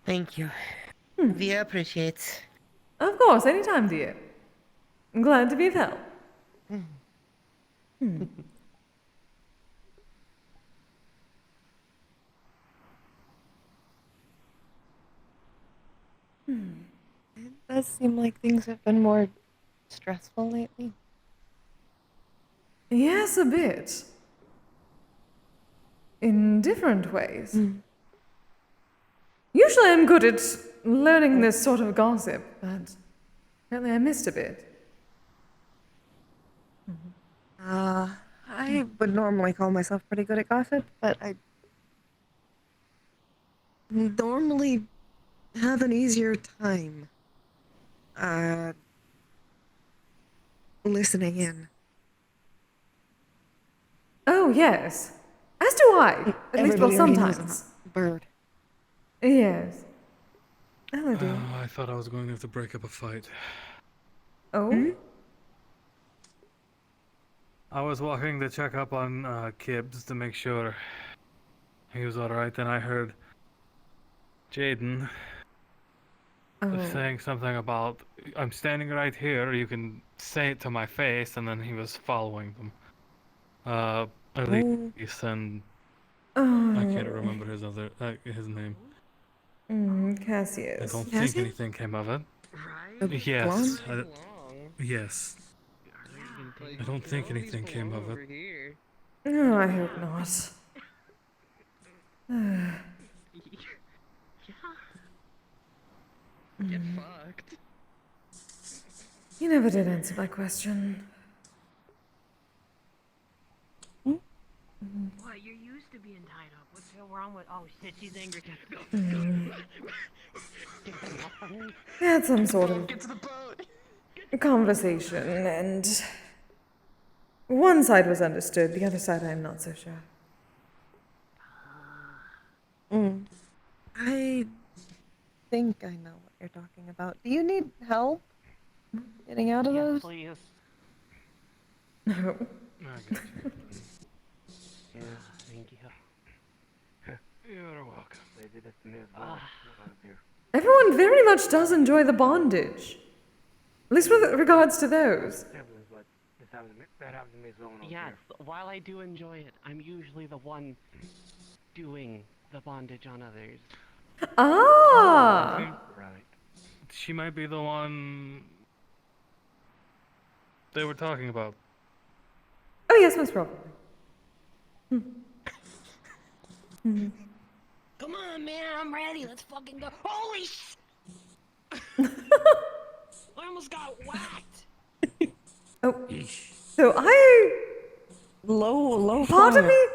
Thank you. Via appreciates. Of course, anytime, dear. I'm glad to be of help. It does seem like things have been more stressful lately. Yes, a bit. In different ways. Usually I'm good at learning this sort of gossip, but apparently I missed a bit. I would normally call myself pretty good at gossip, but I normally have an easier time listening in. Oh, yes. As do I. At least, well, Everybody already knows sometimes. I'm a bird. Yes. Hello, dear. I thought I was going to have to break up a fight. Oh? I was walking to check up on Kibbs to make sure he was alright, and I heard Jaden saying something about, I'm standing right here, you can say it to my face, and then he was following them. Elise and I can't remember his name. Cassius. I don't think anything came of it. Yes. Yes. I don't think anything came of it. No, I hope not. Get fucked. You never did answer my question. What? You're used to being tied up. What's wrong with? Oh shit, she's angry. Let's go. We had some sort of conversation, and one side was understood, the other side I'm not so sure. I think I know what you're talking about. Do you need help getting out of those? Please. No. I got you. Yeah, thank you. You're welcome. Everyone very much does enjoy the bondage. At least with regards to those. Yes, while I do enjoy it, I'm usually the one doing the bondage on others. Ah! Right. She might be the one they were talking about. Oh, yes, most probably. Come on, man, I'm ready. Let's fucking go. Holy sh! I almost got whacked. Oh, so I Low Part of fire. me,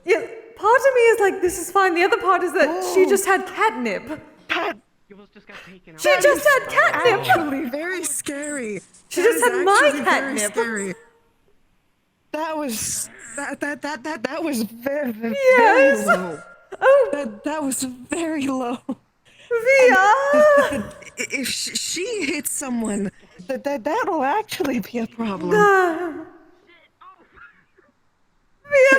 yeah, part of me is like, this is fine. The other part is that she just had catnip. She just had catnip. Actually, very scary. She That just is had my actually very catnip. scary. That was that was very Yes. low. Oh, that was very low. VR. If she hits someone, that'll actually be a problem. VR,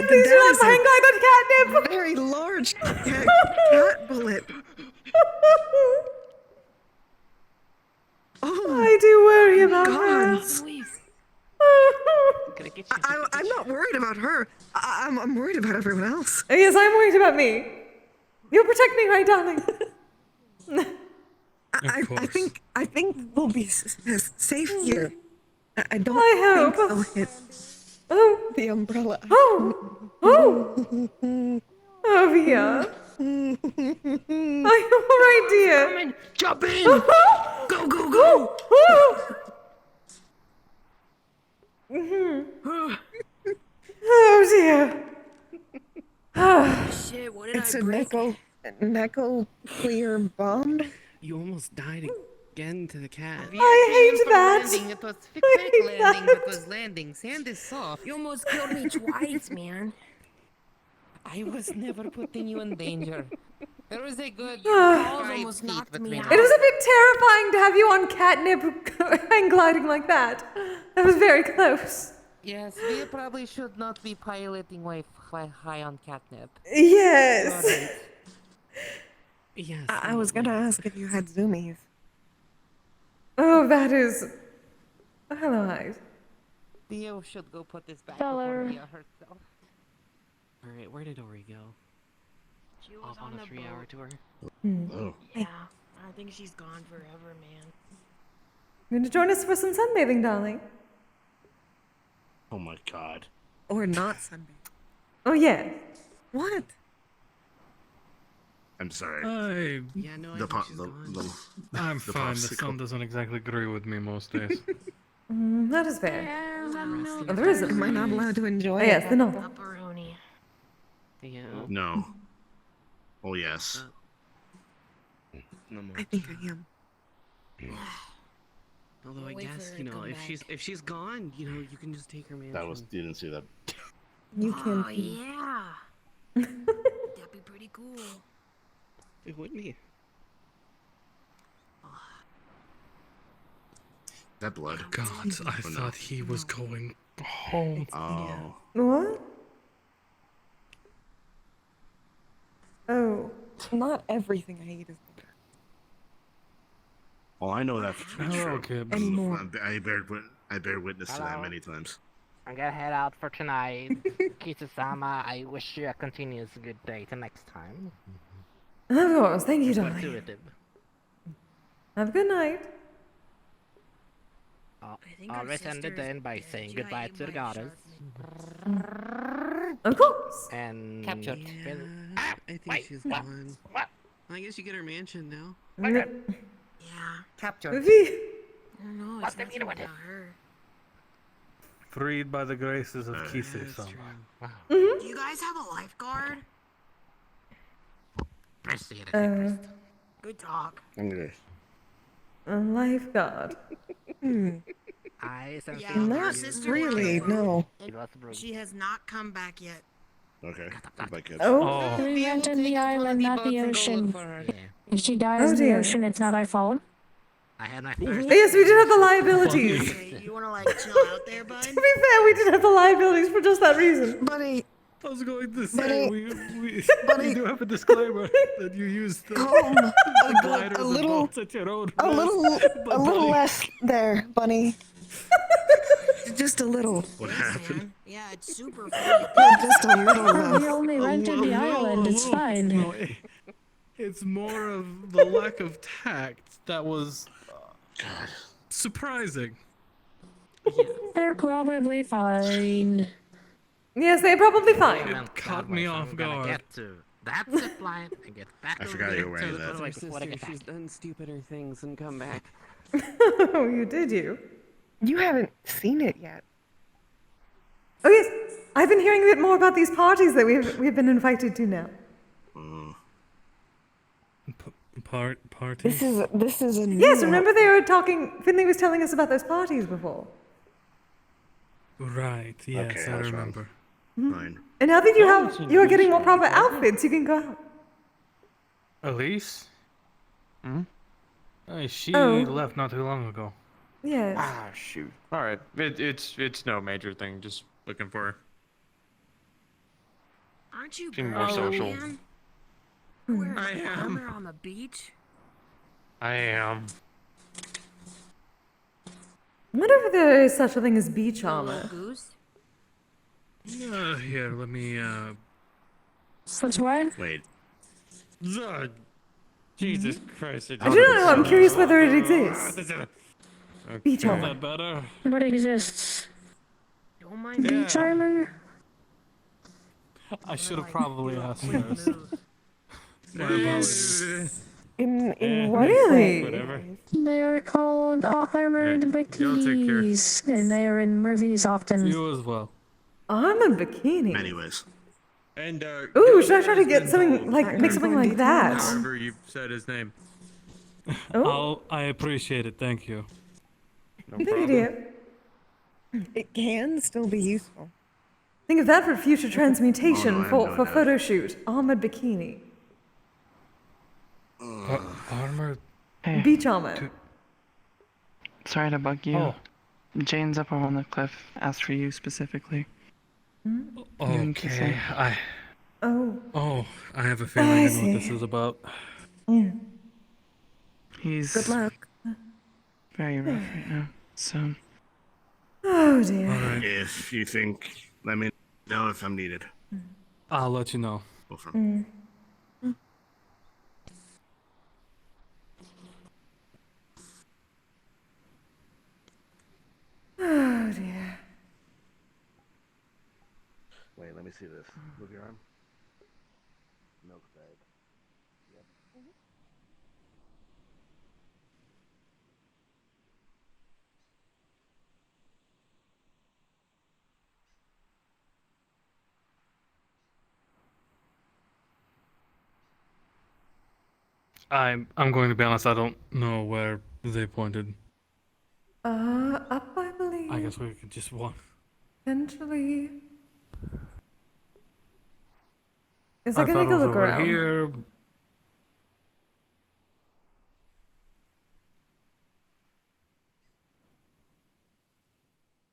please do not hang glide catnip. Very large cat bullet. Oh, I do worry about her. gods. I'm not worried about her. I'm worried about everyone else. Yes, I'm worried about me. You'll protect me, right, darling? I think we'll be safe here. I don't I think hope. they'll hit the umbrella. Oh, VR. Are you alright, dear? Jump in! Go, go, go! Oh dear. Shit, what did It's I a break? Neko clear bomb. You almost died again to the cat. I hate that. Landing. It was quick landing, but was landing. Sand is soft. You almost killed me twice, man. I was never putting you in danger. There was a good Ah. 5 almost knocked It me was out. a bit terrifying to have you on catnip hang gliding like that. That was very close. Yes, we probably should not be piloting way high on catnip. Yes. Alright. Yes. I was gonna ask if you had zoomies. Oh, that is. Hello, Hyde. Theo should go put this back Hello. before Mia herself. Alright, where did Ori go? She was Off on a 3-hour tour? Oh. Yeah, I think she's gone forever, man. You going to join us for some sunbathing, darling? Oh my god. Or not Sunday. Oh, yeah. What? I'm sorry. Yeah, no, I The think po- she's the- gone. the- I'm the fine. The popsicle. sun doesn't exactly agree with me most days. That is fair. Oh, there is a. Am I not allowed to enjoy Oh, yes, it? the novel. Pepperoni. Yeah. No. Oh yes. No more. I think I am. Although I Wait for guess, her you to know, come if she's gone, you know, you can just take her mansion. That was you didn't see that. You can. Oh, yeah. That'd be pretty cool. It would be. That blood. God, I Oh, no. thought he was going home. Oh. What? Oh. Not everything I eat is good. Well, I know that for Hello, true. kids. Anymore. I bear witness to that many times. I'm gonna head out for tonight. Kise-sama, I wish you a continuous good day till next time. Of course, thank you, It's darling. intuitive. Have a good night. I'll end it then by saying goodbye to the goddess. Of course. And Captured. I think wait, she's what? gone. What? I guess you get her mansion now. Yeah. Captured. V. I don't know, What's it's the nothing matter with about her. Freed by the graces of Kise-sama. Do you guys have a lifeguard? Appreciate it. Good talk. A lifeguard. I sense Yeah, you- her Not sister really, no. It was rude. She has not come back yet. Okay. Goodbye, kids. Oh. We went in the island, not the ocean. Yeah. If she dies in the dear. ocean, it's not our fault. I had my first. Yes, we did have the liabilities. Okay, you wanna like chill out there, bud? To be fair, we did have the liabilities for just that reason. Buddy, I was going to Buddy. we do have a disclaimer that you used the gliders and little- boats at your own a risk. But little buddy, less there, Bunny. Just a little. What happened? Yeah, it's super funny. Just a little less. We only rented the island, it's fine. No, it's more of the lack of tact that was surprising. They're probably fine. Yes, they're probably fine. It caught me off guard. Get to that zip line and get back I over forgot there you were wearing to that. the Her before they sister, get she's back. done stupider things and come back. Oh, you did you? You haven't seen it yet. Oh yes, I've been hearing a bit more about these parties that we've been invited to now. Parties? This is a new Yes, remember they were talking. Finley was telling us about those parties before. Right, yes, Okay, I I was remember. Fine. And now that you are getting more proper outfits, you can go out. Elise? Hmm? She Oh. left not too long ago. Yes. Ah, shoot. All right, it's no major thing. Just looking for her. Aren't you Seem more social. man? Wearing I am. armor on the beach? I am. I wonder if there is such a thing as beach armor. Goose? Here, let me, Since when? Wait. Jesus Christ. I do not know. I'm curious whether it exists. Beach Okay. armor. Better. What exists? Don't mind Beach armor? I should have probably asked first. My apologies. In what Really? Whatever. They are called armored bikinis, and they are in movies often. You as well. Armored bikini. Anyways. And Ooh, should I try to get something like make something like that? However you said his name. I appreciate it, thank you. No Good problem. idea. It can still be useful. Think of that for future transmutation Oh, no, I for know for that. photo shoot. Armored bikini. Armor? Beach armor. Sorry to bug you. Oh. Jane's up on the cliff. Asked for you specifically. You and Okay, Kise. Oh. I have a feeling I know what this see. is about. Yeah. He's Good luck. very rough right now. So Oh dear. Alright, If you think, let me know if I'm needed. I'll let you know. Wolfram. Oh dear. Wait, let me see this. Move your arm. Milk bag. Yep. I'm going to be honest, I don't know where they pointed. Up I believe. I guess we could just walk. Potentially. Is I I can thought take it a was look over around. here.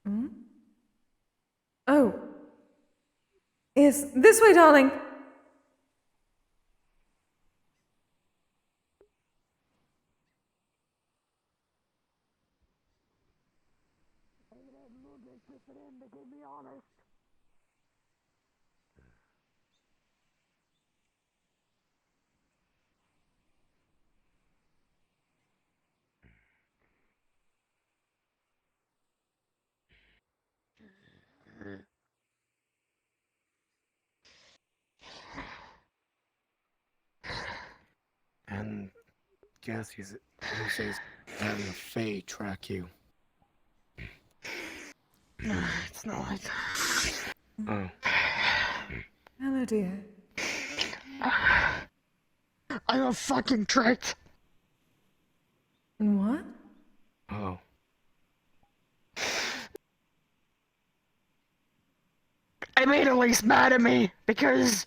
Hmm? Oh. Yes, this way, darling. And guess he says having a Fae track you. It's not like that. Oh. Hello, dear. I got fucking tricked. What? Oh. I made Elise mad at me because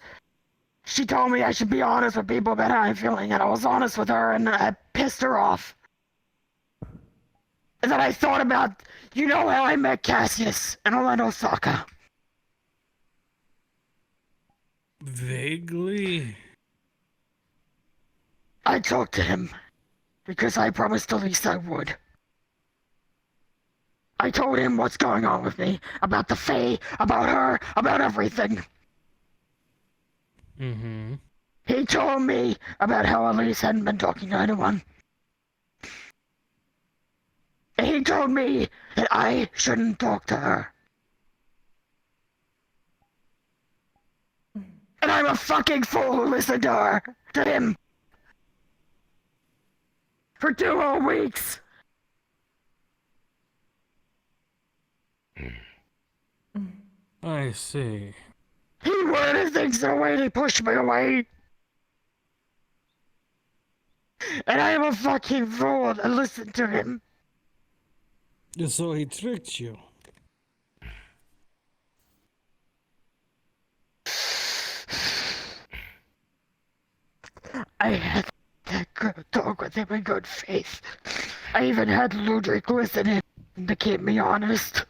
she told me I should be honest with people about how I'm feeling, and I was honest with her, and I pissed her off. And then I thought about, you know how I met Cassius in Orlando, Osaka. Vaguely. I talked to him because I promised Elise I would. I told him what's going on with me, about the Fae, about her, about everything. Mm-hmm. He told me about how Elise hadn't been talking to anyone. And he told me that I shouldn't talk to her. And I'm a fucking fool who listened to her, to him. For 2 whole weeks. I see. He worded things in a way to push me away. And I am a fucking fool to listen to him. So he tricked you. I had that girl talk with him in good faith. I even had Ludwig listen in to keep me honest.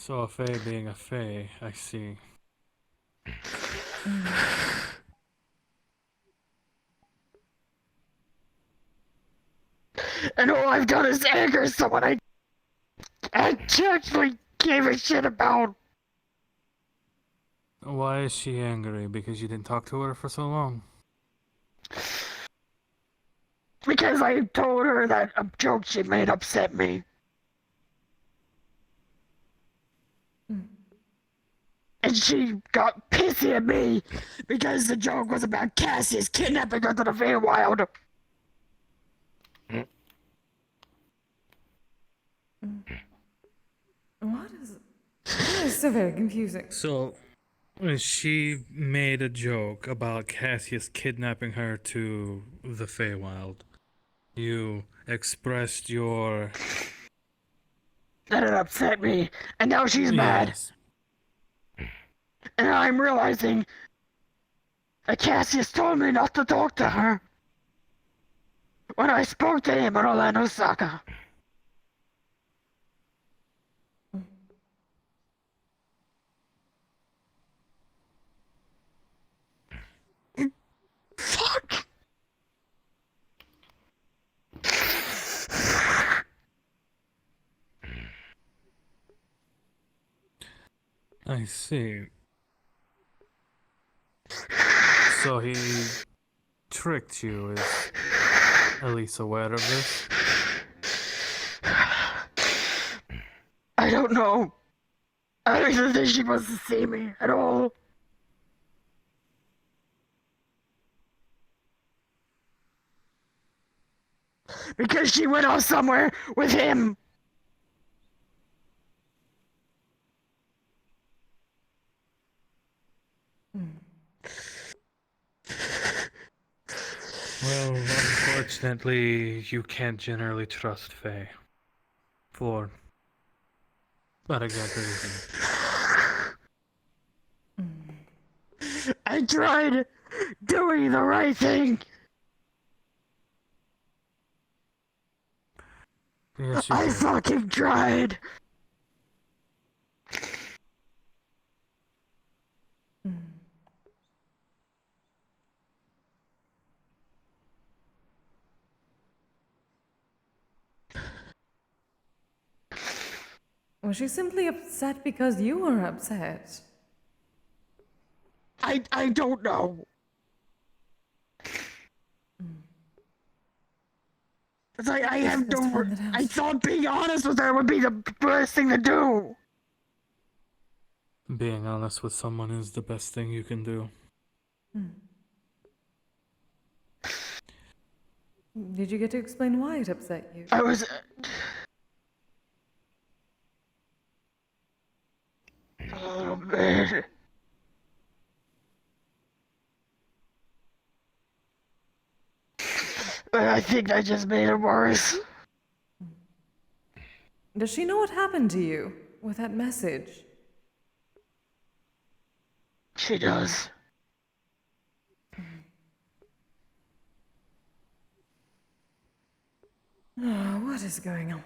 So a fae being a fae, I see. And all I've done is anger someone I actually gave a shit about. Why is she angry? Because you didn't talk to her for so long? Because I told her that a joke she made upset me. And she got pissy at me because the joke was about Cassius kidnapping her to the Feywild. What is... That is so very confusing. So, she made a joke about Cassius kidnapping her to the Feywild. You expressed your... That it upset me, and now she's mad. Yes. And I'm realizing that Cassius told me not to talk to her when I spoke to him on Orlando Saka. Fuck! I see. So he tricked you, is Elise aware of this? I don't know. I don't even think she wants to see me at all. Because she went off somewhere with him. Well, unfortunately, you can't generally trust Faye. For not a good reason. I tried doing the right thing. Yes, you I did. fucking tried. Was she simply upset because you were upset? I don't know. It's like I have no. I thought being honest with her would be the best thing to do. Being honest with someone is the best thing you can do. Did you get to explain why it upset you? I was. Oh man. But I think I just made it worse. Does she know what happened to you with that message? She does. Oh, what is going on?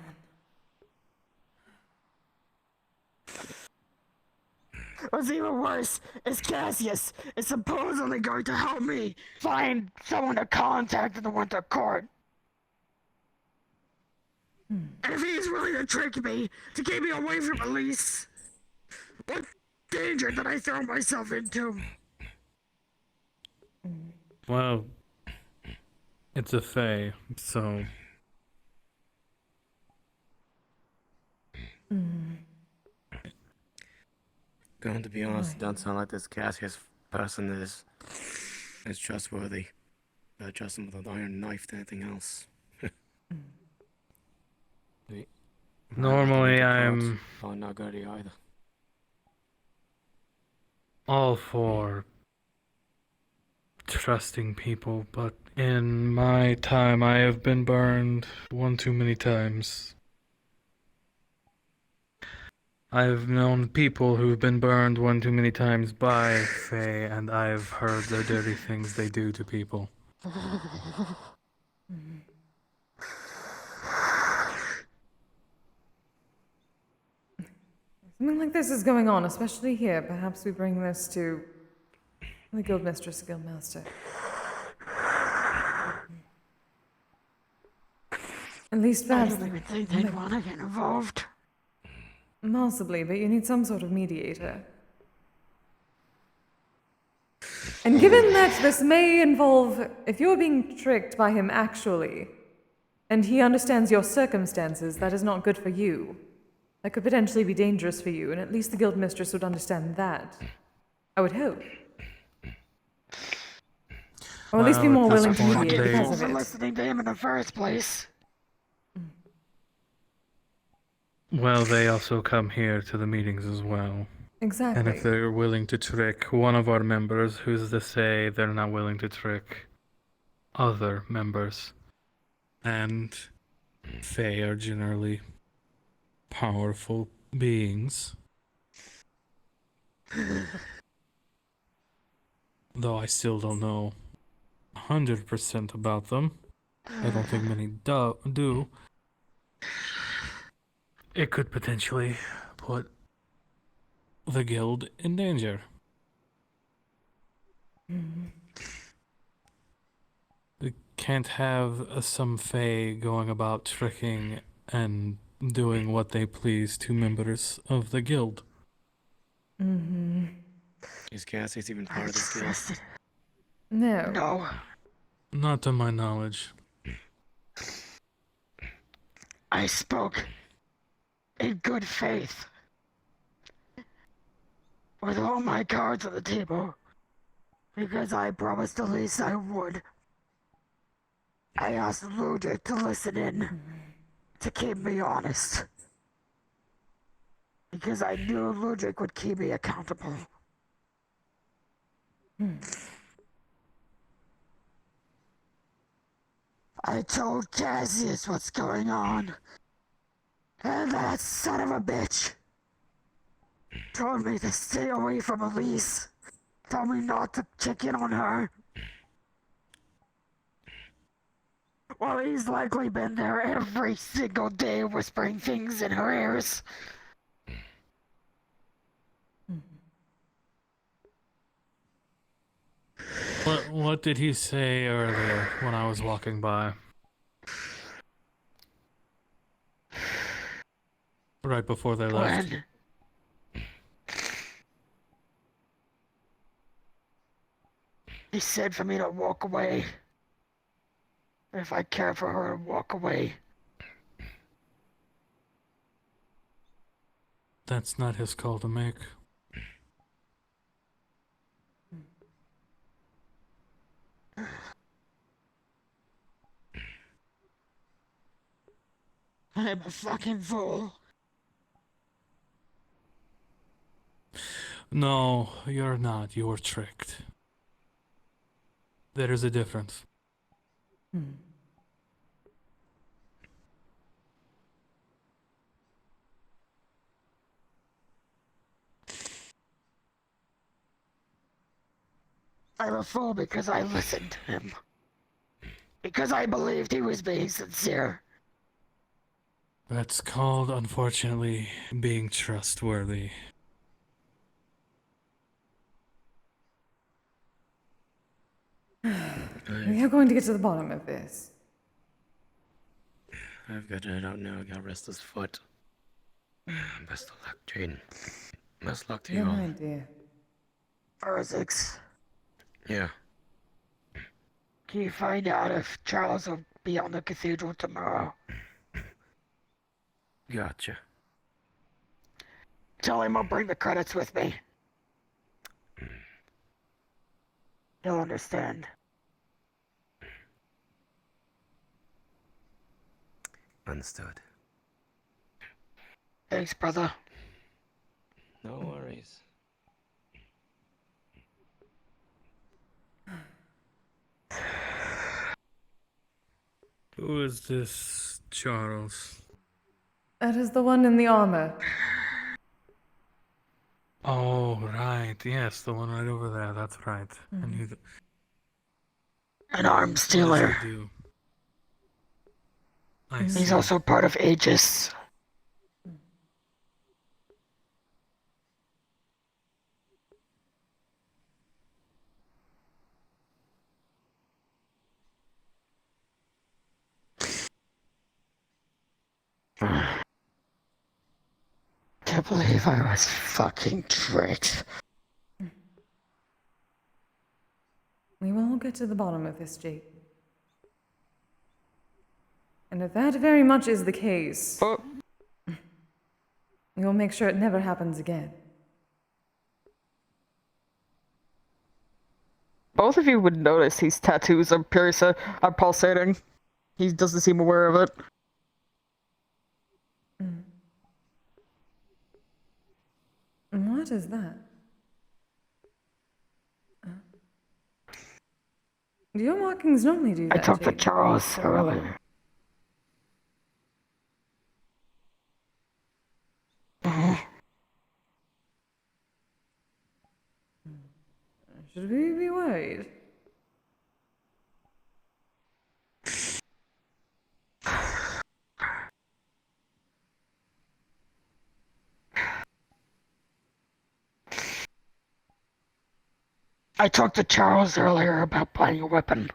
What's even worse is Cassius is supposedly going to help me find someone to contact in the Winter Court. And if he's willing to trick me to keep me away from Elise, what danger did I throw myself into? Well, it's a fae, so... Going to be honest, it doesn't sound like this Cassius person is trustworthy. Better trust him with an iron knife than anything else. Normally, I'm Oh, not good either. all for trusting people, but in my time, I have been burned one too many times. I've known people who've been burned one too many times by Fae, and I've heard the dirty things they do to people. Something like this is going on, especially here. Perhaps we bring this to the Guildmistress, the Guildmaster. At least I perhaps... don't even think they'd want to get involved. Possibly, but you need some sort of mediator. And given that this may involve, if you're being tricked by him actually, and he understands your circumstances, that is not good for you. That could potentially be dangerous for you, and at least the Guildmistress would understand that. I would hope. Or at least be more willing to mediate because For of it. listening to him in the first place. Well, they also come here to the meetings as well. Exactly. And if they're willing to trick one of our members, who's to say they're not willing to trick other members? And Fae are generally powerful beings. Though I still don't know 100% about them. I don't think many do. It could potentially put the guild in danger. We can't have some Fae going about tricking and doing what they please to members of the guild. Is Cassie's even part of this guild? No. No. Not to my knowledge. I spoke in good faith. With all my cards on the table. Because I promised Elise I would. I asked Ludwig to listen in. To keep me honest. Because I knew Ludwig would keep me accountable. I told Cassius what's going on. And that son of a bitch told me to stay away from Elise. Told me not to check in on her. Well, he's likely been there every single day whispering things in her ears. What did he say earlier when I was walking by? Right before they left. When? He said for me to walk away. If I care for her, to walk away. That's not his call to make. I'm a fucking fool. No, you're not. You were tricked. There is a difference. I'm a fool because I listened to him. Because I believed he was being sincere. That's called, unfortunately, being trustworthy. We are going to get to the bottom of this. I've got I don't know, I got a restless foot. Best of luck, Jaden. Best luck to you Good all. idea. Physics. Yeah. Can you find out if Charles will be on the cathedral tomorrow? Gotcha. Tell him I'll bring the credits with me. He'll understand. Understood. Thanks, brother. No worries. Who is this Charles? That is the one in the armor. Oh, right. Yes, the one right over there. That's right. I knew that. An arms dealer. What does he do? I He's see. also part of Aegis. Can't believe I was fucking tricked. We will get to the bottom of this, Jake. And if that very much is the case, we will make sure it never happens again. Both of you would notice his tattoos are are pulsating. He doesn't seem aware of it. What is that? Do your markings normally do that? I talked to Jake? Charles earlier. Should we be worried? I talked to Charles earlier about buying a weapon.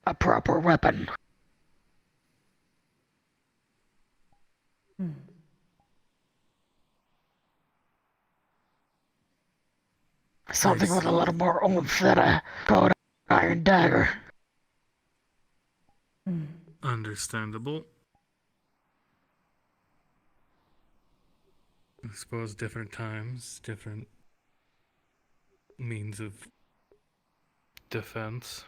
A proper weapon. Something with a little more oomph than a cold iron dagger. Understandable. I suppose different times, different means of defense.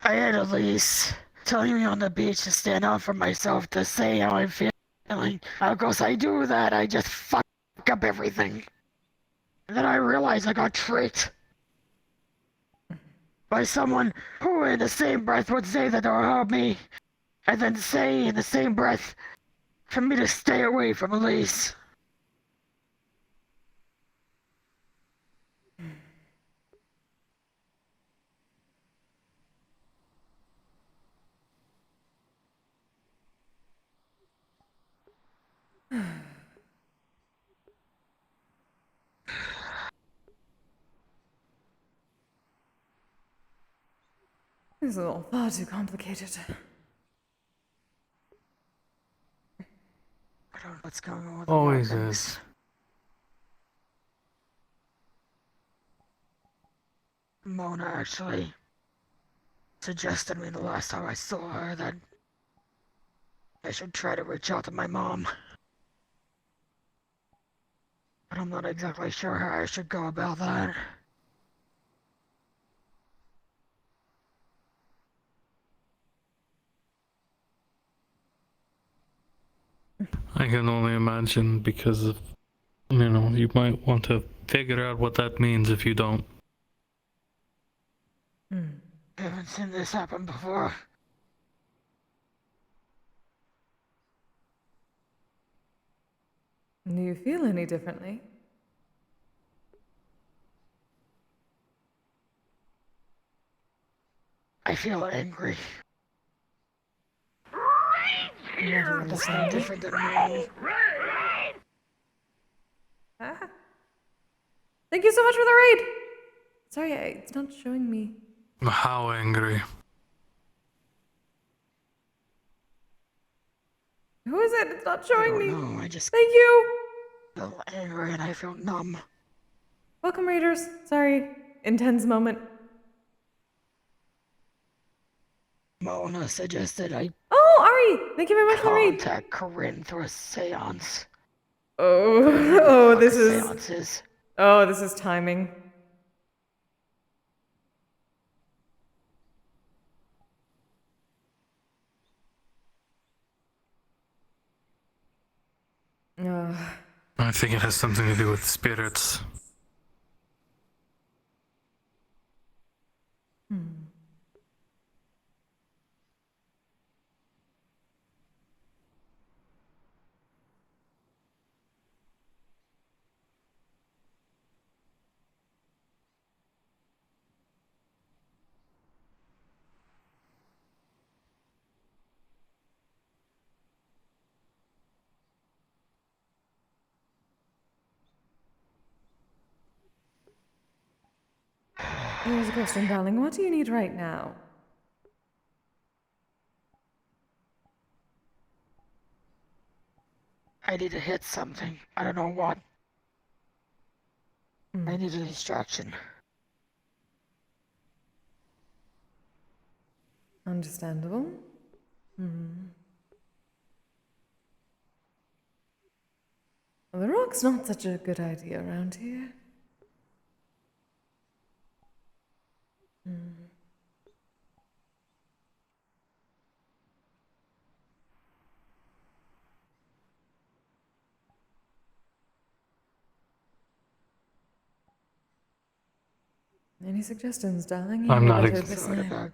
I had a lease telling me on the beach to stand up for myself, to say how I'm feeling. Of course I do that, I just fuck up everything. And then I realized I got tricked. By someone who in the same breath would say that they'll help me, and then say in the same breath for me to stay away from Elise. This is all far too complicated. I don't know what's going on with Always the is. Mona actually suggested me the last time I saw her that I should try to reach out to my mom. But I'm not exactly sure how I should go about that. I can only imagine because of, you might want to figure out what that means if you don't. I haven't seen this happen before. Do you feel any differently? I feel angry. That's no different than normal. Ah. Thank you so much for the raid! Sorry, it's not showing me. How angry? Who is it? It's not showing me. No, I just Thank you! feel angry and I feel numb. Welcome, raiders. Sorry. Intense moment. Mona suggested I Oh, Ari! Thank you very much for the raid. contact Corinne through a seance. Oh, this is... Seances. Oh, this is timing. I think it has something to do with spirits. Here's a question, darling. What do you need right now? I need to hit something. I don't know what. I need a distraction. Understandable. Well, the rock's not such a good idea around here. Any suggestions, darling? I'm not better ex- listen.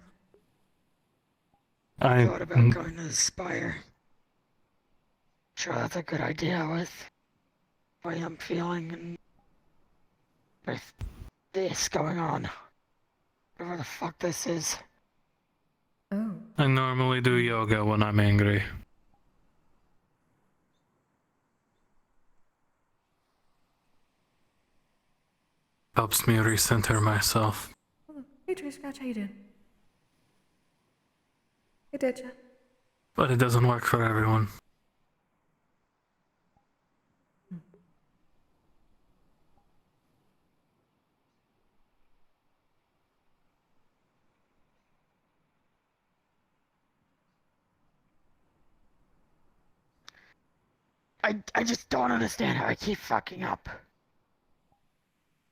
I thought about going to the Spire. Sure, that's a good idea with the way I'm feeling and with this going on. Whatever the fuck this is. Oh. I normally do yoga when I'm angry. Helps me recenter myself. Hey, Tree Scratch, how you doing? Hey, Ditcha. But it doesn't work for everyone. I just don't understand how I keep fucking up.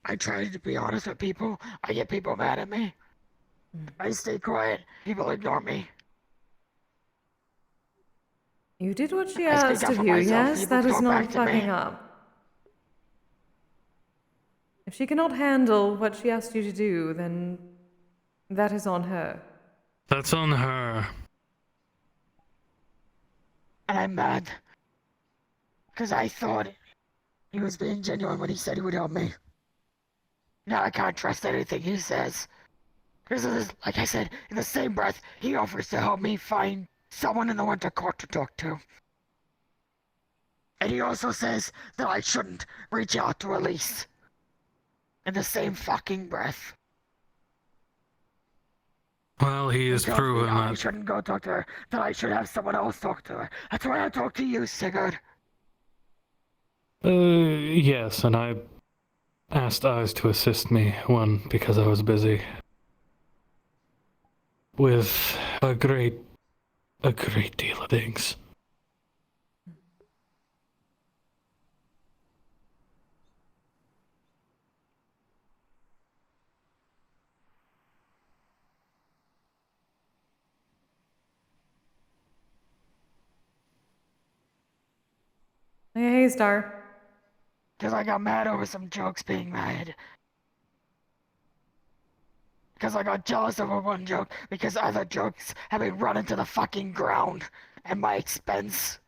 I try to be honest with people. I get people mad at me. I stay quiet. People ignore me. You did what she I speak asked up of for you, myself, yes? people That is talk not back to me. fucking up. If she cannot handle what she asked you to do, then that is on her. That's on her. And I'm mad. Because I thought he was being genuine when he said he would help me. Now I can't trust anything he says. Because, like I said, in the same breath, he offers to help me find someone in the Winter Court to talk to. And he also says that I shouldn't reach out to Elise. In the same fucking breath. Well, he has tells me proven I that. shouldn't go talk to her, that I should have someone else talk to her. That's why I talk to you, Sigurd. Yes, and I asked Eyes to assist me because I was busy with a great deal of things. Hey, Star. Because I got mad over some jokes being made. Because I got jealous over one joke, because other jokes have been run into the fucking ground at my expense.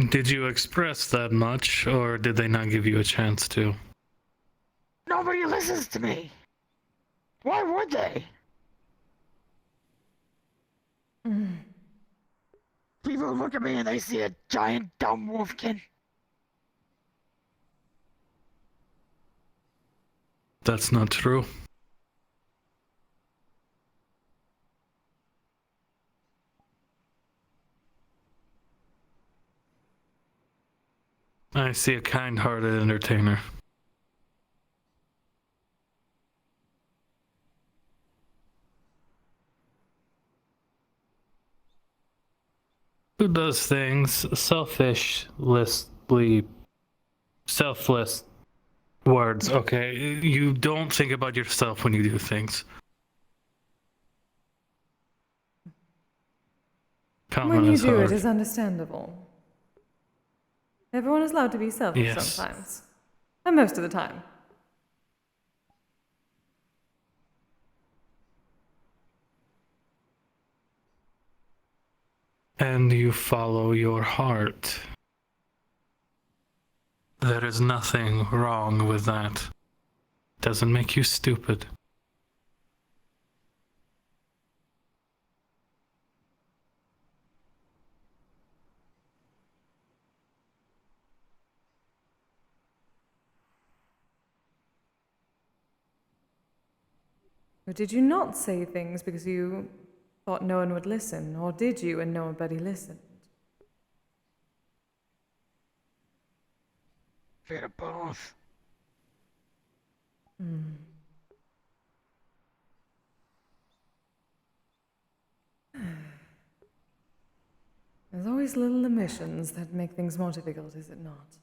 Did you express that much, or did they not give you a chance to? Nobody listens to me. Why would they? People look at me and they see a giant dumb wolfkin. That's not true. I see a kind-hearted entertainer. Who does things selfless words, okay? You don't think about yourself when you do things. common When you is do, hard. it is understandable. Everyone is allowed to be selfish Yes. sometimes. And most of the time. And you follow your heart. There is nothing wrong with that. Doesn't make you stupid. Or did you not say things because you thought no one would listen? Or did you and nobody listened? Bit of both. Hmm. There's always little omissions that make things more difficult, is it not?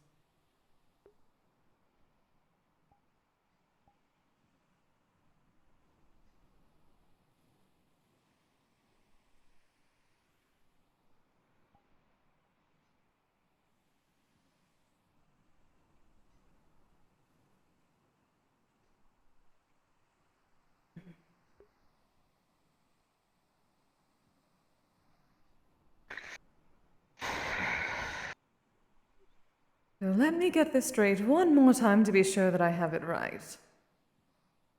So let me get this straight one more time to be sure that I have it right.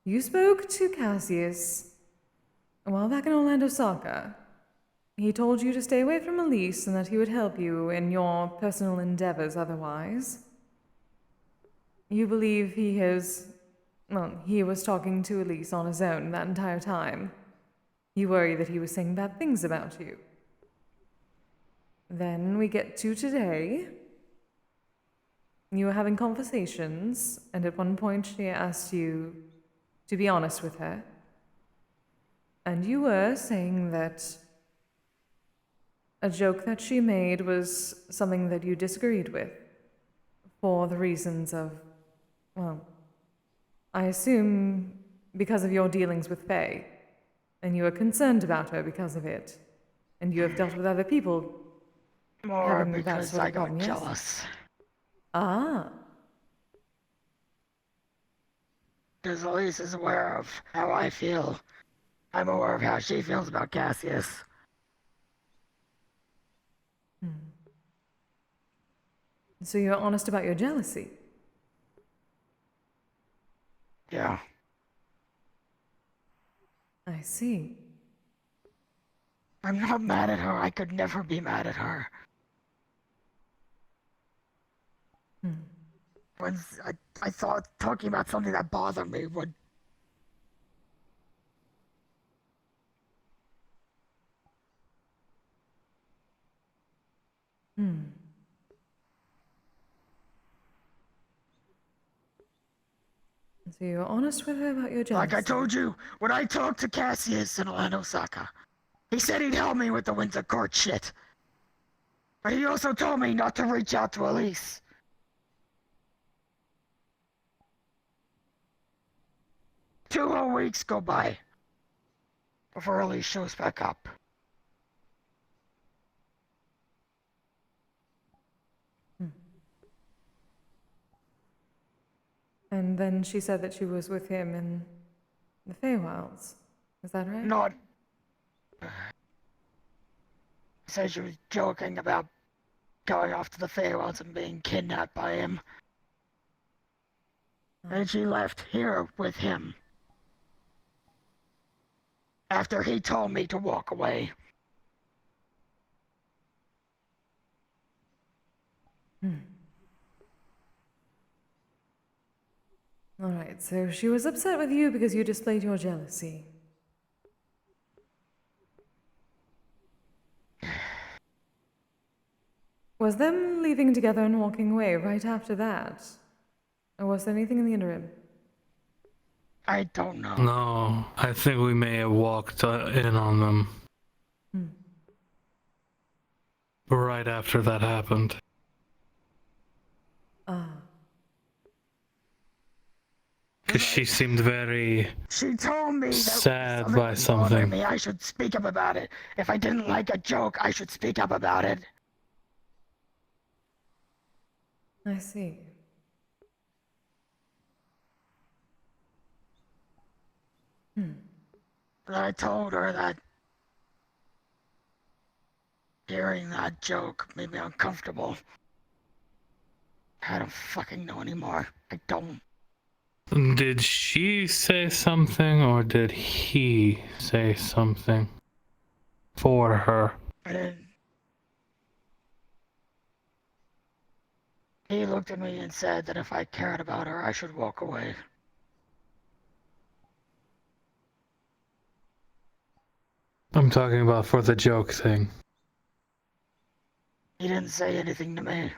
You spoke to Cassius a while back in Orlando Soccer. He told you to stay away from Elise and that he would help you in your personal endeavors otherwise. You believe he was talking to Elise on his own that entire time. You worry that he was saying bad things about you. Then we get to today. You were having conversations, and at one point she asked you to be honest with her. And you were saying that a joke that she made was something that you disagreed with for the reasons of, well, I assume because of your dealings with Faye, and you are concerned about her because of it, and you have dealt with other people More having that because sort I of got problem, yes? jealous. Ah. Because Elise is aware of how I feel. I'm aware of how she feels about Cassius. So you're honest about your jealousy? Yeah. I see. I'm not mad at her. I could never be mad at her. When I thought talking about something that bothered me would... So you're honest with her about your jealousy? Like I told you, when I talked to Cassius in Orlando Soccer, he said he'd help me with the Windsor Court shit. But he also told me not to reach out to Elise. Two whole weeks go by before Elise shows back up. And then she said that she was with him in the Feywilds. Is that right? Not... Said she was joking about going off to the Feywilds and being kidnapped by him. And she left here with him. After he told me to walk away. Alright, so she was upset with you because you displayed your jealousy. Was them leaving together and walking away right after that? Or was there anything in the interim? I don't know. No, I think we may have walked in on them. Right after that happened. Ah. Because she seemed very She told me that sad something by was bothering something. me. I should speak up about it. If I didn't like a joke, I should speak up about it. I see. But I told her that hearing that joke made me uncomfortable. I don't fucking know anymore. I don't. Did she say something or did he say something for her? I didn't. He looked at me and said that if I cared about her, I should walk away. I'm talking about for the joke thing. He didn't say anything to me.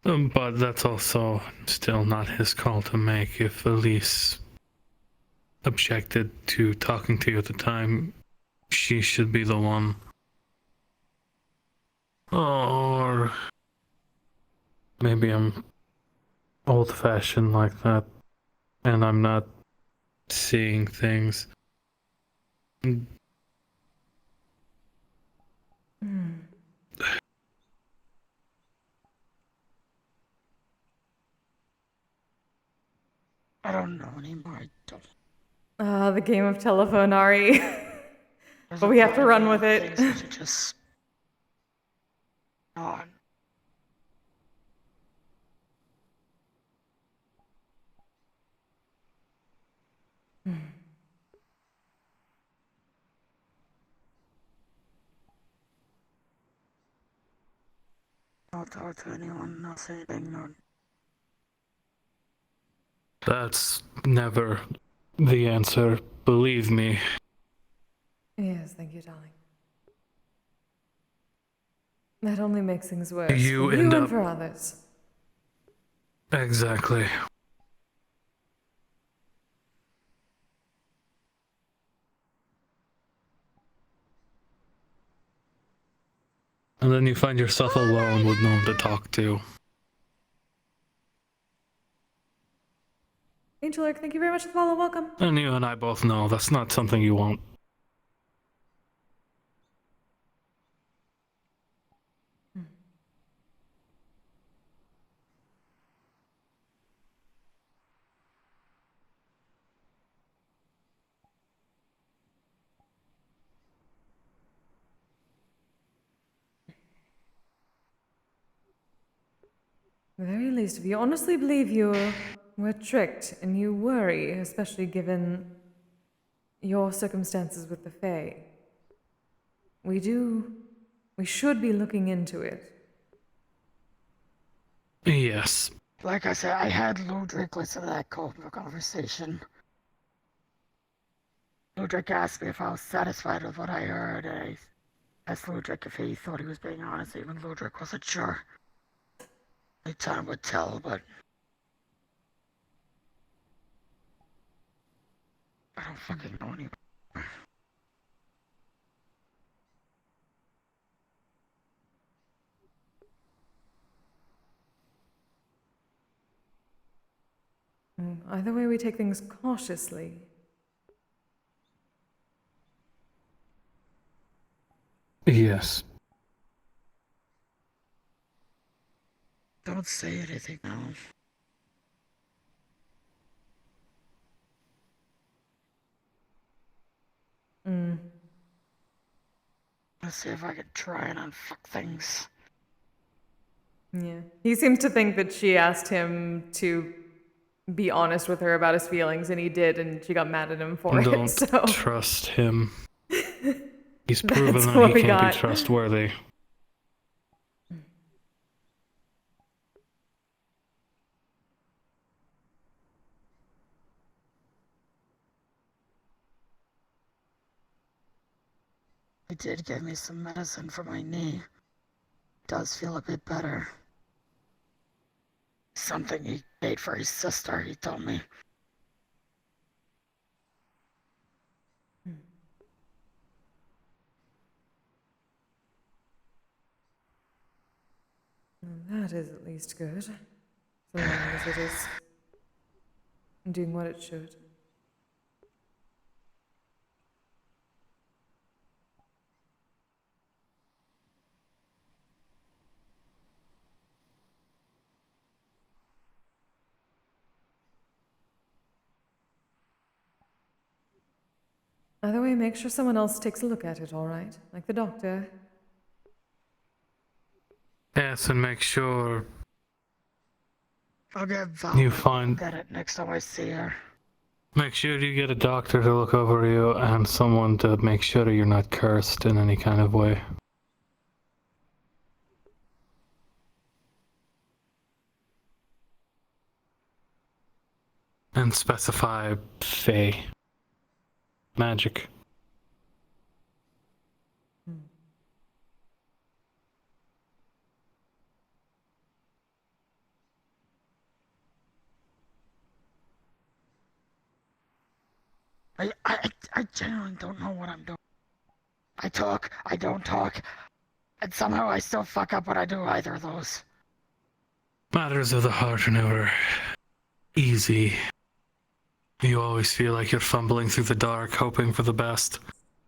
But that's also still not his call to make. If Elise objected to talking to you at the time, she should be the one. Or maybe I'm old-fashioned like that, and I'm not seeing things. I don't know anymore. I don't. The game of telephone, Ari. But we have to run with it. Things that are just on. Don't talk to anyone, not say anything, no. That's never the answer, believe me. Yes, thank you, darling. That only makes things worse You for you end and up- for others. Exactly. And then you find yourself alone with no one to talk to. Angel Eric, thank you very much for the follow. Welcome. And you and I both know that's not something you want. At the very least, if you honestly believe you were tricked and you worry, especially given your circumstances with the Fae, we should be looking into it. Yes. Like I said, I had Ludwig listen to that conversation. Ludwig asked me if I was satisfied with what I heard, and I asked Ludwig if he thought he was being honest. Even Ludwig wasn't sure. Only time would tell, but I don't fucking know anymore. Either way, we take things cautiously. Yes. Don't say anything now. Let's see if I can try and unfuck things. Yeah. He seems to think that she asked him to be honest with her about his feelings, and he did, and she got mad at him for Don't it. So trust him. He's That's proven that what he we can't got. be trustworthy. He did give me some medicine for my knee. Does feel a bit better. Something he made for his sister, he told me. Well, that is at least good. So long as it is doing what it should. Either way, make sure someone else takes a look at it, alright? Like the doctor. Yes, and make sure I'll get Val you to find. look at it next time I see her. Make sure you get a doctor to look over you and someone to make sure you're not cursed in any kind of way. And specify Fae. Magic. I genuinely don't know what I'm doing. I talk, I don't talk, and somehow I still fuck up when I do either of those. Matters of the heart are never easy. You always feel like you're fumbling through the dark, hoping for the best.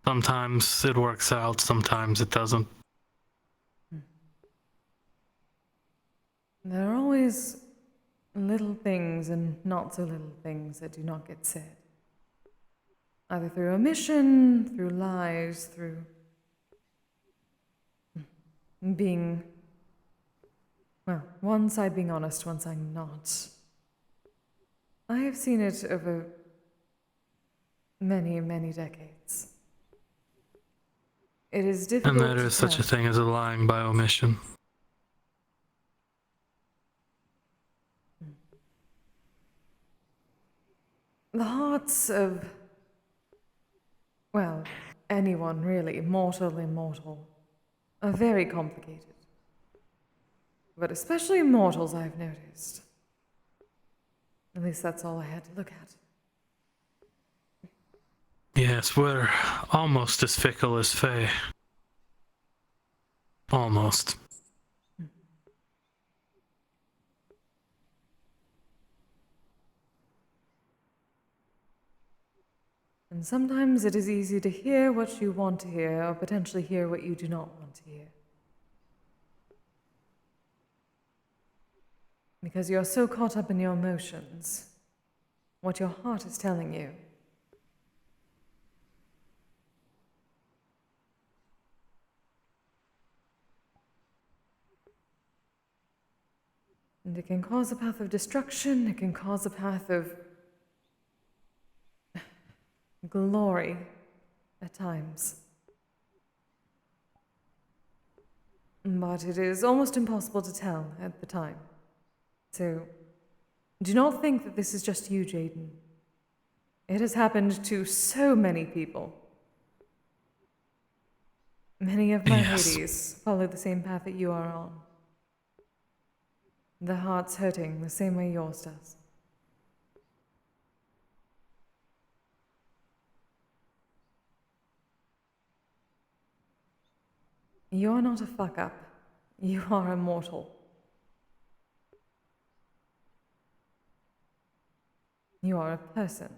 Sometimes it works out, sometimes it doesn't. There are always little things and not so little things that do not get said. Either through omission, through lies, through being, well, one side being honest, one side not. I have seen it over many, many decades. It is difficult And there is such a thing as a lying by omission. The hearts of, well, anyone really, mortal, immortal, are very complicated. But especially mortals, I've noticed. At least that's all I had to look at. Yes, we're almost as fickle as Fae. Almost. And sometimes it is easy to hear what you want to hear, or potentially hear what you do not want to hear. Because you're so caught up in your emotions, what your heart is telling you. And it can cause a path of destruction, it can cause a path of glory at times. But it is almost impossible to tell at the time. So, do not think that this is just you, Jaden. It has happened to so many people. Many of my ladies follow the same path that you are on. The heart's hurting the same way yours does. You're not a fuck-up. You are a mortal. You are a person.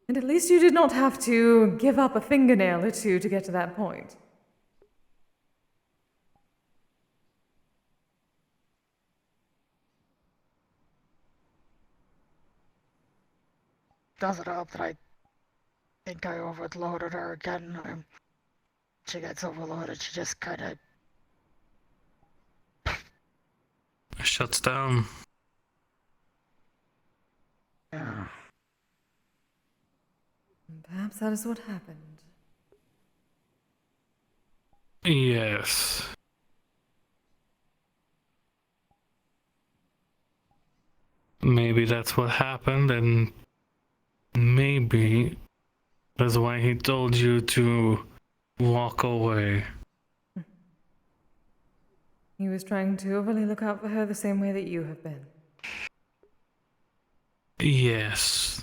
And at least you did not have to give up a fingernail or two to get to that point. Does it help that I think I overloaded her again? She gets overloaded, she just kinda... Shuts down. Yeah. Perhaps that is what happened. Yes. Maybe that's what happened, and maybe that's why he told you to walk away. He was trying to overly look out for her the same way that you have been. Yes.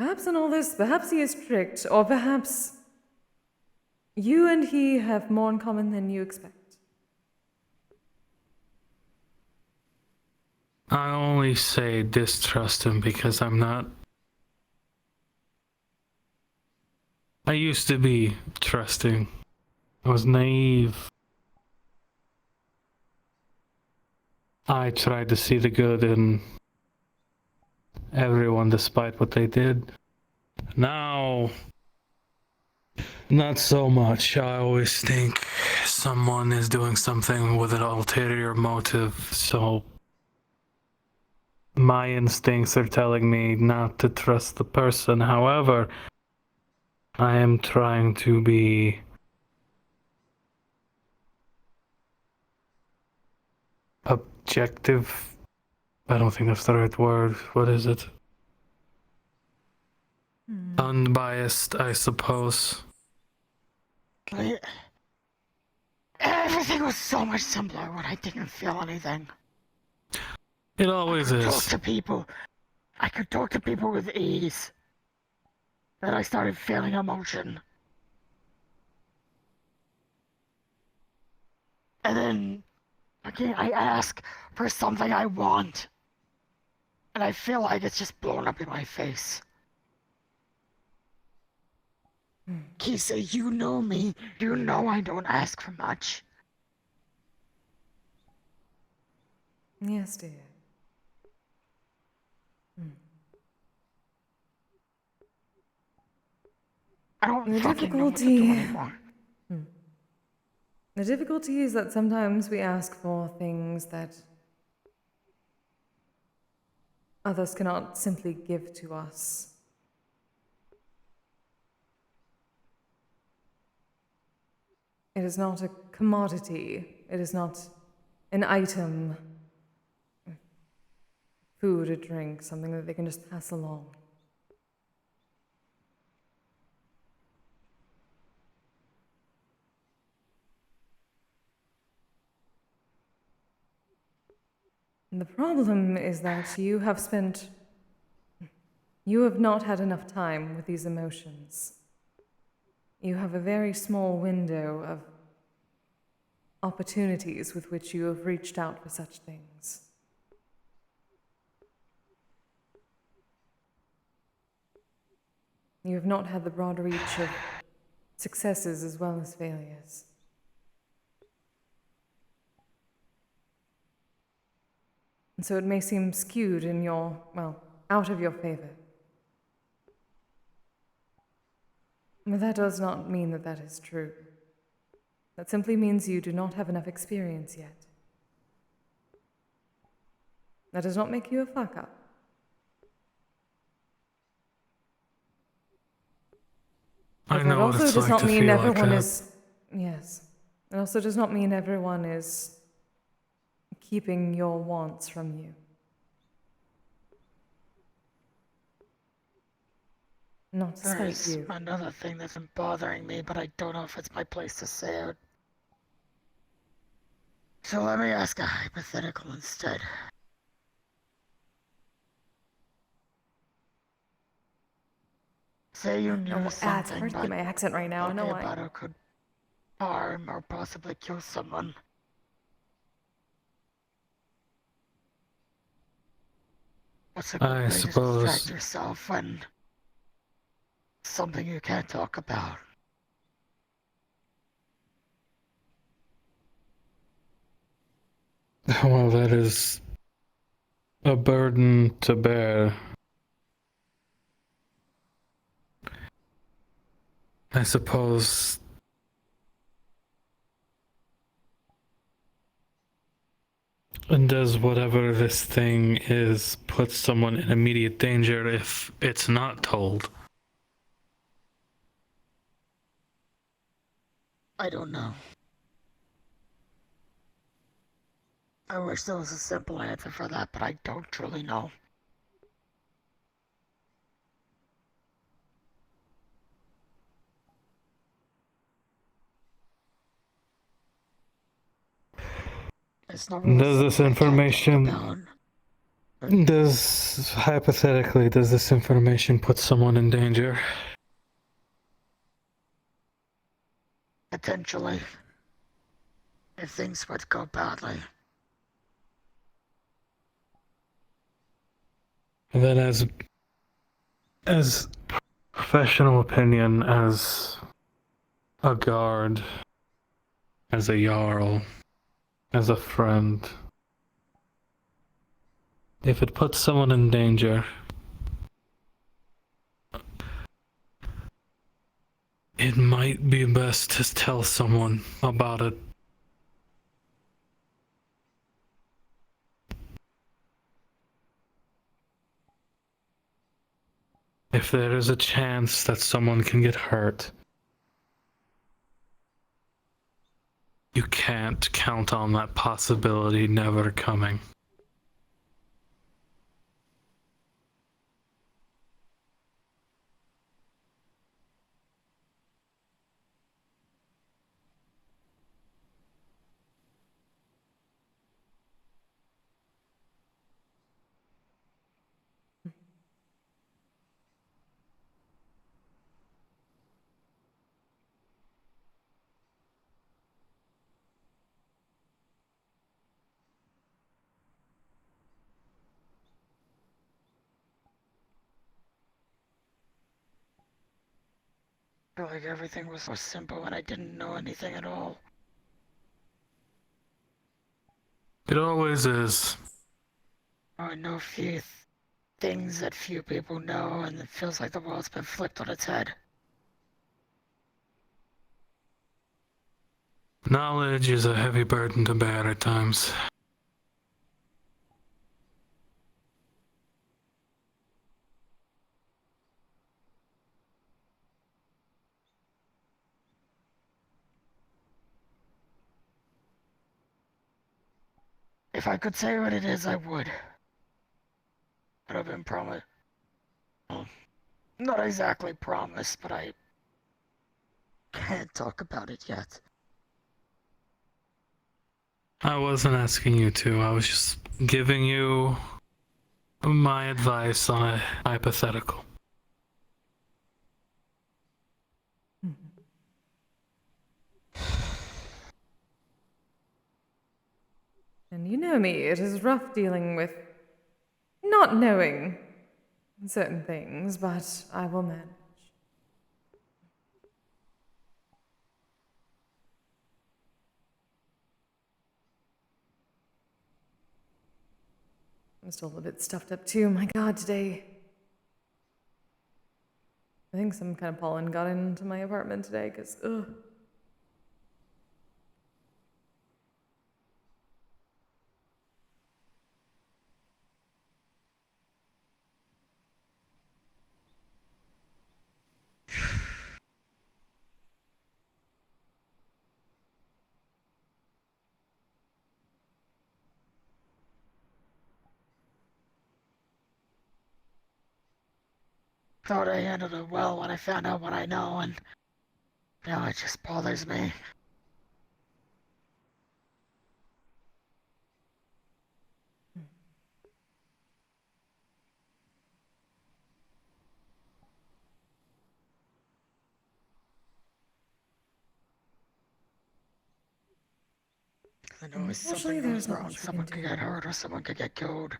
Perhaps in all this, perhaps he is tricked, or perhaps you and he have more in common than you expect. I only say distrust him because I'm not. I used to be trusting. I was naive. I tried to see the good in everyone despite what they did. Now, not so much. I always think someone is doing something with an ulterior motive, so my instincts are telling me not to trust the person. However, I am trying to be objective. I don't think that's the right word. What is it? Unbiased, I suppose. Everything was so much simpler when I didn't feel anything. It always Talk is. to people. I could talk to people with ease. Then I started feeling emotion. And then, again, I ask for something I want. And I feel like it's just blown up in my face. Kise, you know me. You know I don't ask for much. Yes, dear. I don't The fucking know what to do difficulty. anymore. The difficulty is that sometimes we ask for things that others cannot simply give to us. It is not a commodity. It is not an item, food, a drink, something that they can just pass along. And the problem is that you have not had enough time with these emotions. You have a very small window of opportunities with which you have reached out for such things. You have not had the broad reach of successes as well as failures. And so it may seem skewed in your, well, out of your favor. But that does not mean that that is true. That simply means you do not have enough experience yet. That does not make you a fuck-up. I But know that what also it's does like not to mean feel like everyone that. is. Yes. It also does not mean everyone is keeping your wants from you. Not to spite There's you. another thing that's been bothering me, but I don't know if it's my place to say it. So let me ask a hypothetical instead. Say you knew It's something, hard to but get my accent right now. I know okay, why. but it could harm or possibly kill someone. What's a good I way to distract suppose. yourself when something you can't talk about? Well, that is a burden to bear. I suppose. And does whatever this thing is put someone in immediate danger if it's not told? I don't know. I wish there was a simple answer for that, but I don't truly know. It's not really Does this something I can talk information about. Hypothetically, does this information put someone in danger? Potentially. If things would go badly. And then as professional opinion, as a guard, as a jarl, as a friend, if it puts someone in danger, it might be best to tell someone about it. If there is a chance that someone can get hurt, you can't count on that possibility never coming. I feel like everything was so simple and I didn't know anything at all. It always is. I know few things that few people know, and it feels like the world's been flipped on its head. Knowledge is a heavy burden to bear at times. If I could say what it is, I would. But I've been promised. Well, not exactly promised, but I can't talk about it yet. I wasn't asking you to, I was just giving you my advice on a hypothetical. And you know me, it is rough dealing with not knowing certain things, but I will manage. I'm still a bit stuffed up too. My God, today. I think some kind of pollen got into my apartment today, because, ugh. Thought I handled it well when I found out what I know, and now it just bothers me. I know if something goes wrong, someone could get hurt or someone could get killed.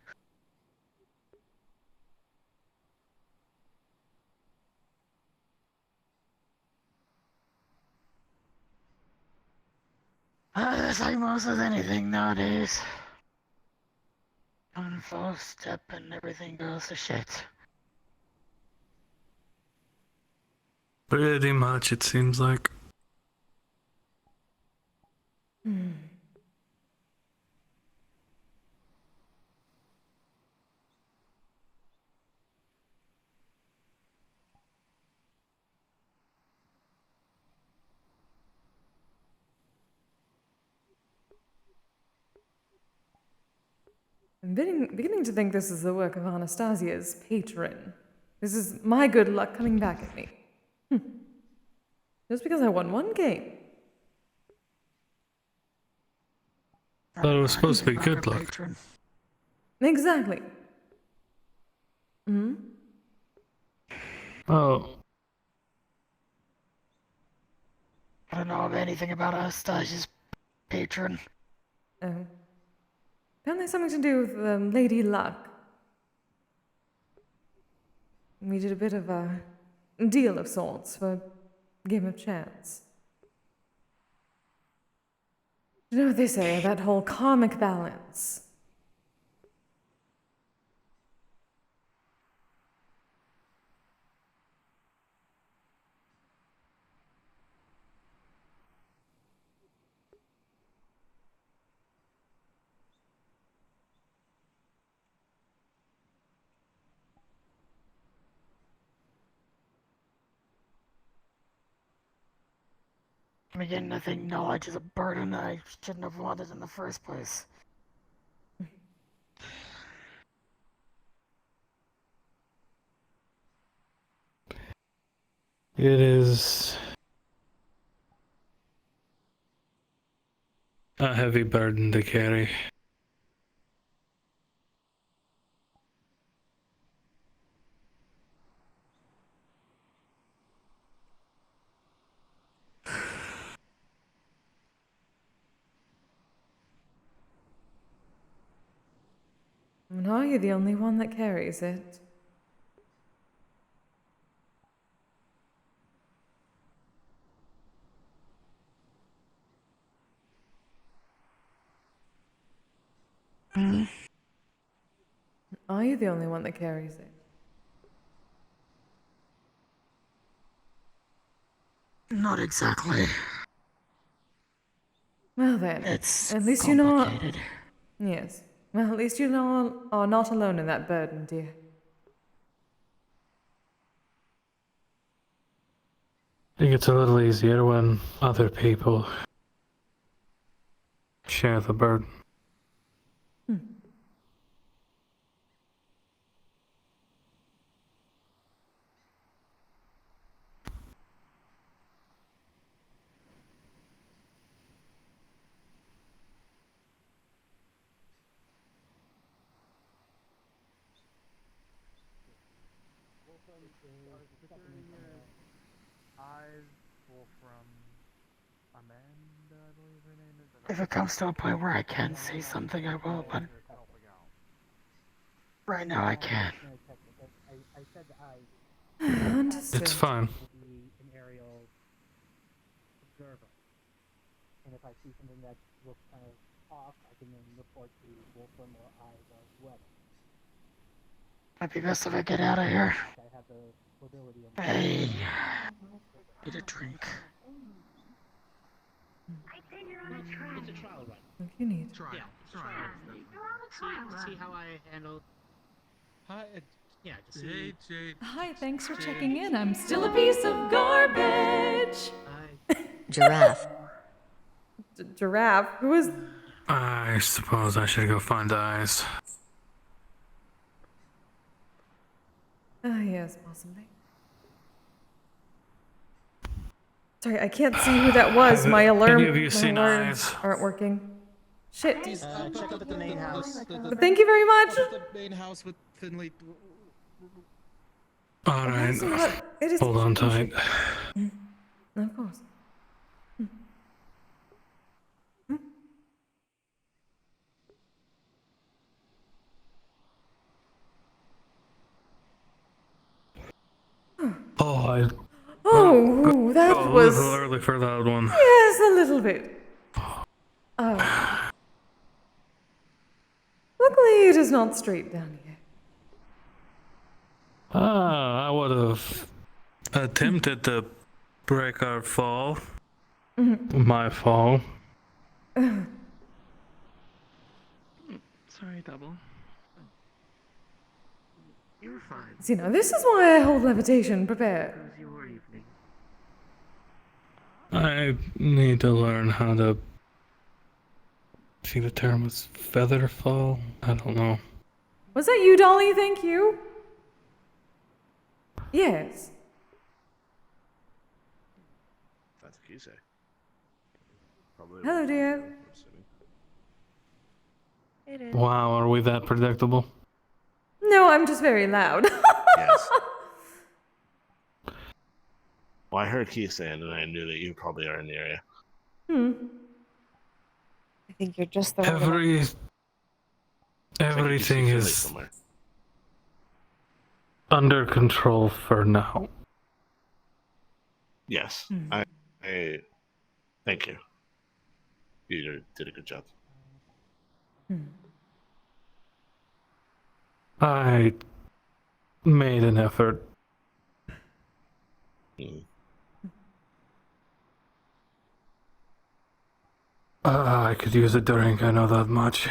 It's like most with anything nowadays. One false step and everything goes to shit. Pretty much, it seems like. I'm beginning to think this is the work of Anastasia's patron. This is my good luck coming back at me. Just because I won one game. Thought it was supposed to be good luck. Exactly. Hmm? Oh, I don't know anything about Anastasia's patron. Oh. Apparently something to do with Lady Luck. We did a bit of a deal of sorts for game of chance. You know what they say, that whole karmic balance. Again, I think knowledge is a burden I shouldn't have wanted in the first place. it is a heavy burden to carry. And are you the only one that carries it? Are you the only one that carries it? Not exactly. Well then, It's at least you know. complicated. Yes. Well, at least you know are not alone in that burden, dear. It gets a little easier when other people share the burden. If it comes to a point where I can say something, I will, but right now I can't. Understood. It's fine. An aerial observer. And if I see something that looks kind of off, I can then report to Wolfram or I as well. Might be best if I get out of here. I have the ability of Hey, need a drink. It's a trial run. What do you need? Yeah, see how I handle. Hi, Yeah, to hey, see. Jade. Hi, thanks for checking in. I'm still a piece of garbage. Giraffe. Giraffe? Who is? I suppose I should go find eyes. Ah, yes, possibly. Sorry, I can't see who that was. My alarm. Any of you my seen alarms eyes? aren't working. Shit. Check up at the main house. But thank you very much. The main house with Finley. All right, It's not- it is- hold on tight. Of course. Oh, Oh, that a was. little early for that one. Yes, a little bit. Oh. Luckily, it is not straight down here. I would have attempted to break our fall. My fall. Sorry, double. You're fine. See, now this is why I hold levitation prepared. It was your evening. I need to learn how to. I think the term was feather fall. I don't know. Was that you, Dolly? Thank you. Yes. That's Kise. Probably. Hello, dear. I'm assuming. It is. Wow, are we that predictable? No, I'm just very loud. Yes. Well, I heard Kise and I knew that you probably are in the area. I think you're just throwing it up. Everything Kise's is somewhere. under control for now. Yes. I thank you. You did a good job. I made an effort. I could use a drink, I know that much.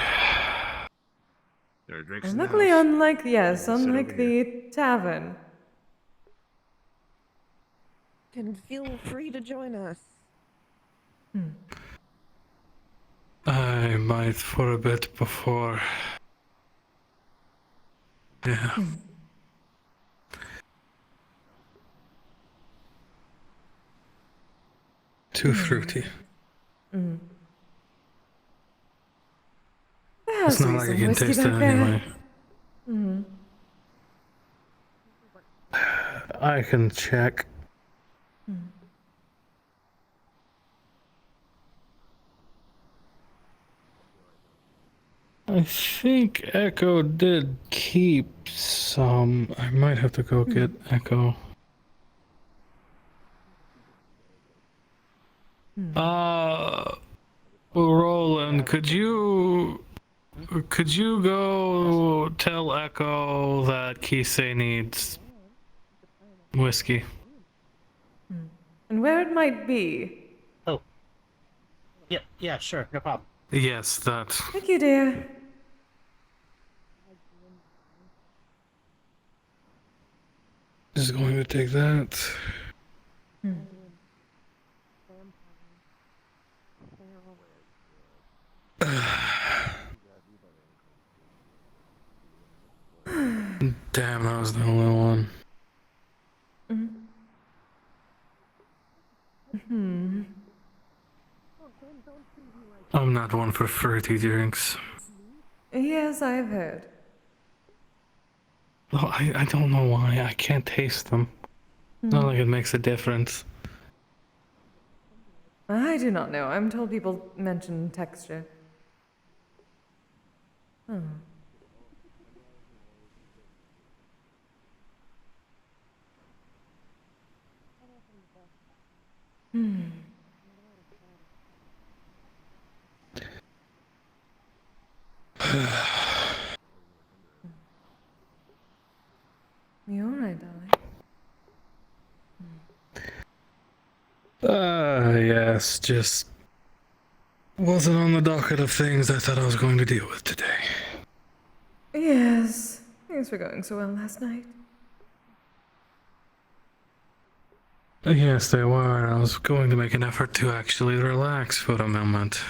There are drinks And in the luckily, house. unlike over the tavern. Can feel free to join us. I might for a bit before. Yeah. Too fruity. It's not like I can taste it anyway. I can check. I think Echo did keep some. I might have to go get Echo. Roland, could you go tell Echo that Kise needs whiskey? And where it might be. Oh. Yeah, sure, no problem. Yes, that. Thank you, dear. Just going to take that. Damn, that was the only one. I'm not one for fruity drinks. Yes, I've heard. Oh, I don't know why. I can't taste them. Not like it makes a difference. I do not know. I'm told people mention texture. You alright, darling? Yes, just wasn't on the docket of things I thought I was going to deal with today. Yes. Things were going so well last night. Yes, they were. I was going to make an effort to actually relax for a moment.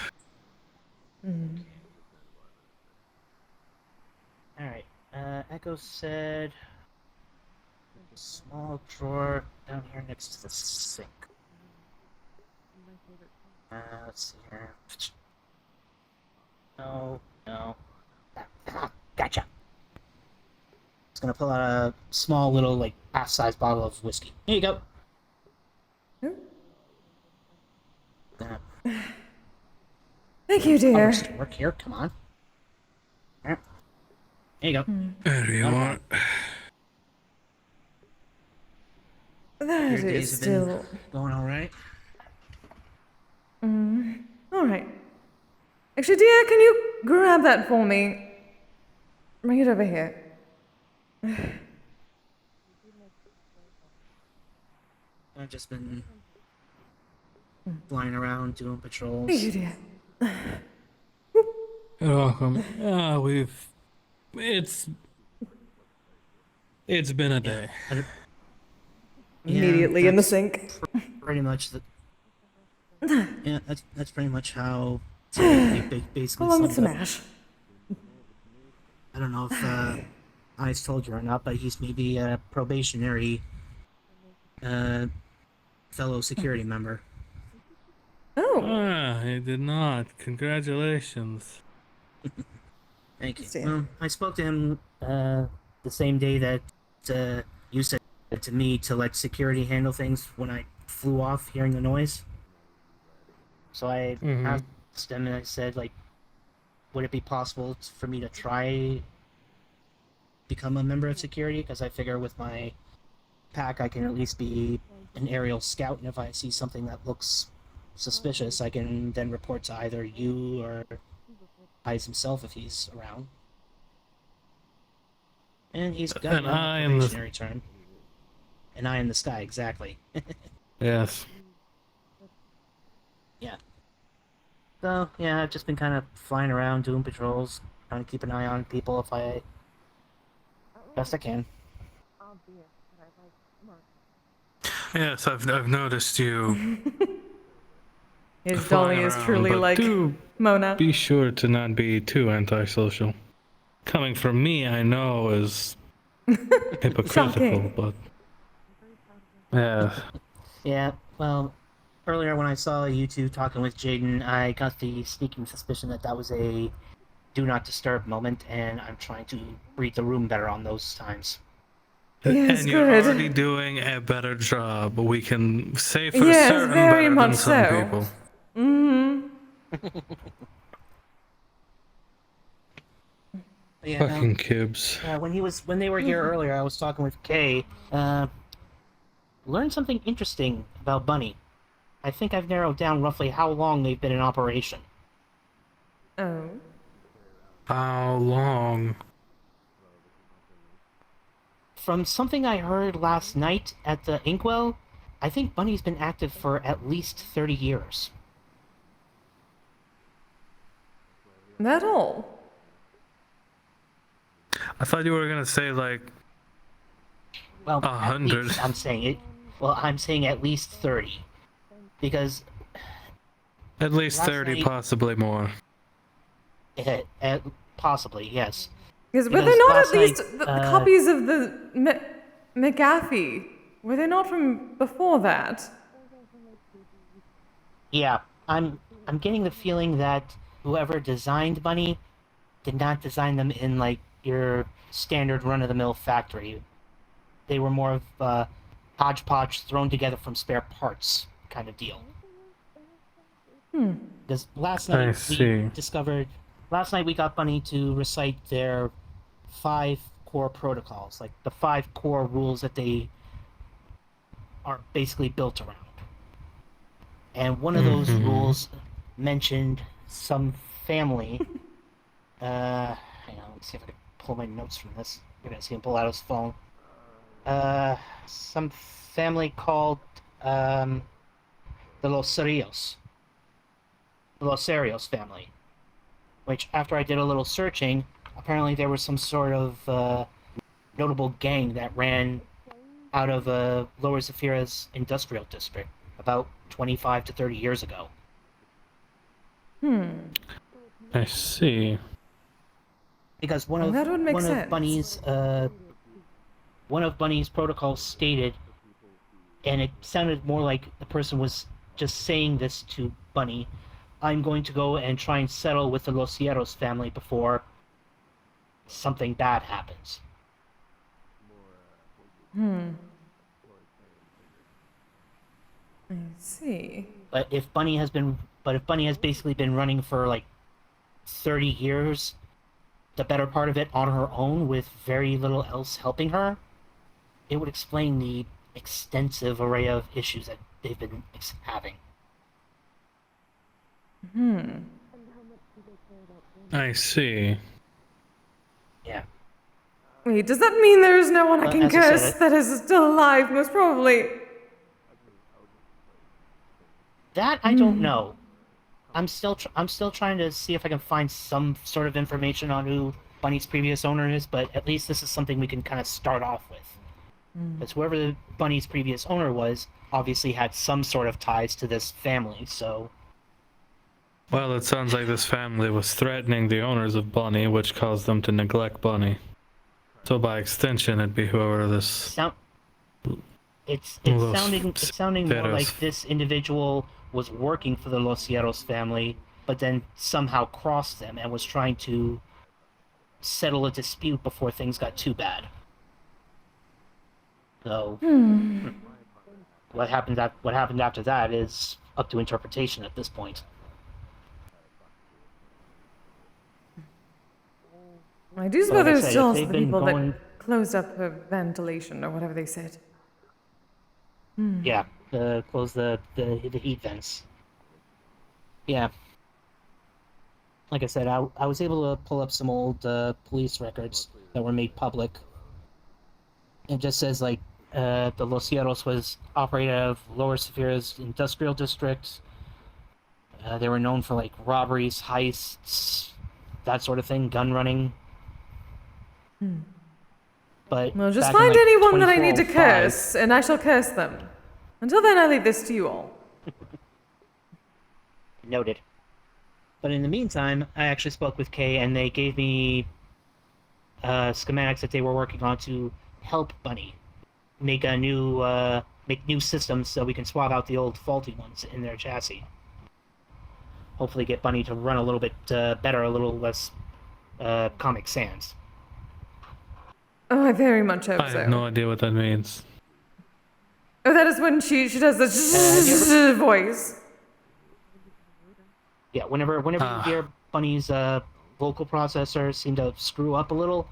Alright, Echo said... There's a small drawer down here next to the sink. Let's see here. No. Gotcha. It's gonna pull out a small little, like, half-size bottle of whiskey. Here you go. Thank you, dear. Work here, come on. Here you go. There you are. That Your is days have still... been going alright? Alright. Actually, dear, can you grab that for me? Bring it over here. I've just been flying around doing patrols. Thank you, dear. You're welcome. It's been a day. Immediately in the sink. Pretty much the. Yeah, that's pretty much how. Basically. Along with some ash. I don't know if I told you or not, but he's maybe a probationary fellow security member. Oh. I did not. Congratulations. Thank you. Well, I spoke to him the same day that you said to me to let security handle things when I flew off hearing the noise. So I asked them and I said, like, would it be possible for me to try become a member of security? Because I figure with my pack I can at least be an aerial scout, and if I see something that looks suspicious, I can then report to either you or Eyes himself if he's around. And he's got An eye in the probationary term. An eye in the sky, exactly. Yes. Yeah. So, yeah, I've just been kind of flying around, doing patrols, trying to keep an eye on people if I... best I can. Yes, I've noticed you. His flying dolly is around, truly but like do Mona. Be sure to not be too antisocial. Coming from me, I know is hypocritical, Shocking. but yeah. Yeah, well, earlier when I saw you two talking with Jaden, I got the sneaking suspicion that that was a do not disturb moment, and I'm trying to read the room better on those times. Yes, and you're good. already doing a better job. We can say for Yes, certain very better much than some so. people. Yeah, Fucking cubes. when they were here earlier, I was talking with Kay. Learned something interesting about Bunny. I think I've narrowed down roughly how long they've been in operation. Oh. How long? From something I heard last night at the Inkwell, I think Bunny's been active for at least 30 years. That all? I thought you were gonna say like Well, 100. I'm saying it. Well, I'm saying at least 30, because At least last 30, night- possibly more. Possibly, yes. Because were there not at last least night, the copies of the McAfee? Were they not from before that? Yeah, I'm getting the feeling that whoever designed Bunny did not design them in like your standard run-of-the-mill factory. They were more of a hodgepodge thrown together from spare parts kind of deal. Because last I night see. last night we got Bunny to recite their 5 core protocols, like the 5 core rules that they are basically built around. And one of those rules mentioned some family. Hang on, let me see if I can pull my notes from this. You're gonna see him pull out his phone. Some family called the Los Serios family. Which, after I did a little searching, apparently there was some sort of notable gang that ran out of Lower Zafira's industrial district about 25 to 30 years ago. I see. Because That would make sense. One of Bunny's protocols stated, and it sounded more like the person was just saying this to Bunny, I'm going to go and try and settle with the Los Hierros family before something bad happens. I see. But if Bunny has basically been running for like 30 years, the better part of it on her own with very little else helping her, it would explain the extensive array of issues that they've been having. I see. Yeah. Wait, does that mean there is no one I can as I said, curse that is still alive? Most probably. That I don't know. I'm still trying to see if I can find some sort of information on who Bunny's previous owner is, but at least this is something we can kind of start off with. Because whoever Bunny's previous owner was obviously had some sort of ties to this family, so... Well, it sounds like this family was threatening the owners of Bunny, which caused them to neglect Bunny. So by extension, it'd be whoever this... It's sounding more like this individual was working for the Los Hierros family, but then somehow crossed them and was trying to settle a dispute before things got too bad. So, what happened after that is up to interpretation at this point. I do But suppose like I there's said, still if also they've the been people going- that closed up the ventilation or whatever they said. Yeah, close the heat vents. Yeah. Like I said, I was able to pull up some old police records that were made public. It just says, like, the Los Hierros was operated out of Lower Severa's industrial district. They were known for, like, robberies, heists, that sort of thing, gun running. But Well, just back in, find like, anyone that I need to 2405 curse, and I shall curse them. Until then, I leave this to you all. Noted. But in the meantime, I actually spoke with Kay, and they gave me schematics that they were working on to help Bunny make new systems so we can swap out the old faulty ones in their chassis. Hopefully, get Bunny to run a little bit better, a little less Comic Sans. Oh, I very much hope I so. have no idea what that means. Oh, that is when she does the voice. Yeah, whenever you hear Bunny's vocal processor seem to screw up a little,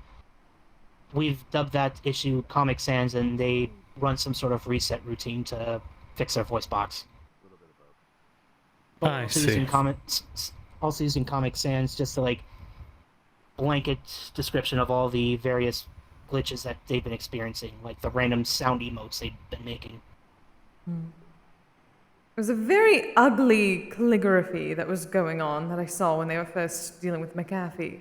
we've dubbed that issue Comic Sans, and they run some sort of reset routine to fix their voice box. I see. Also using Comic Sans just to, like, blanket description of all the various glitches that they've been experiencing, like the random sound emotes they've been making. It was a very ugly calligraphy that was going on that I saw when they were first dealing with McAfee.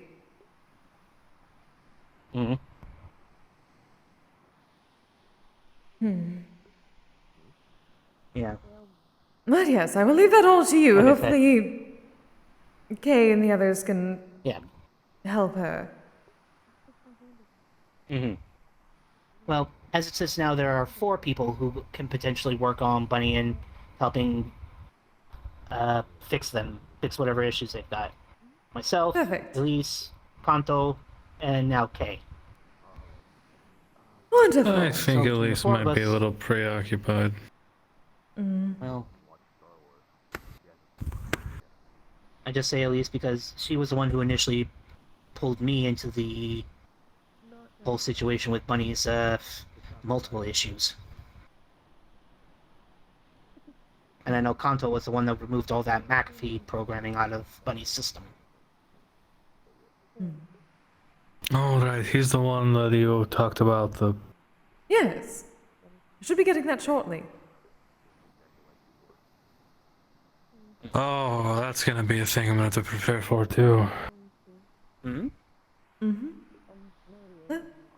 Yeah. But yes, I will leave that all to you. Like I said- Hopefully, Kay and the others can help her. Well, as it sits now, there are 4 people who can potentially work on Bunny and helping fix whatever issues they've got. Myself, Elise, Kanto, and now Kay. Wonderful. I think So, Elise the 4 of might be a us- little preoccupied. Well, I just say Elise because she was the one who initially pulled me into the whole situation with Bunny's multiple issues. And I know Kanto was the one that removed all that McAfee programming out of Bunny's system. Alright, he's the one that you talked about, the... Yes. I should be getting that shortly. Oh, that's gonna be a thing I'm gonna have to prepare for, too.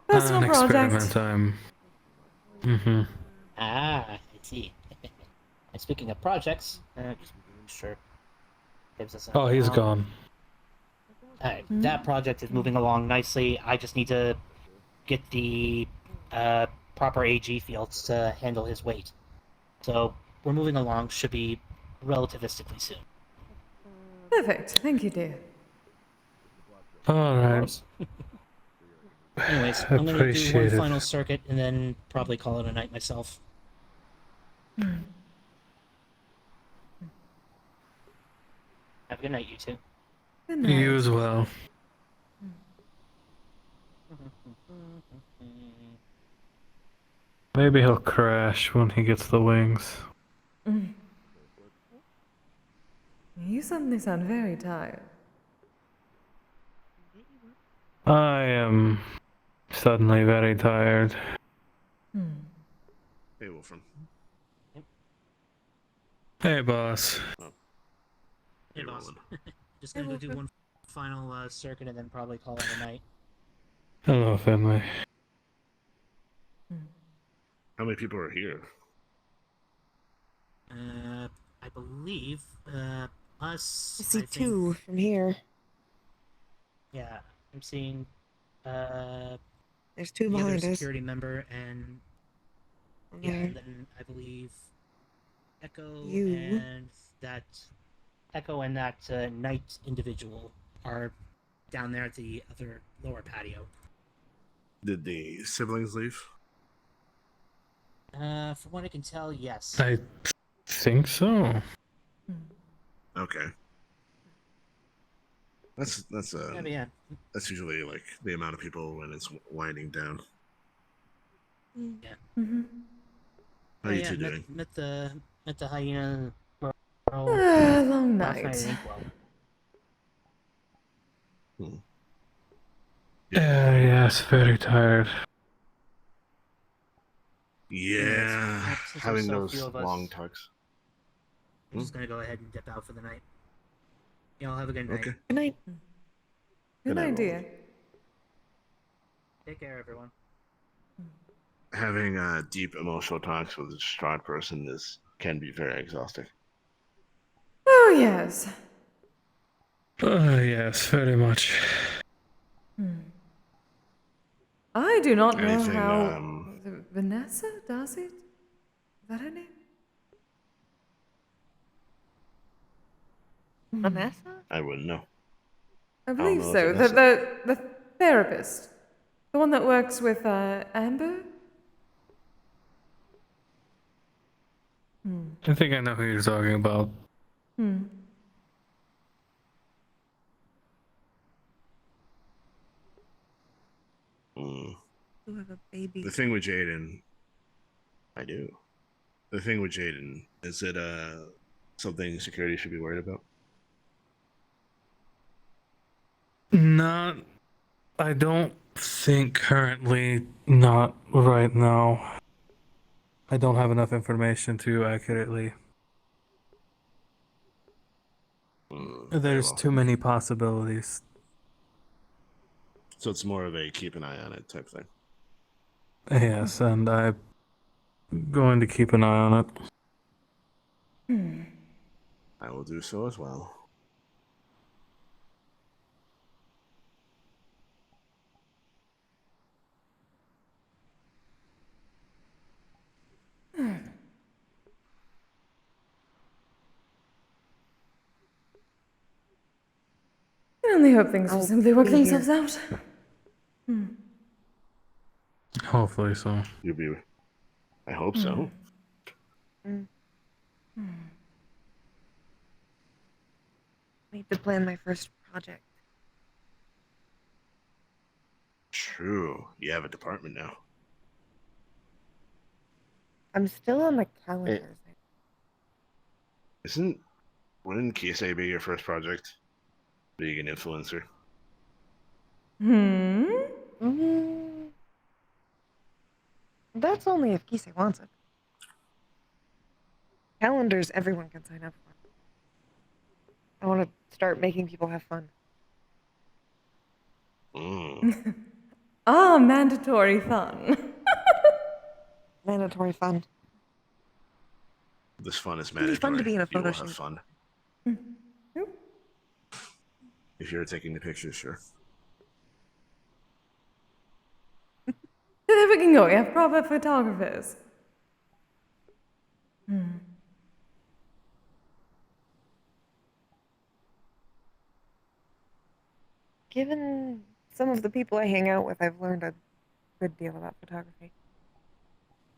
Personal An project. experiment I see. And speaking of projects, just sure. Gives us a Oh, he's gone. Alright, that project is moving along nicely. I just need to get the proper AG fields to handle his weight. So, we're moving along, should be relativistically soon. Perfect. Thank you, dear. Alright. Anyways, I'm gonna do one Appreciate it. final circuit and then probably call it a night myself. Have a good night, you two. Good night. You as well. Maybe he'll crash when he gets the wings. You suddenly sound very tired. I am suddenly very tired. Hey, Wolfram. Hey, boss. Hey, boss. Just gonna go do one final circuit and then probably call it a night. Hello, Finley. How many people are here? I believe, us... I see think- 2 from here. Yeah, I'm seeing, There's 2 the other behind us. security member and... Yeah, and then I believe Echo and that... Echo and that, Knight individual are down there at the other lower patio. Did the siblings leave? From what I can tell, yes. I think so. Okay. That's Yeah. that's usually like the amount of people when it's winding down. Yeah. Mm-hmm. How are you two doing? Met the hyena girl Long last night. night at Inkwell. Yes, very tired. Yeah, Since there's having so those few of us, long talks. I'm just gonna go ahead and dip out for the night. Y'all have a good night. Okay. Good night. Good idea. Take care, everyone. Having deep emotional talks with a distraught person can be very exhausting. Oh, yes. Yes, very much. I do not know Anything, how... was it Vanessa? Does it? Is that her name? Vanessa? I wouldn't know. I believe know so. if The therapist. The one that works with Amber? I think I know who you're talking about. You have a baby. The thing with Jaden, I do. The thing with Jaden is it something security should be worried about? Not. I don't think currently. Not right now. I don't have enough information to accurately. There's too many possibilities. So it's more of a keep an eye on it type thing. Yes, and I'm going to keep an eye on it. I will do so as well. I only hope things will I'll simply work be themselves here. out. Hopefully so. You'll be. I hope so. Need to plan my first project. True. You have a department now. I'm still on the calendars. Wouldn't Kise be your first project? Being an influencer. That's only if Kise wants it. Calendars everyone can sign up for. I want to start making people have fun. Mandatory fun. Mandatory fun. This fun is It'd be mandatory. fun to be in a You photo will have shoot. fun. If you're taking the pictures, sure. There we can go. We have proper photographers. Given some of the people I hang out with, I've learned a good deal about photography.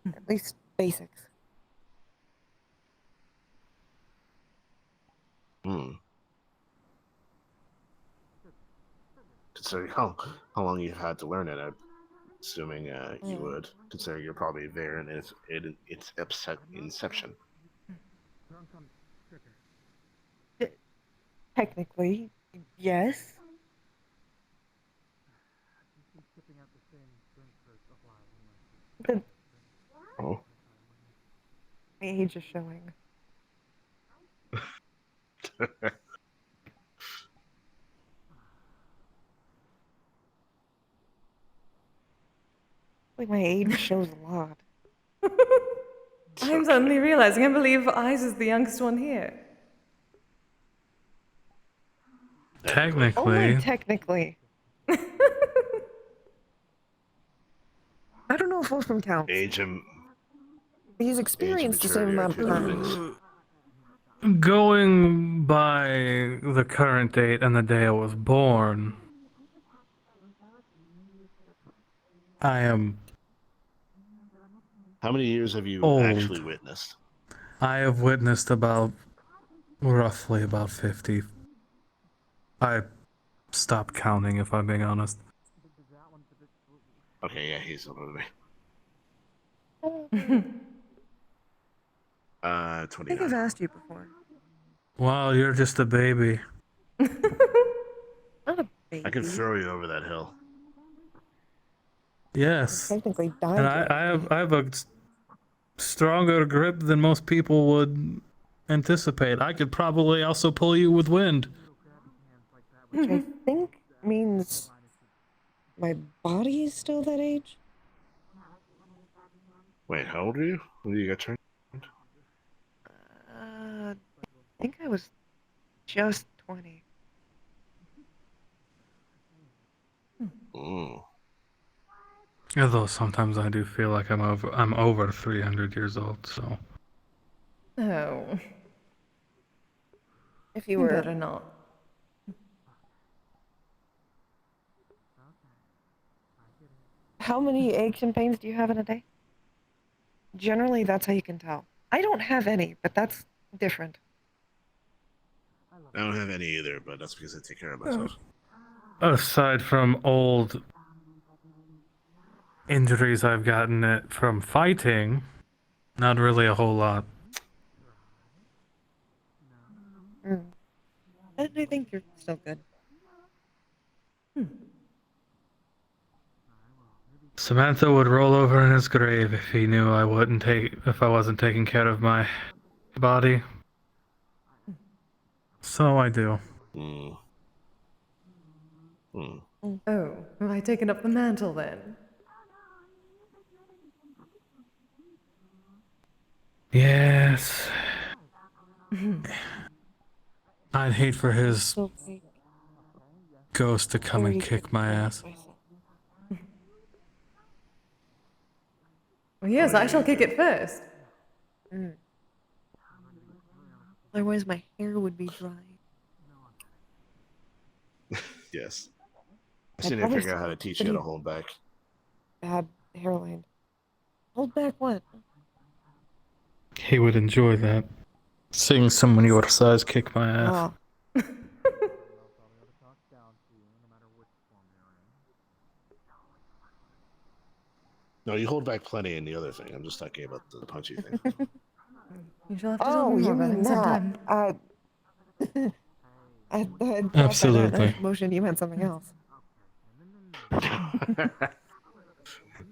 At least basics. Considering how long you've had to learn it, I'm assuming you would. Considering you're probably there and it's inception. Technically, yes. Oh. My age is showing. Like my age shows a lot. I'm suddenly realizing I believe Ice is the youngest one here. Technically. Only technically. I don't know if Wolfram counts. Age and He's experienced the same amount of time. Going by the current date and the day I was born, I am How many years have you old. actually witnessed? I have witnessed roughly about 50. I stopped counting, if I'm being honest. Okay, yeah, he's older than me. I 29. think I've asked you before. Wow, you're just a baby. Not a baby. I could throw you over that hill. Yes. Technically died. And I have a stronger grip than most people would anticipate. I could probably also pull you with wind. Which I think means my body is still that age. Wait, how old are you? When you got turned? I think I was just 20. Although sometimes I do feel like I'm over 300 years old, so. Oh. If you were better not. How many aches and pains do you have in a day? Generally, that's how you can tell. I don't have any, but that's different. I don't have any either, but that's because I take care of myself. Aside from old injuries I've gotten it from fighting, not really a whole lot. I think you're still good. Samantha would roll over in his grave if he knew I wasn't taking care of my body. So I do. Oh, have I taken up the mantle then? Yes. I'd hate for his ghost to come and kick my ass. Well, yes, I shall kick it first. Otherwise, my hair would be dry. Yes. I I'd still need to probably figure out how to teach you how to hold back. Bad hairline. Hold back what? He would enjoy that. Seeing someone your size kick my ass. Oh. No, you hold back plenty in the other thing. I'm just talking about the punchy thing. You shall have to tell me more about him sometime. I thought Absolutely. that motion you meant something else.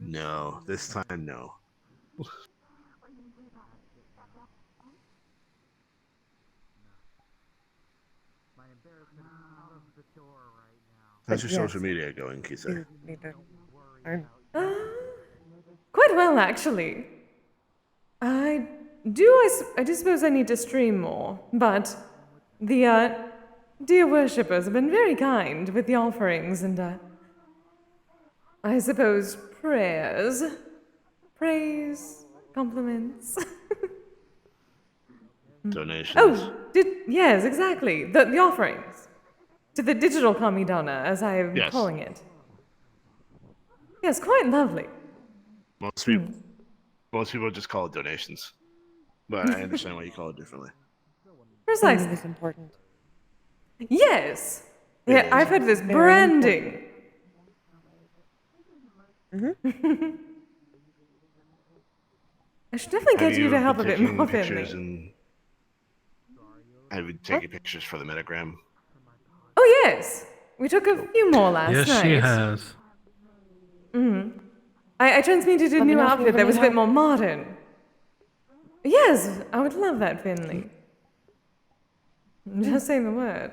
No, this time no. How's your social media going, Kise? Quite well, actually. I do suppose I need to stream more, but the dear worshippers have been very kind with the offerings and I suppose prayers, praise, compliments. Donations. Oh, yes, exactly. The offerings to the digital Kamidana, as I am calling it. Yes, quite lovely. Most people just call it donations, but I understand why you call it differently. Precisely. It's important. Yes. Yeah, I've heard this branding. I should definitely get you to help a bit more, Finley. Have you taken pictures for the metagram? Oh yes, we took a few more last night. Yes, she has. I transmuted a new outfit that was a bit more modern. Yes, I would love that, Finley. I'm just saying the word.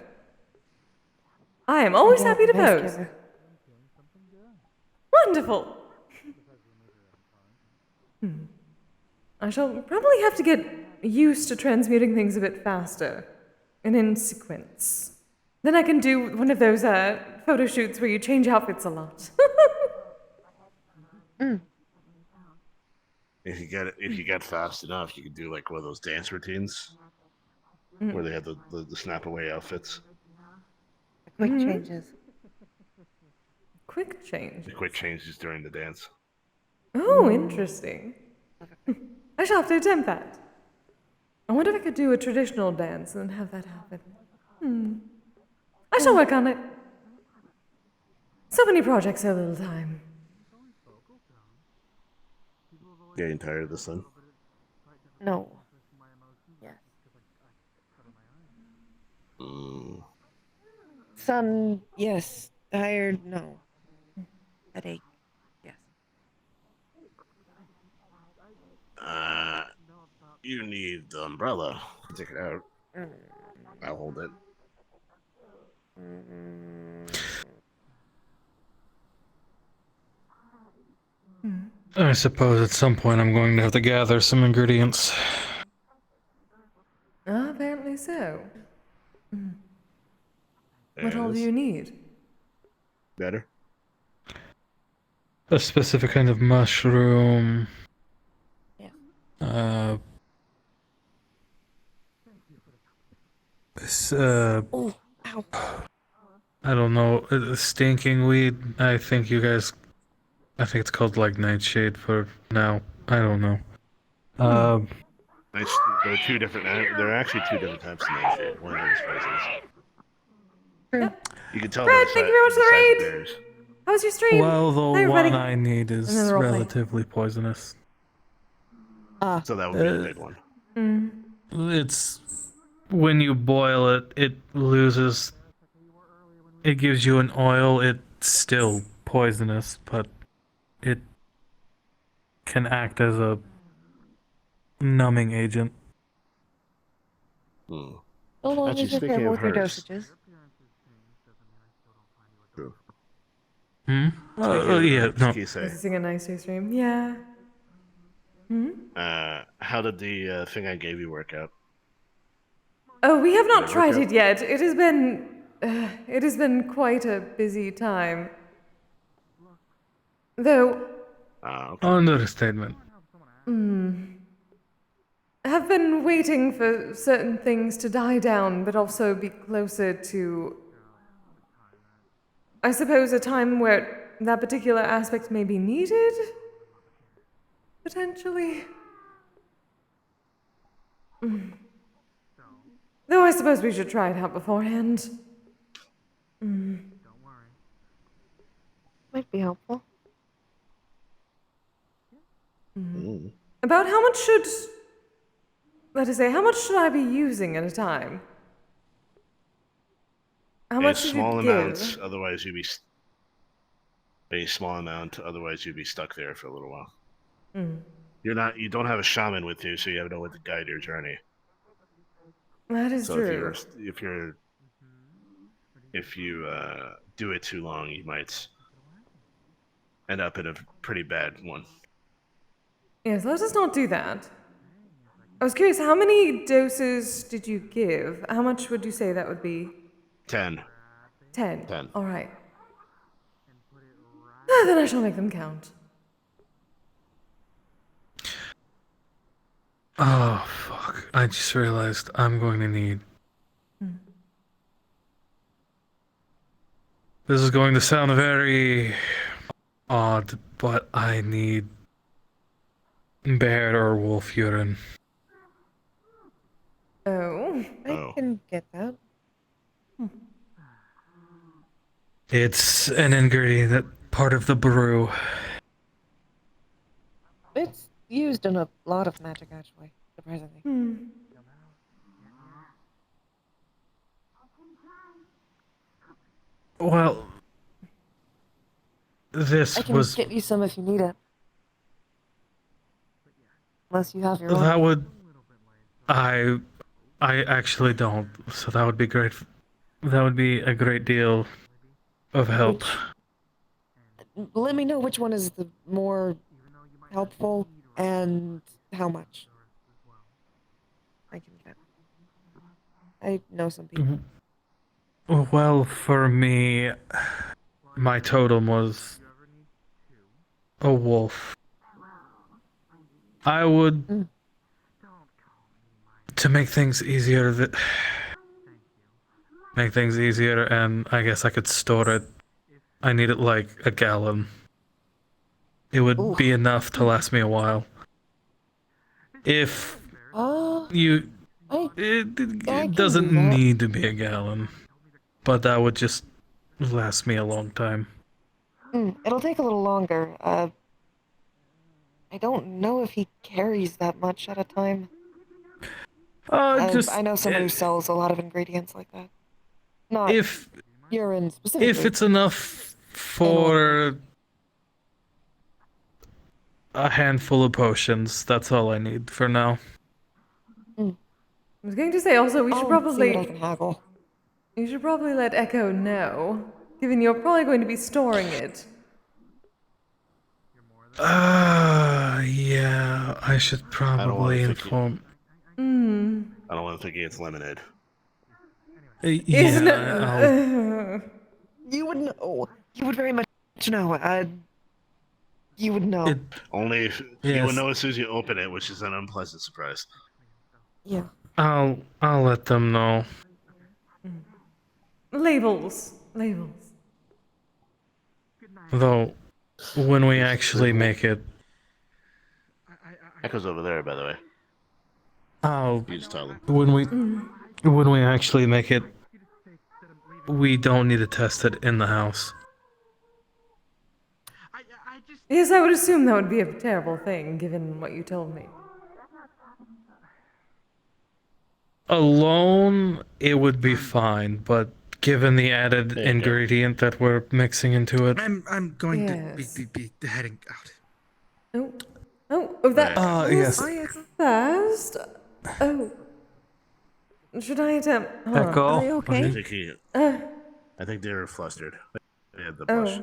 I am always happy to pose. Wonderful. I shall probably have to get used to transmuting things a bit faster and in sequence. Then I can do one of those photo shoots where you change outfits a lot. If you get fast enough, you could do like one of those dance routines where they have the snap away outfits. Quick changes. Quick change. The quick changes during the dance. Oh, interesting. I shall have to attempt that. I wonder if I could do a traditional dance and have that happen. I shall work on it. So many projects, so little time. Getting tired of the sun. No. Yes. Sun, yes. Tired, no. Headache, yes. You need the umbrella. Take it out. I'll hold it. I suppose at some point I'm going to have to gather some ingredients. Apparently so. What all do you need? Better? A specific kind of mushroom. Yeah. Oh, ow. I don't know. Stinking weed. I think it's called like nightshade for now. I don't know. There are two different. There are actually two different types of nightshade. One of them is poisonous. You can tell. Brad, thank you very much for the raid. Bears. How was your stream? Well, the Hi, everybody. one I need is And then the roleplay. relatively poisonous. So that would be the big one. It's when you boil it, it loses. It gives you an oil. It's still poisonous, but it can act as a numbing agent. So long Actually, as you're speaking careful of with your herbs. dosages. True. Yeah, no. Kise, Is this a nice stream? Yeah. how did the thing I gave you work out? Oh, we have not Did it work tried out? it yet. It has been quite a busy time. Though, Understatement. have been waiting for certain things to die down, but also be closer to, I suppose, a time where that particular aspect may be needed? Potentially? Though I suppose we should try it out beforehand. Might be helpful. About how much how much should I be using at a time? How much should small you give? amounts, otherwise you'd be. A small amount, otherwise you'd be stuck there for a little while. You don't have a shaman with you, so you have no one to guide your journey. That is So true. if you do it too long, you might end up in a pretty bad one. Yes, let us not do that. I was curious, how many doses did you give? How much would you say that would be? 10. 10. 10. All right. Then I shall make them count. Oh, fuck. I just realized I'm going to need... This is going to sound very odd, but I need bear or wolf urine. Oh. I can get that. It's an ingredient, part of the brew. It's used in a lot of magic, actually, surprisingly. Well, this I can was... get you some if you need it. Unless you have your own. That would... I actually don't, so that would be great. That would be a great deal of help. Let me know which one is the more helpful and how much. I can get. I know some people. Well, for me, my totem was a wolf. I would, to make things easier, and I guess I could store it I need it like a gallon. It would be enough to last me a while. If you... It doesn't need to be a gallon, but that would just last me a long time. It'll take a little longer. I don't know if he carries that much at a time. I know someone who sells a lot of ingredients like that. Not urine specifically. If it's enough for a handful of potions, that's all I need for now. I was going to say also we should probably... See what I can haggle. You should probably let Echo know, given you're probably going to be storing it. Yeah, I should probably inform... I don't want to think it's lemonade. Isn't Yeah, it? You would know. You would very much know. You would know. Only if you will know as soon as you open it, which is an unpleasant surprise. Yeah. I'll let them know. Labels. Though, when we actually make it... Echo's over there, by the way. You just tell them. When we actually make it, we don't need to test it in the house. Yes, I would assume that would be a terrible thing, given what you told me. Alone, it would be fine, but given the added ingredient that we're mixing into it... I'm going to be heading out. That yes. was fast. Oh. Should I attempt... Hold on. Echo? Are they okay? I think they're flustered. They had the blush.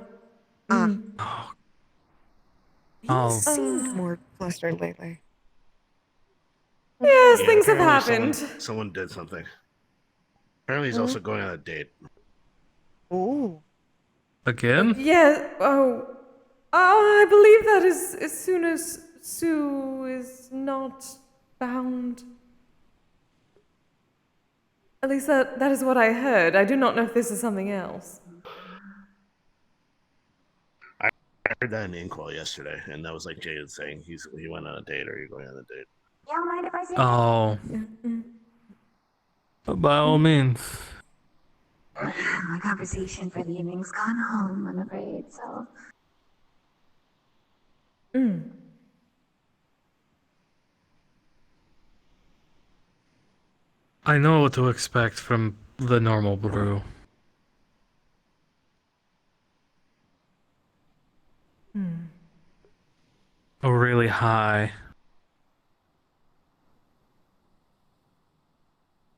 He seemed more flustered lately. Yes, things have apparently happened. Someone did something. Apparently he's also going on a date. Ooh. Again? Yeah, I believe that is as soon as Sue is not bound. At least that is what I heard. I do not know if this is something else. I heard that in Inkwell yesterday, and that was like Jade saying he went on a date, or are you going on a date? You don't mind if I say Oh. By all means. My conversation for the evening's gone home, I'm afraid, so... I know what to expect from the normal brew. A really high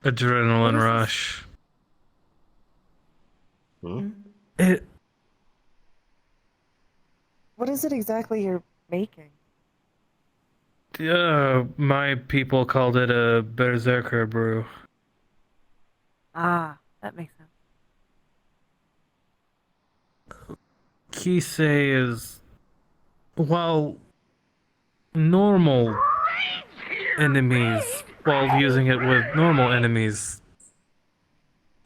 adrenaline rush. It... What is it exactly you're making? My people called it a berserker brew. Ah, that makes sense. Kise is, while normal enemies, while using it with normal enemies,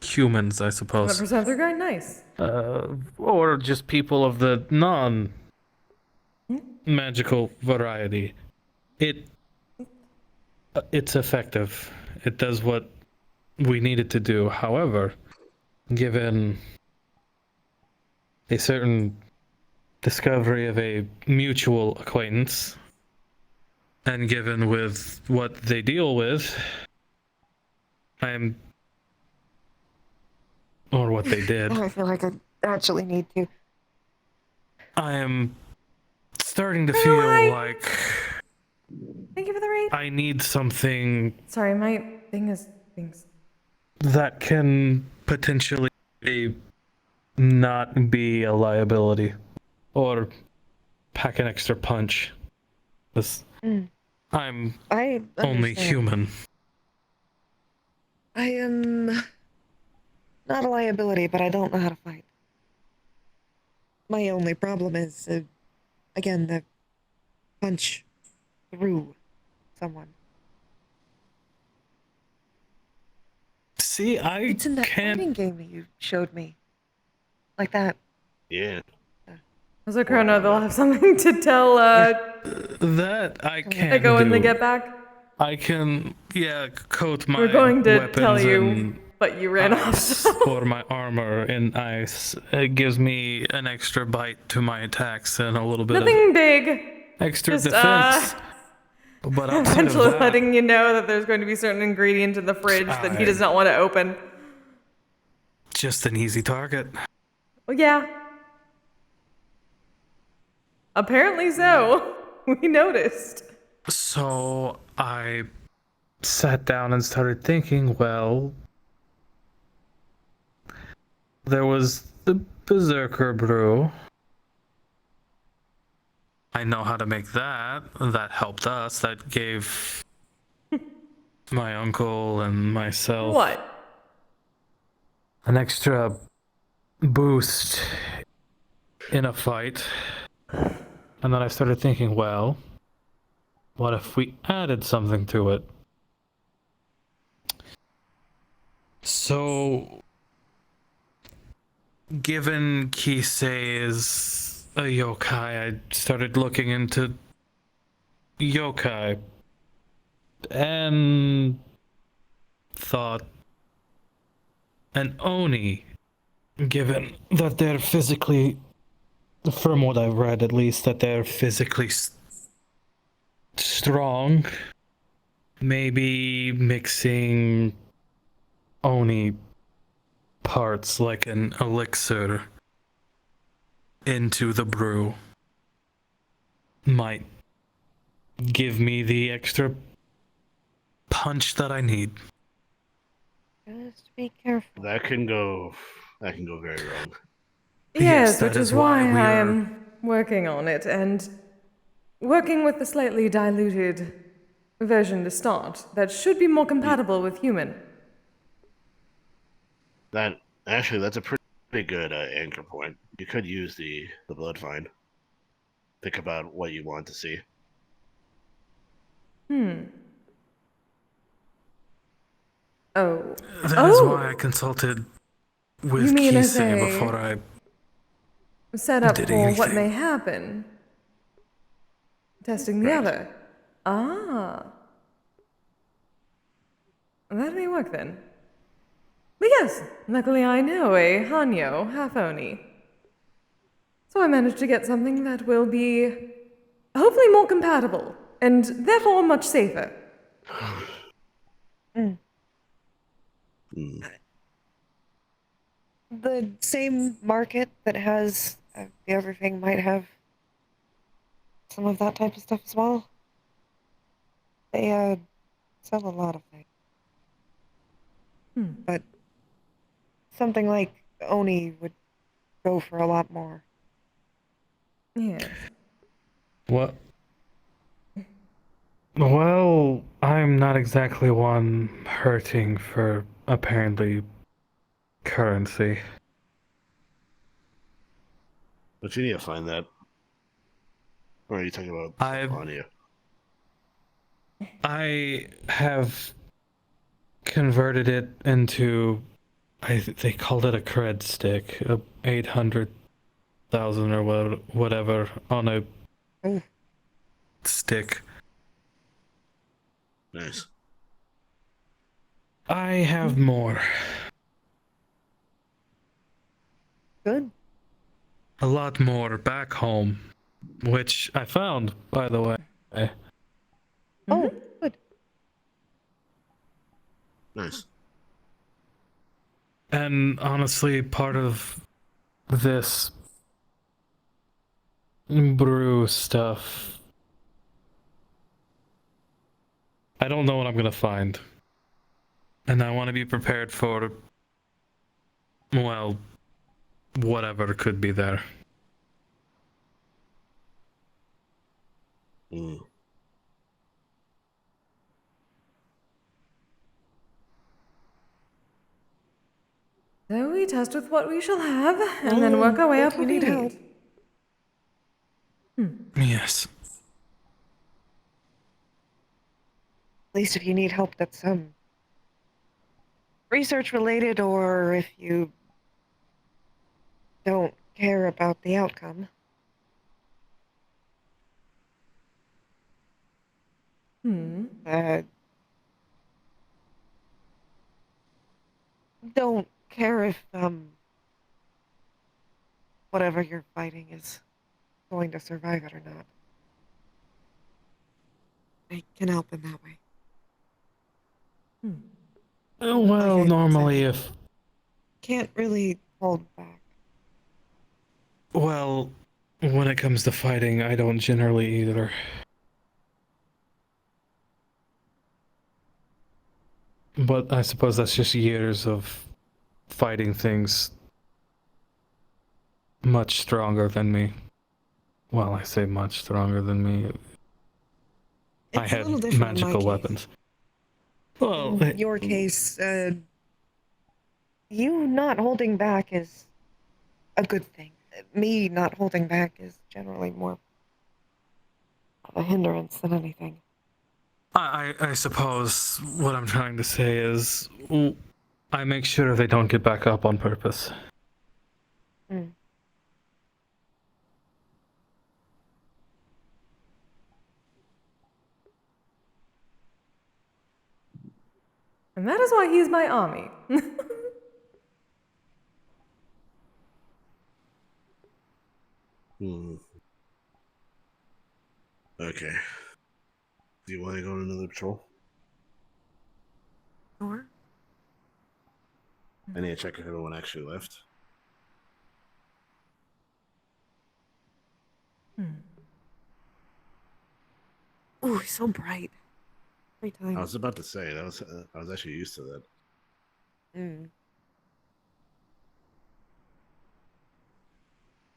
humans, I suppose. 100% they're going nice. Or just people of the non-magical variety. It's effective. It does what we need it to do. However, given a certain discovery of a mutual acquaintance, and given with what they deal with, or what they did, I feel like I actually need to. I am starting to feel like Thank you for the raid. I need something Sorry, my thing is things. that can potentially not be a liability or pack an extra punch. I'm I only understand. human. I am not a liability, but I don't know how to fight. My only problem is, again, the punch through someone. See, It's in that fighting game that you showed me. Like that. Yeah. So Chrono, they'll have something to tell That I can Echo when do. they get back. I can, coat my We're going to weapons tell you, in but you ran off. ice, or my armor in ice. It gives me an extra bite to my attacks and a little bit Nothing of big. extra Just defense. But outside of eventually that, letting you know that there's going to be certain ingredients in the fridge that he does not want to open. just an easy target. Well, yeah. Apparently so. We noticed. So I sat down and started thinking, well, there was the Berserker brew. I know how to make that. That helped us. That gave my uncle and myself What? an extra boost in a fight. And then I started thinking, well, what if we added something to it? So, given Kise is a yokai, I started looking into yokai and thought an oni, given that they're physically, from what I've read at least, that they're physically strong, maybe mixing oni parts like an elixir into the brew might give me the extra punch that I need. Just be careful. That can go very wrong. Yes, that which is is why why we I are- am working on it and working with the slightly diluted version to start that should be more compatible with human. That's a pretty good anchor point. You could use the blood find. Think about what you want to see. Oh. That is why I consulted with You mean as Kise a before I set up did for what anything. may happen? Testing the other. Ah. That may work then. But yes, luckily I know a Hanyo, half Oni. So I managed to get something that will be hopefully more compatible, and therefore much safer. The same market that has the everything might have some of that type of stuff as well. They sell a lot of things. But something like Oni would go for a lot more. Yes. What? Well, I'm not exactly one hurting for apparently currency. But you need to find that. Or are you talking about Anya? I have converted it into, they called it a cred stick, 800,000 or whatever on a stick. Nice. I have more. Good. A lot more back home, which I found, by the way. Oh, good. Nice. And honestly, part of this brew stuff, I don't know what I'm gonna find. And I want to be prepared for, well, whatever could be there. So we test with what we shall have, and then work our way up if what you we need help. Yes. At least if you need help that's research related, or if you don't care about the outcome. Don't care if, whatever you're fighting is going to survive it or not. I can help in that way. Well, Like I normally said, if... Can't really hold back. Well, when it comes to fighting, I don't generally either. But I suppose that's just years of fighting things much stronger than me. Well, I say much stronger than me. I It's a had little different in my magical case. weapons. Well, In your case, you not holding back is a good thing. Me not holding back is generally more of a hindrance than anything. I suppose what I'm trying to say is I make sure they don't get back up on purpose. And that is why he is my army. Okay. Do you want to go on another patrol? Sure. I need to check if everyone actually left. Ooh, he's so bright. Every time. I was about to say that was I was actually used to that.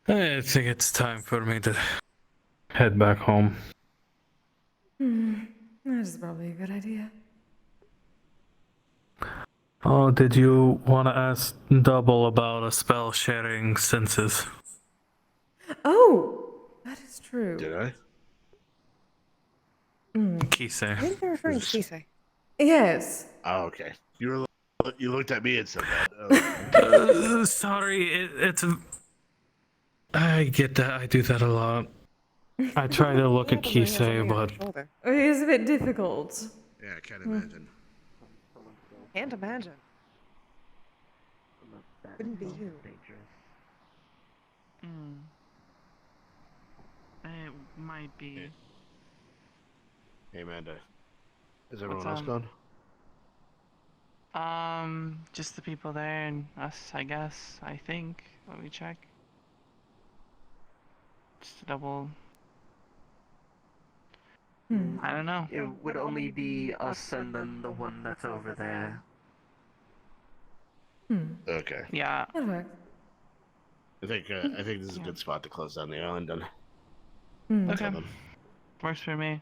I think it's time for me to head back home. That is probably a good idea. Oh, did you want to ask Double about a spell sharing senses? Oh, that is true. Did I? Kise. I think they're referring to Kise. Yes. Oh, okay. You looked at me and said that. Sorry, it's... I get that. I do that a lot. I try to look at Kise, but... It is a bit difficult. Yeah, I can't imagine. Can't imagine. Couldn't be you. It might be. Hey, Amanda. Is everyone What's else gone? Just the people there and us, I guess. I think. Let me check. Just to double. I don't know. It would only be us and then the one that's over there. Okay. Yeah. That works. I think this is a good spot to close down the island then. Okay. Works for me.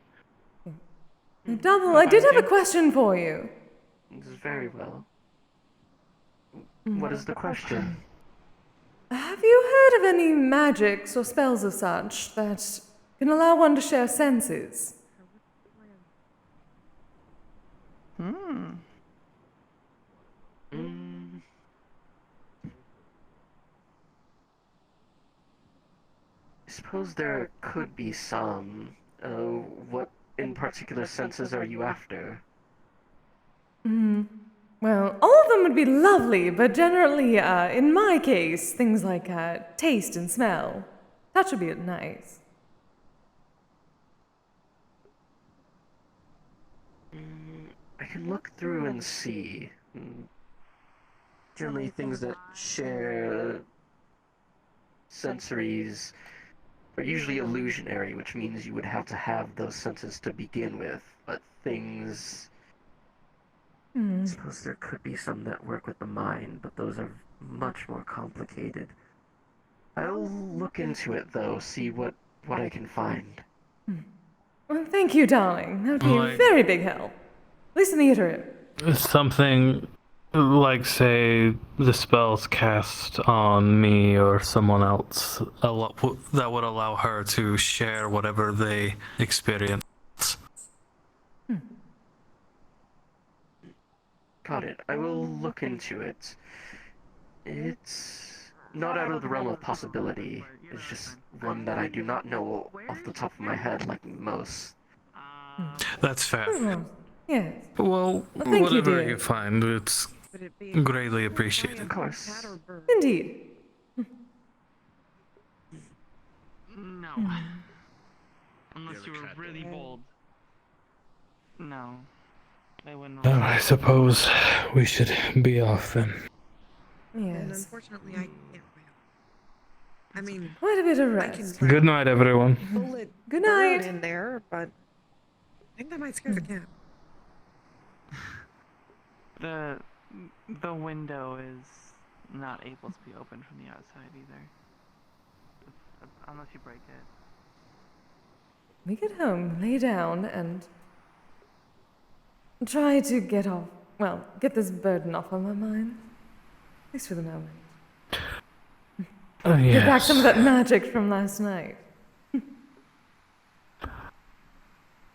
Double, I did have a question for you. Very well. What is the question? Have you heard of any magics or spells of such that can allow one to share senses? I suppose there could be some. What in particular senses are you after? Well, all of them would be lovely, but generally, in my case, things like taste and smell. That should be nice. I can look through and see. Generally, things that share sensories are usually illusionary, which means you would have to have those senses to begin with. But things... I suppose there could be some that work with the mind, but those are much more complicated. I'll look into it, though, see what I can find. Well, thank you, darling. That would be a very big help. At least in the interim. Something like, say, the spells cast on me or someone else that would allow her to share whatever they experience. Got it. I will look into it. It's not out of the realm of possibility. It's just one that I do not know off the top of my head like most. That's fair. Yes. Well, Thank you, whatever dear. you find, it's greatly appreciated. Of course. Indeed. No. Unless you were really bold. No. I wouldn't. Well, I suppose we should be off then. And Yes. unfortunately, I can't. I mean, Quite a bit of I can rest. Good night, everyone. bullet Good bird night. in there, but I think that might scare the cat. The window is not able to be opened from the outside either. Unless you break it. We get home, lay down, and try to get off. Well, get this burden off of my mind. At least for the moment. Get back some of that magic from last night.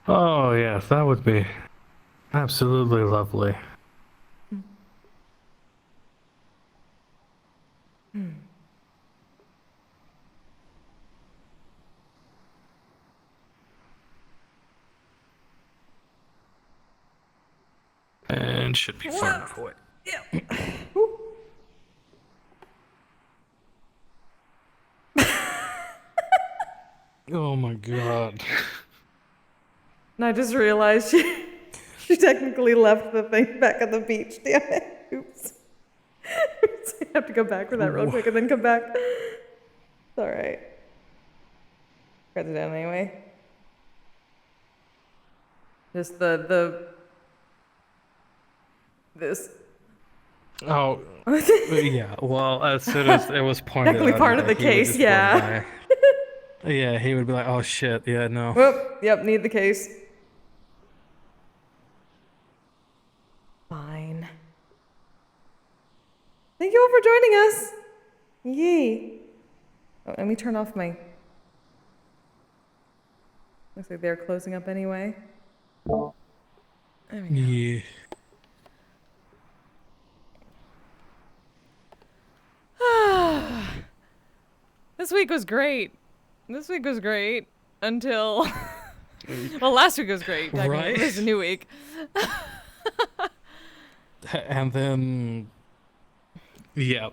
Oh, yes, that would be absolutely lovely. And should be far enough away. Oh my god. And I just realized she technically left the thing back at the beach. Damn it. Oops. Oops. I have to go back for that real quick and then come back. It's alright. Got it down anyway. Just this. Oh, yeah. Well, as soon as it was pointed Technically out, part of the he would case, just go yeah. by. Yeah, he would be like, "Oh shit, yeah, no." Whoop. Yep, need the case. Fine. Thank you all for joining us. Yay. Oh, let me turn off my... Looks like they're closing up anyway. There we go. Yeah. This week was great. This week was great until... well, last week was great. Right? It was a new week. And then... Yeah.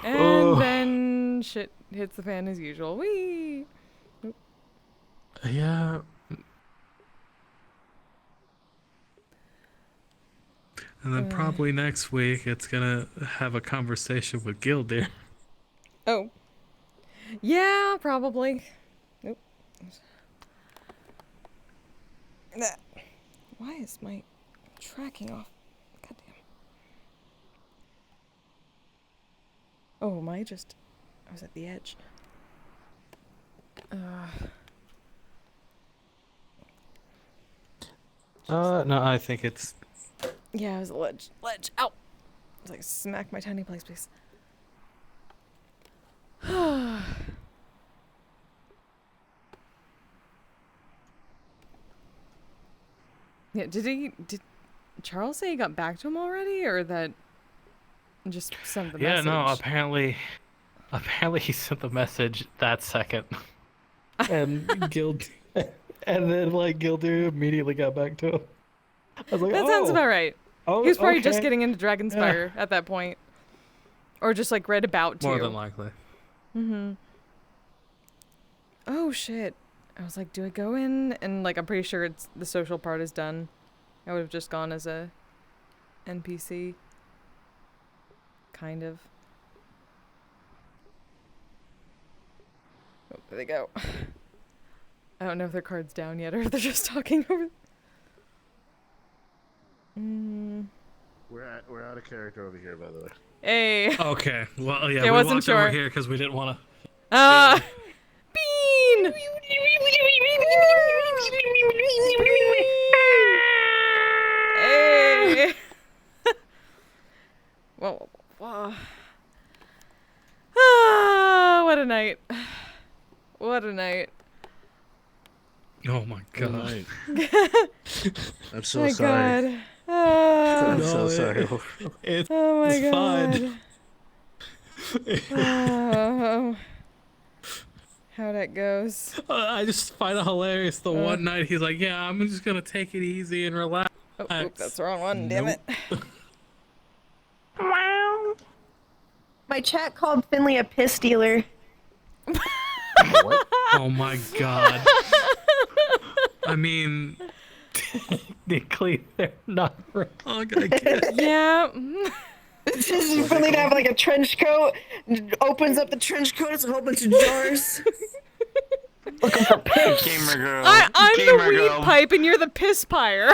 And then shit hits the fan as usual. Whee! Oop. Yeah. And then probably next week it's gonna have a conversation with Gildir. Oh. Yeah, probably. Nope. Why is my tracking off? Goddamn. Oh, am I just... I was at the edge. No, I think it's... Yeah, it was a ledge. Ledge! Ow! It's like smack my tiny place, please. Yeah, did Charles say he got back to him already, or that just sent the Yeah, message? no, apparently he sent the message that second. And and then like Gildir immediately got back to him. I was like, That sounds about right. Oh, He was probably just okay. getting into Dragonspire at that point. Or just like read about to. More than likely. Mm-hmm. Oh shit. I was like, do I go in? And like I'm pretty sure it's the social part is done. I would have just gone as a NPC. Kind of. Oh, there they go. I don't know if their card's down yet or if they're just talking over. We're out of character over here, by the way. Hey. Okay. Well, yeah, I we wasn't walked sure. over here because we didn't want to. Bean! Hey! Whoa. What a night. What a night. Oh my god. I'm so my sorry. God. I'm so sorry. It's Oh my it's God. fine. Oh, how that goes. I just find it hilarious. The one night he's like, "Yeah, I'm just gonna take it easy and relax." Oh, oop, that's the wrong one. Damn it. Wow. My chat called Finley a piss dealer. What? Oh my god. I mean, technically they're not wrong, I guess. Yeah. It's just Finley to have like a trench coat, opens up the trench coat, it's a whole bunch of jars. Looking for piss. Gamer girl. I'm Gamer the weed girl. pipe and you're the piss pyre.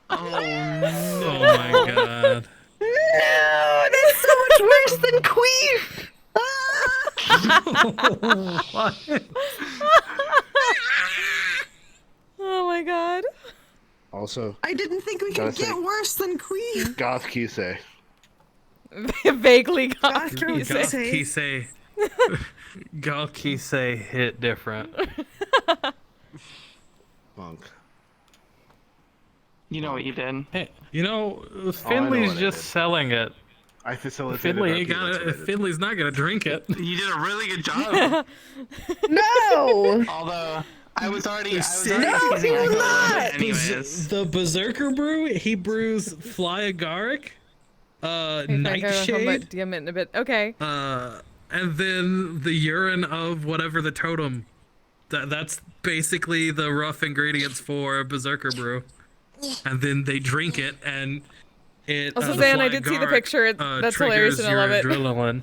Oh no. Oh my god. No, that's so much worse than queef. What? Oh my god. Also, I didn't think we gotta could get say- worse than queef. Goth Kise. Vaguely got Goth Kise. Goth Kise hit different. Funk. You know what you did. Hey, you know, know Finley's what I just did. selling it. I facilitated Finley our ain't people, that's got what I it. did. Finley's not gonna drink it. You did a really good job. No. Although I was already No, teasing he was Echo not. anyways. The Berserker brew, he brews fly agaric, nightshade, DM it in a bit. Okay. and then the urine of whatever the totem. That's basically the rough ingredients for Berserker brew. And then they drink it, and it. Also, the Zan, fly I did see the agaric, picture. That's hilarious triggers and I love it. your adrenaline.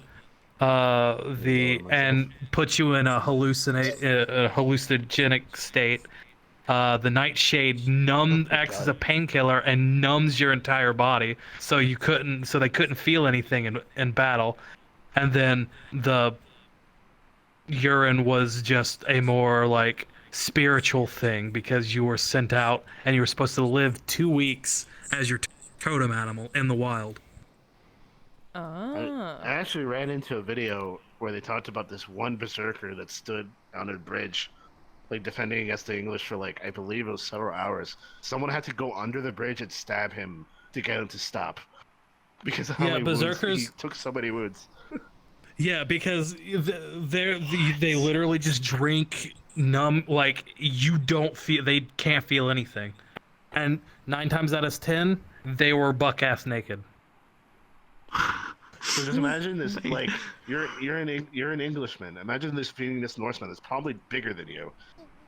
And puts you in a hallucinogenic state. The nightshade acts as a painkiller and numbs your entire body, so they couldn't feel anything in battle. And then the urine was just a more like spiritual thing because you were sent out and you were supposed to live 2 weeks as your totem animal in the wild. Ah. I actually ran into a video where they talked about this one berserker that stood on a bridge, like defending against the English for like I believe it was several hours. Someone had to go under the bridge and stab him to get him to stop because of how many berserkers. wounds he took so many wounds. Yeah, because they literally just drink numb, like they can't feel anything, and 9 times out of 10 they were buck ass naked. So just imagine this, like you're an Englishman. Imagine this being this Norseman that's probably bigger than you,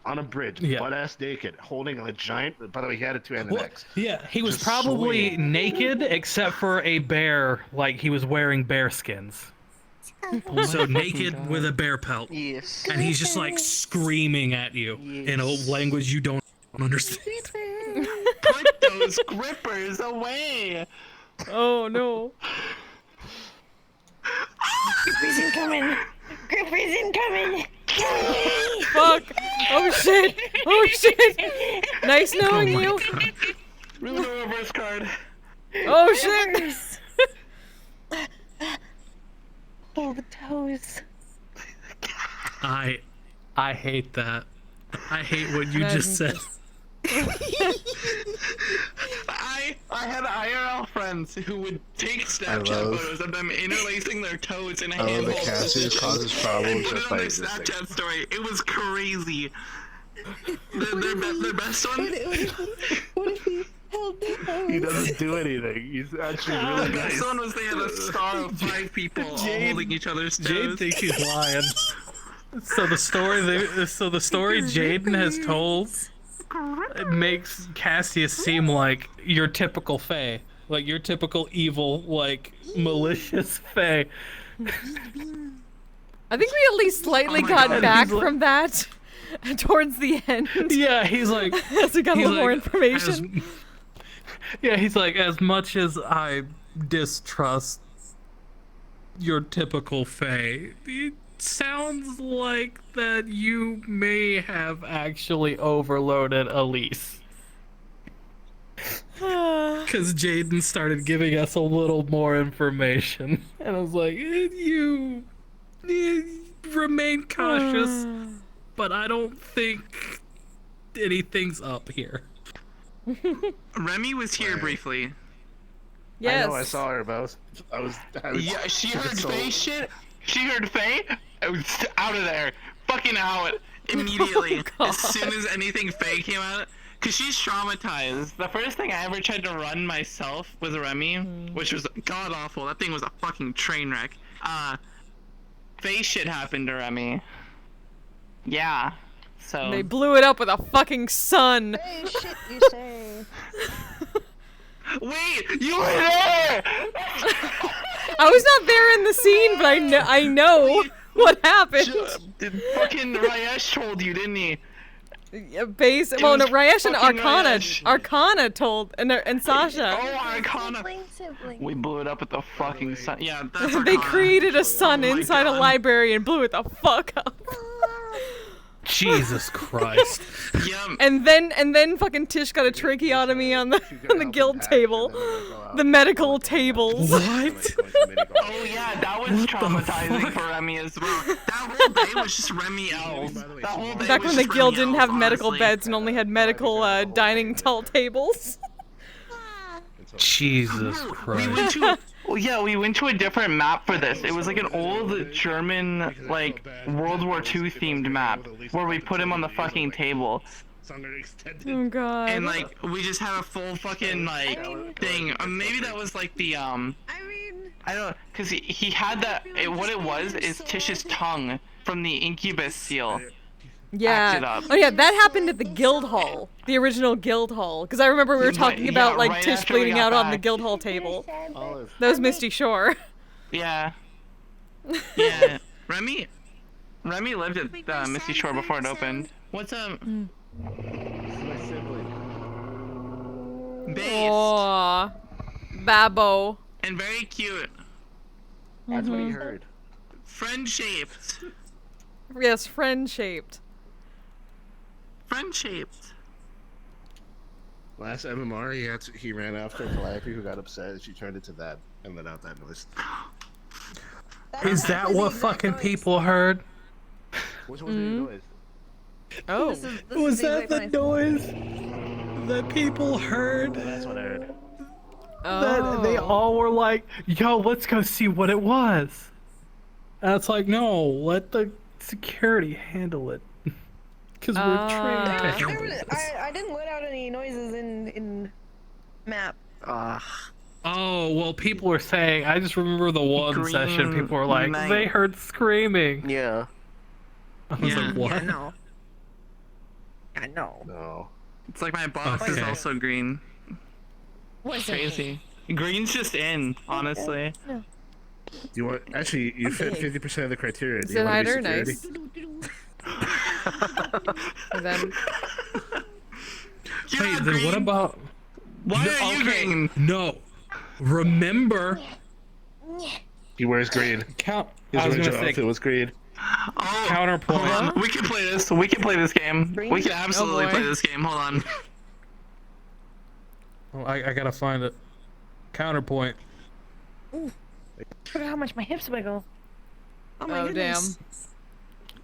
on a bridge, butt ass naked, holding a giant. By the way, he had a 2-handed axe. Yeah, he was Just probably swinging. naked except for a bear, like he was wearing bear skins. So naked with a bear pelt. Yes. And he's just like screaming at you in a language you don't understand. Put those grippers away. Oh no. Grippers incoming. Grippers incoming. Fuck. Oh shit. Oh shit. Nice knowing you. Really no reverse card. Oh shit. Oh, the toes. I hate that. I hate what you just said. I had IRL friends who would take Snapchat photos of them interlacing their toes in a handhold. the Cassius causes problems and put just it by on their existing. Snapchat story. It was crazy. Their best one. What if he held the toes? He doesn't do anything. He's actually really The nice. best one was they had a star of 5 people all holding each other's toes. Jade thinks he's lying. So the story Jaden has told, it makes Cassius seem like your typical fae, like your typical evil, like malicious fae. I think we at least slightly got back from that towards the end. Yeah, he's like, as we got a he's little more like, information. Yeah, he's like, as much as I distrust your typical fae, it sounds like that you may have actually overloaded Elise. Because Jaden started giving us a little more information. And I was like, you remain cautious, but I don't think anything's up here. Remy was here briefly. I know, I saw her, but I was Yeah, she heard so- Faye shit. She heard Faye. I was out of there. Fucking out immediately. As soon as anything Faye came out. Cause she's traumatized. The first thing I ever tried to run myself was Remy, which was god awful. That thing was a fucking train wreck. Faye shit happened to Remy. Yeah. So They blew it up with a fucking sun. Hey, shit, you say. Wait, you were there! I was not there in the scene, but I know what happened. Fucking Rayesh told you, didn't he? Yeah, well, no, Rayesh and fucking Arcana. Rayesh. Arcana told, and Sasha. Oh, Arcana. We blew it up with the fucking sun. Yeah, that's They Arcana. created a sun Oh my inside a God. library and blew it the fuck up. Jesus Christ. Yeah. And then fucking Tish got a tracheotomy on the guild table, the medical tables. What? Oh yeah, that was traumatizing for Remy as well. That whole day was just Remy L's. That whole day Back was when the just guild Remy didn't L's, have medical honestly. beds and only had medical dining tall tables. Jesus We Christ. went to we went to a different map for this. It was like an old German like World War II themed map where we put him on the fucking table. Oh god. And like we just had a full fucking like thing. Maybe that was like the I don't, cause he had that. What it was is Tish's tongue from the Incubus seal. acted Yeah. up. Oh yeah, that happened at the guild hall, the original guild hall. Because I remember we were talking about like right Tish after we bleeding got out on the back. guild hall table. That was Misty Shore. Yeah. Yeah. Remy lived at Misty Shore before it opened. What's up? Based. Aww. Babbo. And very cute. That's what he heard. Friend shaped. Yes, friend shaped. Friend shaped. Last MMR, he ran after Calliope, who got upset, and she turned into that, and let out that noise. Is that what fucking people heard? Which was the noise? Oh. Was that the noise that people heard? That's what I heard. That they all were like, yo, let's go see what it was. And it's like, no, let the security handle it. Because we're trained to handle this. I didn't let out any noises in map. Oh, well, people were saying, I just remember the one session, people were like, night. they heard screaming. Yeah. I was like, what? Yeah, no. I know. No. It's like my box is Okay. also green. What's Crazy. Green's just in, honestly. No. You want actually you fit 50% of the criteria. Do Is you it want to be either? security? Nice. And then Hey, then what about... Why are you green? No. Remember... He wears green. Count. His I was original gonna say, outfit was green. Oh, counterpoint. hold on. We can play this. We can play this game. We can absolutely boy. play this game. Hold on. Oh, I gotta find it. Counterpoint. Look at how much my hips wiggle. Oh my oh goodness.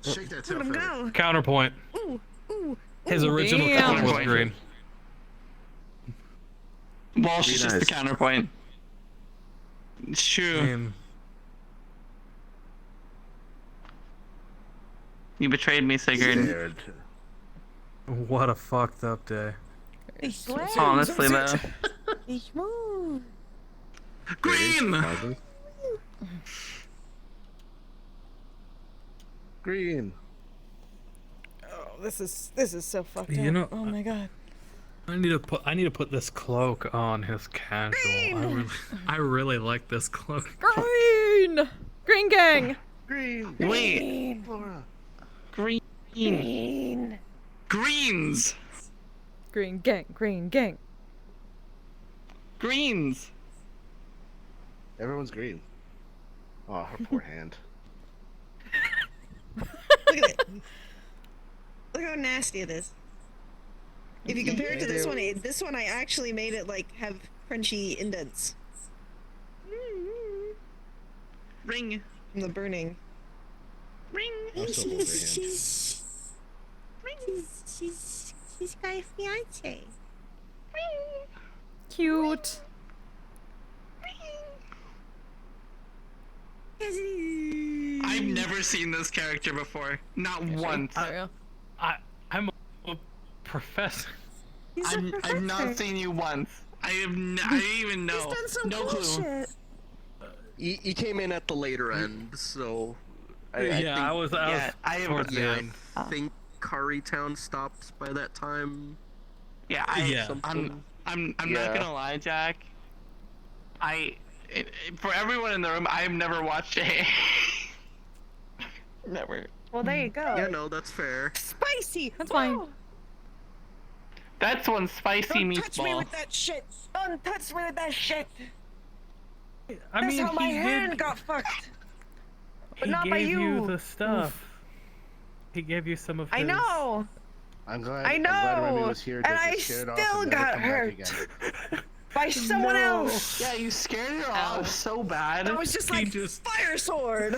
Shake that tail Look at him further. go. Counterpoint. Ooh, ooh. His original Damn. color was green. Walsh is Be just the nice. counterpoint. It's true. Damn. You betrayed me, Sigurd. Scared. What a fucked up day. He's swag. Honestly, though. He's smooth. Green! Green. oh, this is so fucked You up. know, oh my god. I need to put this cloak on his casual. I really like this cloak. Green. Green gang. Green. Wait. Laura. Green. Green. Greens! Green gang. Green gang. Greens! Everyone's green. Oh, her poor hand. Look at it. Look how nasty it is. If you compare it to this one I actually made it like have crunchy indents Ring! from the burning. Ring! I'm so over hand. She's got a fiance. Cute. I've never seen this character before. Not once. I'm a professor. I've not seen you once. I didn't even know. He's done some no cool clue. shit. He came in at the later end, so I think Currytown stops by that time. Yeah, I'm not gonna lie, Jack. For everyone in the room, I've never watched it. Never. Well, there you go. Yeah, no, that's fair. Spicy. That's fine. That's one spicy Don't meatball. touch me with that shit. Don't touch me with that shit. I That's mean, how my he hand did- got fucked. But He not gave by you the stuff. Oof. He gave you some of I his... know. I'm glad. I I'm glad Remy know. was here And to I just scare it off still and never got come back hurt. again. By someone No. else. Yeah, you scared her off so bad. That was just like fire sword.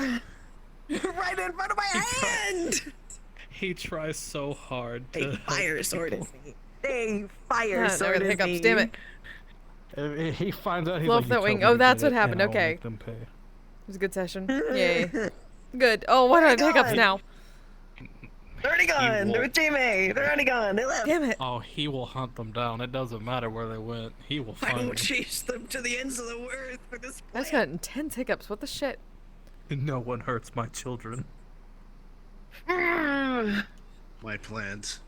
Right in front of my hand. He tries so hard They to... fire sworded me. They fire Yeah, sworded hiccups, me. damn it. He finds out he's Fluff like, that "You wing. told me Oh, to that's get what it, happened. and I'll Okay. make them pay." It was a good session. Yay. Good. Oh, what are the hiccups now? They're already gone. will- They're with Jamie. They're already gone. They left. Damn it. Oh, he will hunt them down. It doesn't matter where they went. He will I find will them. chase them to the ends of the earth for this I just got intense hiccups. What the shit? No one hurts my children. My plans.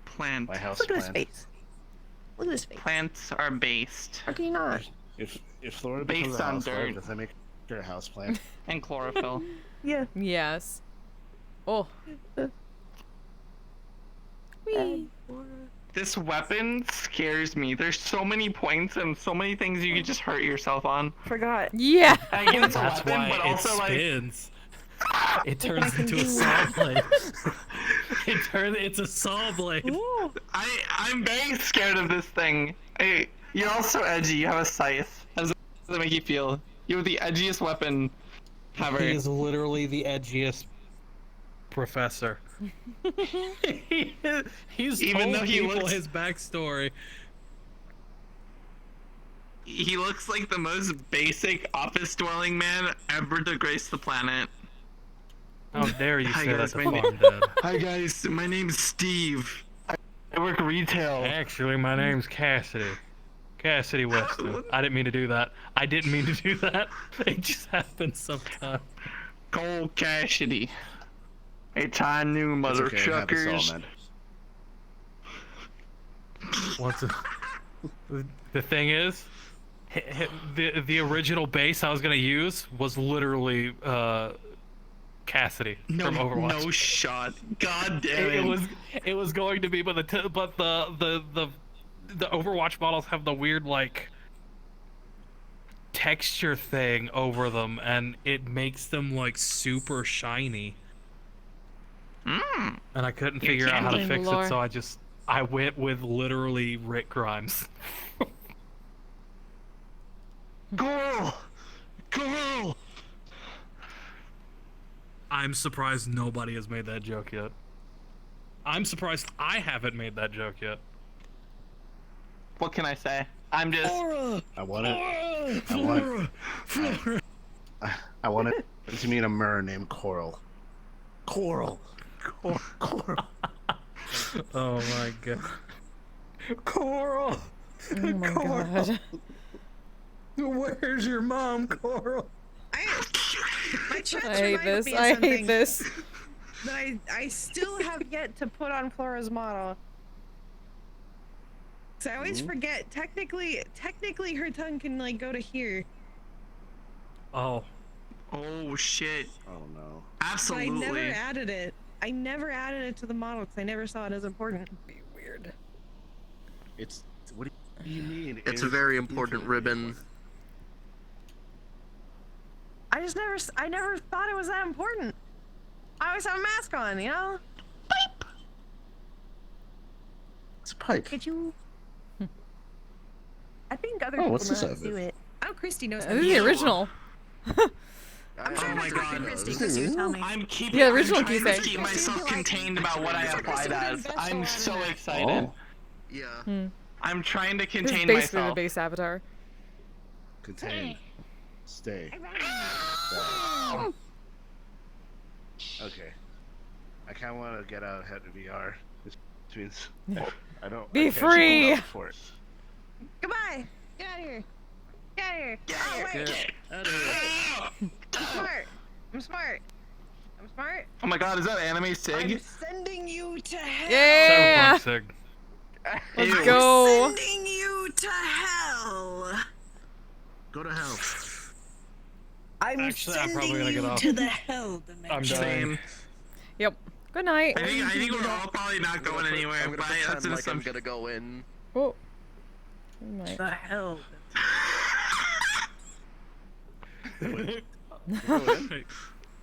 Plant. My house Look at his plan. face. Look at his face. Plants are based. How can you not? If Florida Based becomes a on house plan, dirt. does that make her a house plan? And chlorophyll. Yeah. Yes. Oh. Whee. This weapon scares me. There's so many points and so many things you could just hurt yourself on. Forgot. Yeah. I get it's a That's weapon, why but it also spins. It turns into a saw blade. It's a saw blade. I'm very scared of this thing. You're also edgy. You have a scythe. How does that make you feel? You're the edgiest weapon ever. He is literally the edgiest professor. He's Even told though he people looks- his backstory. He looks like the most basic office-dwelling man ever to grace the planet. How dare you Hi say guys, that to my name- Farm Dad? Hi guys, my name's Steve. I work retail. Actually, my name's Cassidy. Cassidy Weston. I didn't mean to do that. I didn't mean to do that. It just happens sometimes. Cole Cassidy. It's I new It's mother okay, it happens to all chuckers. men. The thing is, the original base I was gonna use was literally Cassidy from Overwatch. No shot. God damn it. It was going to be, but the Overwatch models have the weird like texture thing over them, and it makes them like super shiny. And I couldn't figure out how to fix it, so I went with literally Rick Grimes. Girl! Girl! I'm surprised nobody has made that joke yet. I'm surprised I haven't made that joke yet. What can I say? I'm just. I want it. I want it to mean a mer named Coral. Coral. Coral. Oh my god. Coral! Oh my god. Where's your mom, Coral? My chat's I hate reminded this. me of I hate something this. That I still have yet to put on Flora's model. So I always forget. Technically, her tongue can like go to here. Oh. Oh shit. Oh no. Absolutely. But I never added it. I never added it to the model because I never saw it as important. Be weird. It's what do you mean? It's a very important ribbon. I never thought it was that important. I always have a mask on, you know? It's a pipe. Could you? I think other Oh, people what's know this how to of do it? it. Oh, Christy knows how This to is do the it. original. I'm trying my to talk to God. Christy because you tell me. I'm keeping. Yeah, original I'm trying to Kise. keep myself contained about what I applied as. I'm so excited. Oh. Yeah. I'm trying to This is contain basically myself. the base avatar. Contain. Stay. Okay. I kind of want to get out ahead of VR. Which means I don't. Be I can't free! shoot for it. Goodbye. Get out of here. Get out of here. Oh, wait. Get out of here. I'm smart. I'm smart. I'm smart. Oh my god, is that anime Sig? I'm sending you to hell. Yeah! Sig. Let's Ew. go! Sending you to hell. Go to hell. I'm Actually, I'm sending probably gonna get you off. to the hell dimension. I'm Same. Yep. Good night. I think we're all probably not going anywhere, I'm but gonna that's pretend an like I'm assumption. gonna go in. Oh. The hell.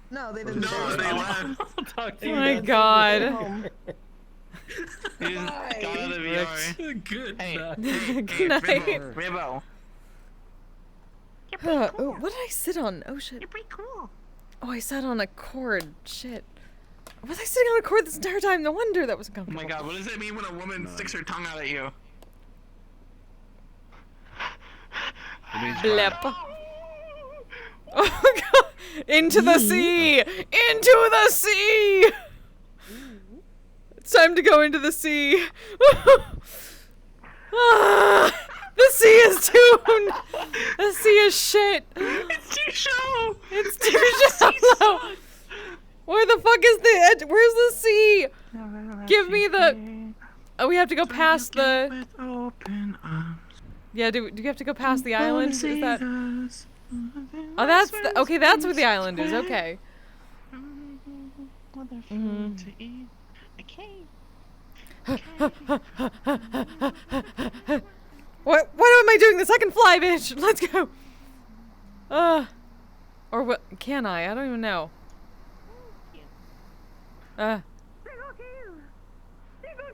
No, they didn't. No, they left. Oh my god. He just got out of VR. Good. Hey, Good night. Ribbo. Oh, what did I sit on? Oh shit. You're pretty cool. Oh, I sat on a cord. Shit. Was I sitting on a cord this entire time? No wonder that was Oh uncomfortable. my god, what does it mean when a woman sticks her tongue out at you? It means Blip. Oh god. Into the sea! Into the sea! It's time to go into the sea. Ah, the sea is doomed. The sea is shit. It's too shallow. It's too shallow. Where the fuck is the edge? Where's the sea? Give me the. Oh, we have to go past the. Yeah, do you have to go past the island? Is that? Oh, that's the, okay. That's where the island is. Okay. What am I doing this? I can fly, bitch. Let's go. Or what? Can I? I don't even know.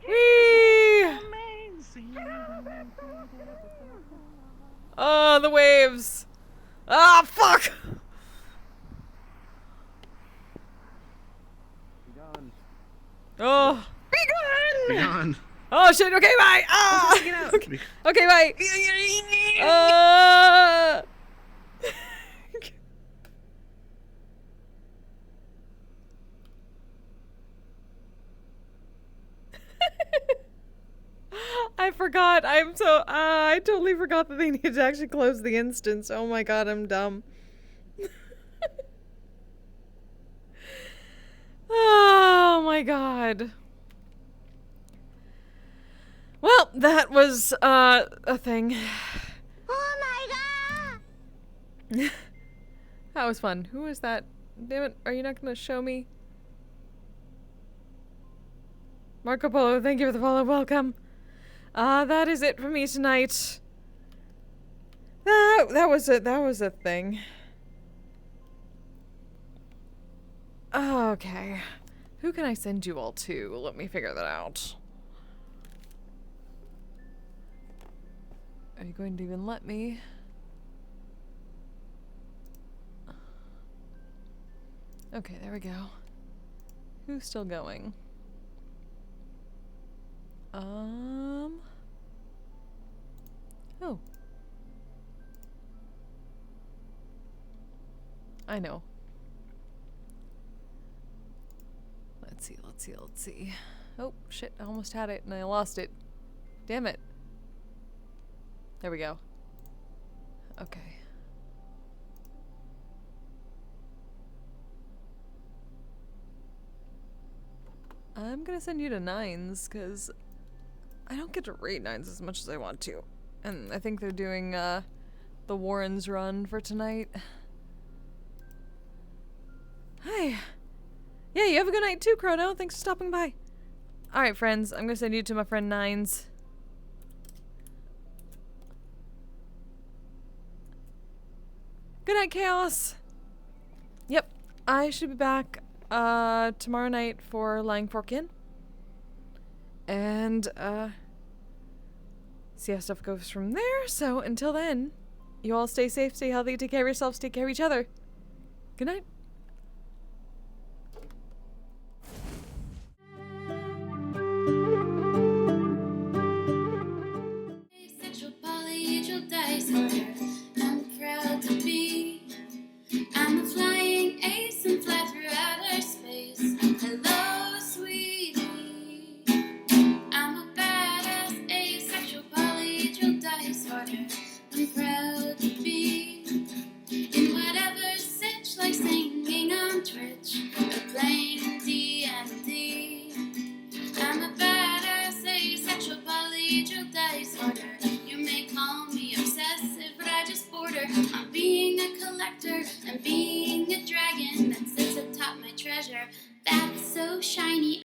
Whee! Oh, the waves. Ah, fuck. Oh. Be gone. Be gone. Oh shit. Okay, bye. Ah. Okay, okay, bye. I forgot. I'm so. I totally forgot that they need to actually close the instance. Oh my god, I'm dumb. Oh my god. Well, that was a thing. Oh my god! That was fun. Who is that? Damn it, are you not gonna show me? Marco Polo, thank you for the follow. Welcome. That is it for me tonight. That was a thing. Okay. Who can I send you all to? Let me figure that out. Are you going to even let me? Okay, there we go. Who's still going? Oh. I know. Let's see. Oh, shit, I almost had it and I lost it. Damn it. There we go. Okay. I'm gonna send you to 9s, because I don't get to rate 9s as much as I want to. And I think they're doing, the Warrens run for tonight. Hi. Yeah, you have a good night too, Chrono. Thanks for stopping by. Alright, friends. I'm gonna send you to my friend 9s. Good night, Chaos. Yep. I should be back, tomorrow night for Lying Fork Inn. And, see how stuff goes from there. So, until then, you all stay safe, stay healthy, take care of yourselves, take care of each other. Good night. disorder. You may call me obsessive, but I just border on being a collector and being a dragon that sits atop my treasure. That's so shiny